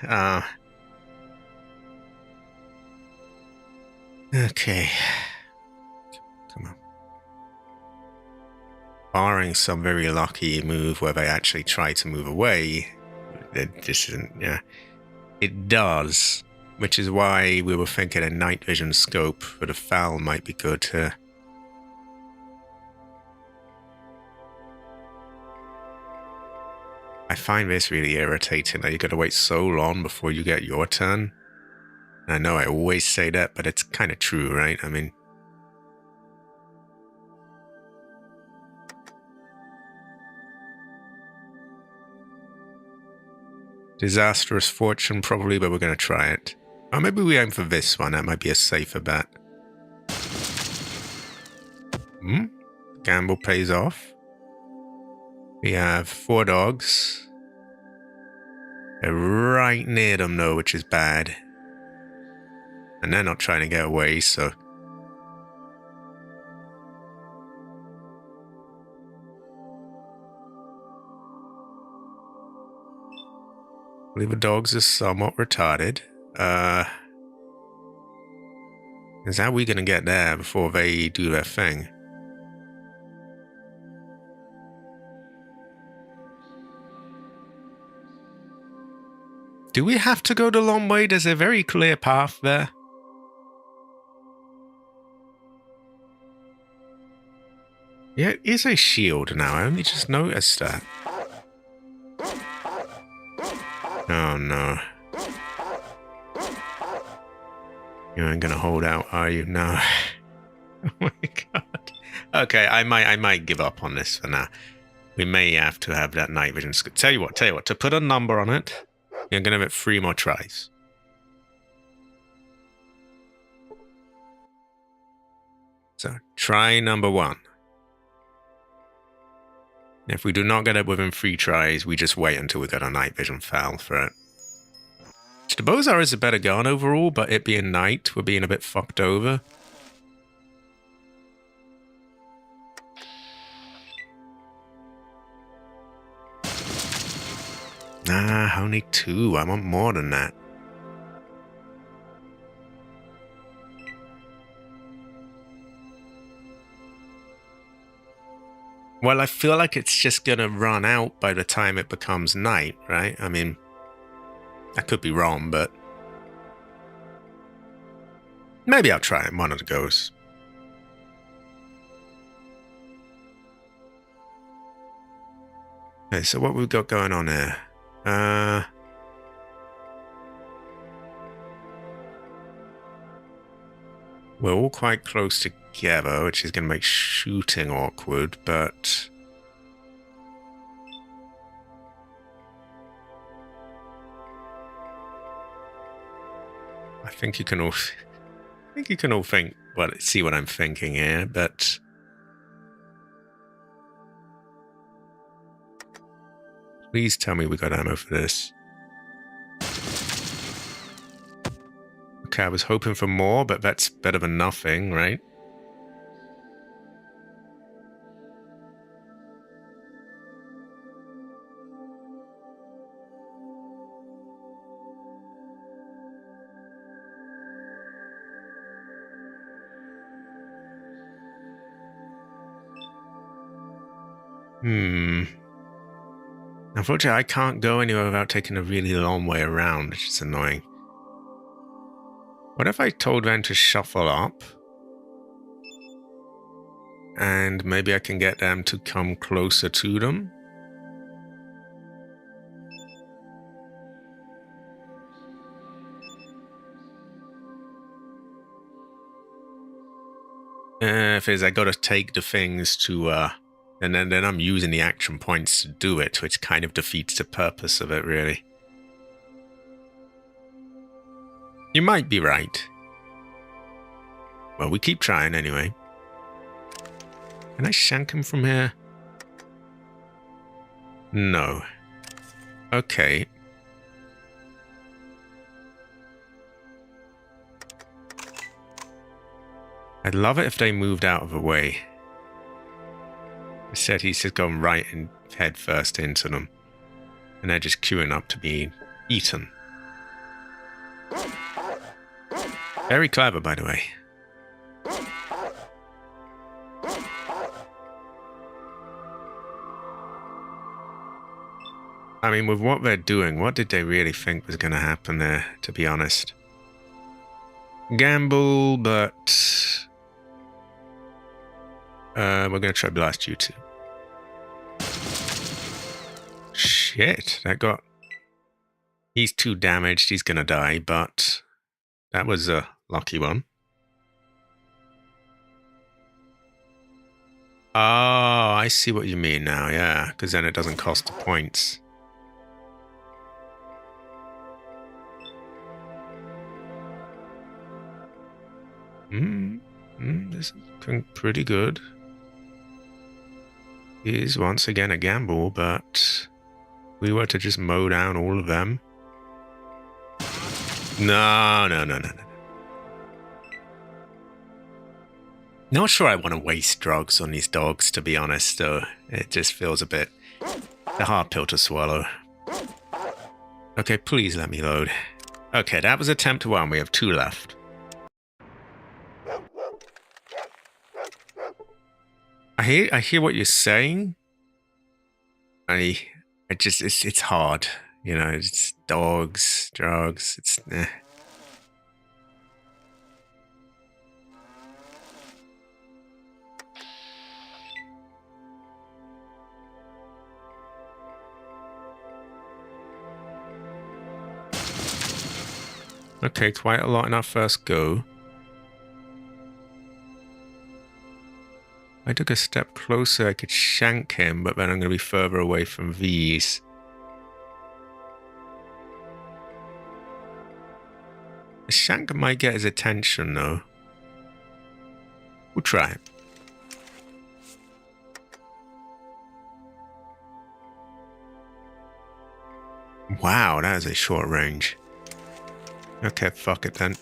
[SPEAKER 1] Okay. Come on. Barring some very lucky move where they actually try to move away, this isn't, yeah. It does, which is why we were thinking a night vision scope for the fowl might be good to... I find this really irritating that you gotta wait so long before you get your turn. And I know I always say that, but it's kind of true, right? I mean... Disastrous fortune, probably, but we're going to try it. Or maybe we aim for this one. That might be a safer bet. Gamble pays off. We have 4 dogs. They're right near them, though, which is bad. And they're not trying to get away, so... I believe the dogs are somewhat retarded. Is how we gonna get there before they do their thing? Do we have to go the long way? There's a very clear path there. Yeah, it is a shield now. I only just noticed that. Oh no. You ain't gonna hold out, are you? No. Oh my god. Okay, I might give up on this for now. We may have to have that night vision. Tell you what, to put a number on it, you're gonna have it 3 more tries. So, try number 1. If we do not get it within 3 tries, we just wait until we get a night vision foul for it. The Bozar is a better gun overall, but it being night, we're being a bit fucked over. Ah, only 2. I want more than that. Well, I feel like it's just gonna run out by the time it becomes night, right? I mean, I could be wrong, but maybe I'll try it one of the goes. Okay, so what we've got going on here? We're all quite close together, which is going to make shooting awkward, but... I think you can all think, well, see what I'm thinking here, but... Please tell me we got ammo for this. Okay, I was hoping for more, but that's better than nothing, right? Unfortunately, I can't go anywhere without taking a really long way around, which is annoying. What if I told them to shuffle up? And maybe I can get them to come closer to them? If it's I gotta take the things to, and then I'm using the action points to do it, which kind of defeats the purpose of it, really. You might be right. Well, we keep trying anyway. Can I shank him from here? No. Okay. I'd love it if they moved out of the way. Instead, he's just gone right and head first into them. And they're just queuing up to be eaten. Very clever, by the way. I mean, with what they're doing, what did they really think was going to happen there, to be honest? Gamble, but... we're going to try blast you too. Shit, that got... He's too damaged, he's going to die, but... That was a lucky one. Oh, I see what you mean now, yeah, because then it doesn't cost the points. This is looking pretty good. It is once again a gamble, but we were to just mow down all of them. No. Not sure I want to waste drugs on these dogs, to be honest, though. It just feels a bit... a hard pill to swallow. Okay, please let me load. Okay, that was attempt 1. We have 2 left. I hear what you're saying. I just... It's hard. You know, it's dogs, drugs, it's... Okay, quite a lot in our first go. I took a step closer, I could shank him, but then I'm going to be further away from these. The shank might get his attention, though. We'll try it. Wow, that is a short range. Okay, fuck it then.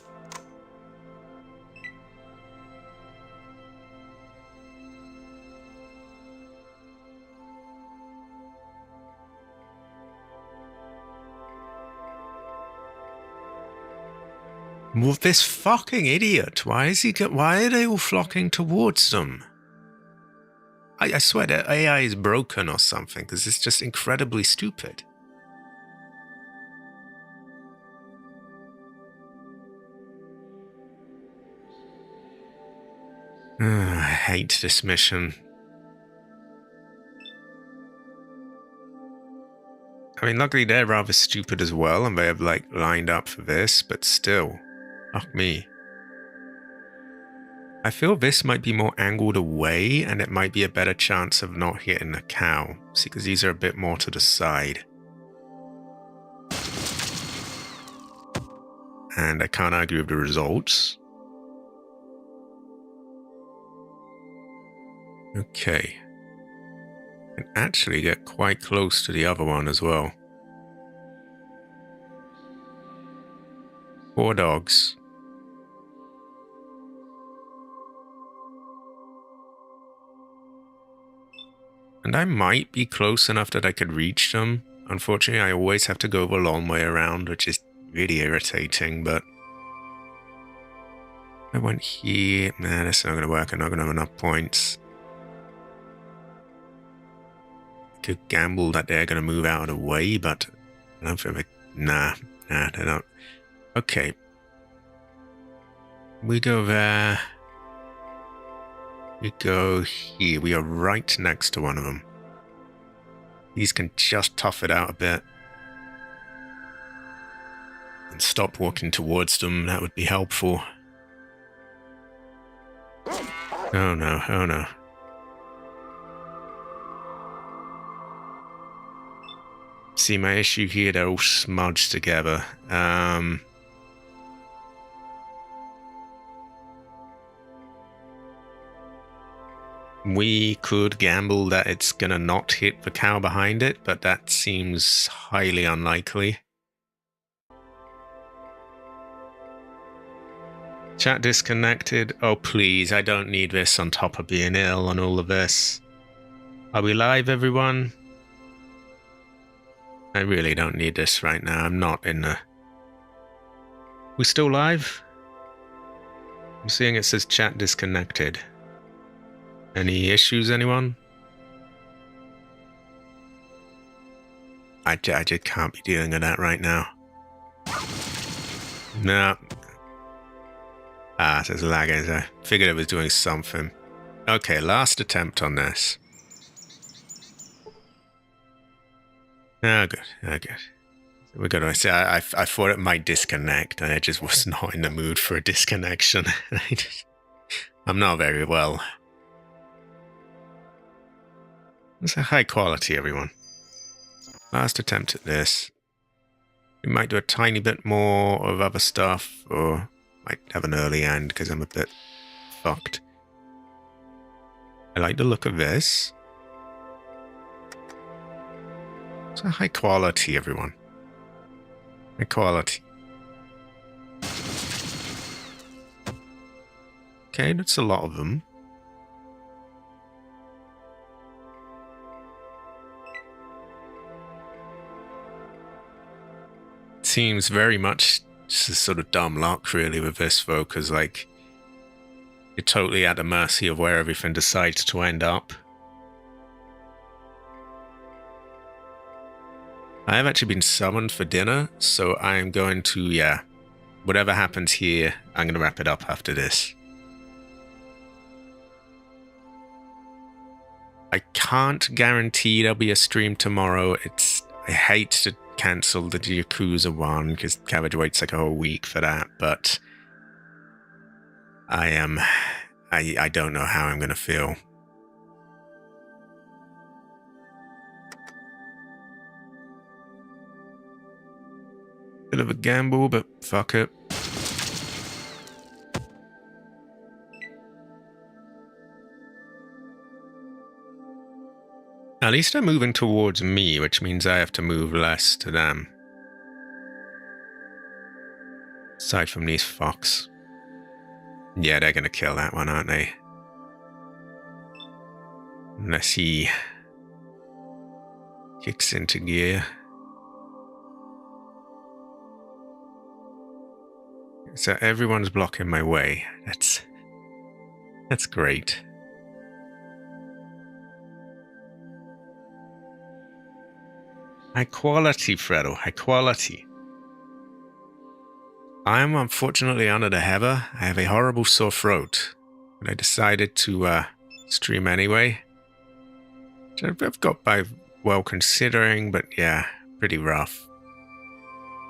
[SPEAKER 1] Well, this fucking idiot. Why are they all flocking towards them? I swear that AI is broken or something, because it's just incredibly stupid. I hate this mission. I mean, luckily they're rather stupid as well, and they have, like, lined up for this, but still. Fuck me. I feel this might be more angled away, and it might be a better chance of not hitting the cow. See, because these are a bit more to the side. And I can't argue with the results. Okay. And actually get quite close to the other one as well. 4 dogs. And I might be close enough that I could reach them. Unfortunately, I always have to go the long way around, which is really irritating, but... I went here... Nah, that's not going to work. I'm not going to have enough points. I could gamble that they're going to move out of the way, but... I don't feel like... Nah, they're not. Okay. We go there... We go here. We are right next to one of them. These can just tough it out a bit. And stop walking towards them. That would be helpful. Oh no, oh no. See, my issue here, they're all smudged together. We could gamble that it's gonna not hit the cow behind it, but that seems highly unlikely. Chat disconnected. Oh please, I don't need this on top of being ill and all of this. Are we live, everyone? I really don't need this right now. I'm not in the... We still live? I'm seeing it says chat disconnected. Any issues, anyone? I just can't be dealing with that right now. No. Ah, there's lagging. I figured it was doing something. Okay, last attempt on this. Oh, good. Oh, good. We're going to say I thought it might disconnect, and I just was not in the mood for a disconnection. I'm not very well. It's a high quality, everyone. Last attempt at this. We might do a tiny bit more of other stuff, or might have an early end because I'm a bit fucked. I like the look of this. It's a high quality, everyone. High quality. Okay, that's a lot of them. Seems very much just a sort of dumb luck, really, with this, though, because, like, you're totally at the mercy of where everything decides to end up. I have actually been summoned for dinner, so I am going to, yeah, whatever happens here, I'm going to wrap it up after this. I can't guarantee there'll be a stream tomorrow. I hate to cancel the Yakuza one because Cabbage waits like a whole week for that, but I don't know how I'm going to feel. Bit of a gamble, but fuck it. At least they're moving towards me, which means I have to move less to them. Aside from these fucks. Yeah, they're gonna kill that one, aren't they? Unless he kicks into gear. So everyone's blocking my way. That's great. High quality, Fredo. High quality. I am unfortunately under the heather. I have a horrible sore throat. But I decided to stream anyway. Which I've got by well considering, but yeah, pretty rough.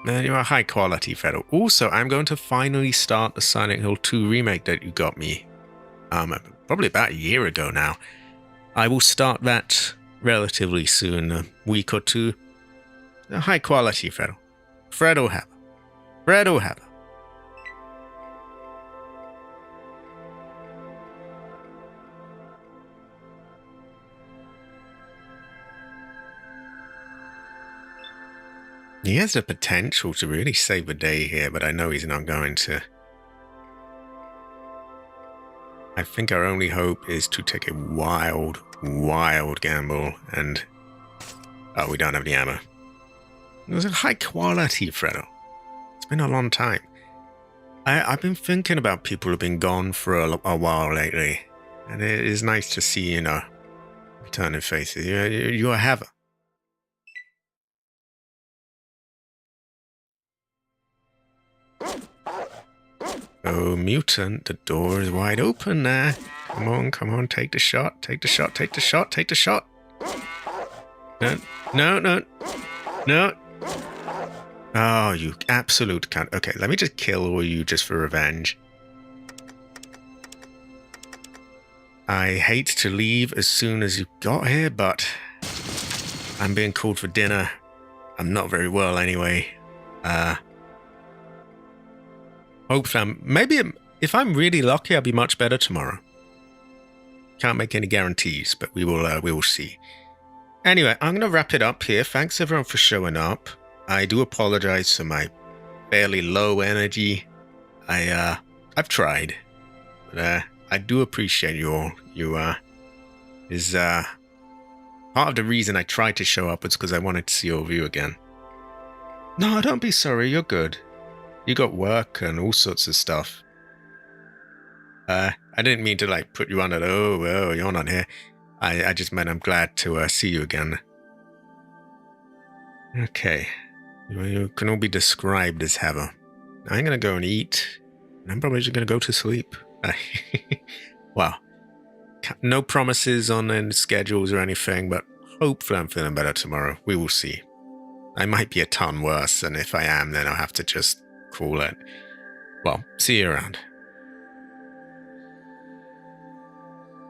[SPEAKER 1] You are high quality, Fredo. Also, I'm going to finally start the Silent Hill 2 remake that you got me. Probably about a year ago now. I will start that relatively soon, a week or two. High quality, Fredo. Fredo have. Fredo have. He has the potential to really save the day here, but I know he's not going to. I think our only hope is to take a wild, wild gamble, and... Oh, we don't have the ammo. It was a high quality, Fredo. It's been a long time. I've been thinking about people who've been gone for a while lately, and it is nice to see, you know, returning faces. You have. Oh, mutant, the door is wide open there. Come on, take the shot, take the shot, take the shot, take the shot. No. Oh, you absolute cunt. Okay, let me just kill all you just for revenge. I hate to leave as soon as you got here, but I'm being called for dinner. I'm not very well anyway. Hopefully, maybe if I'm really lucky, I'll be much better tomorrow. Can't make any guarantees, but we will see. Anyway, I'm going to wrap it up here. Thanks everyone for showing up. I do apologize for my fairly low energy. I've tried, but I do appreciate you all. Part of the reason I tried to show up was because I wanted to see all of you again. No, don't be sorry. You're good. You got work and all sorts of stuff. I didn't mean to like put you under the, oh, well, you're not here. I just meant I'm glad to see you again. Okay. You can all be described as Heather. I'm going to go and eat. I'm probably just going to go to sleep. Well, no promises on any schedules or anything, but hopefully I'm feeling better tomorrow. We will see. I might be a ton worse, and if I am, then I'll have to just call it. Well, see you around.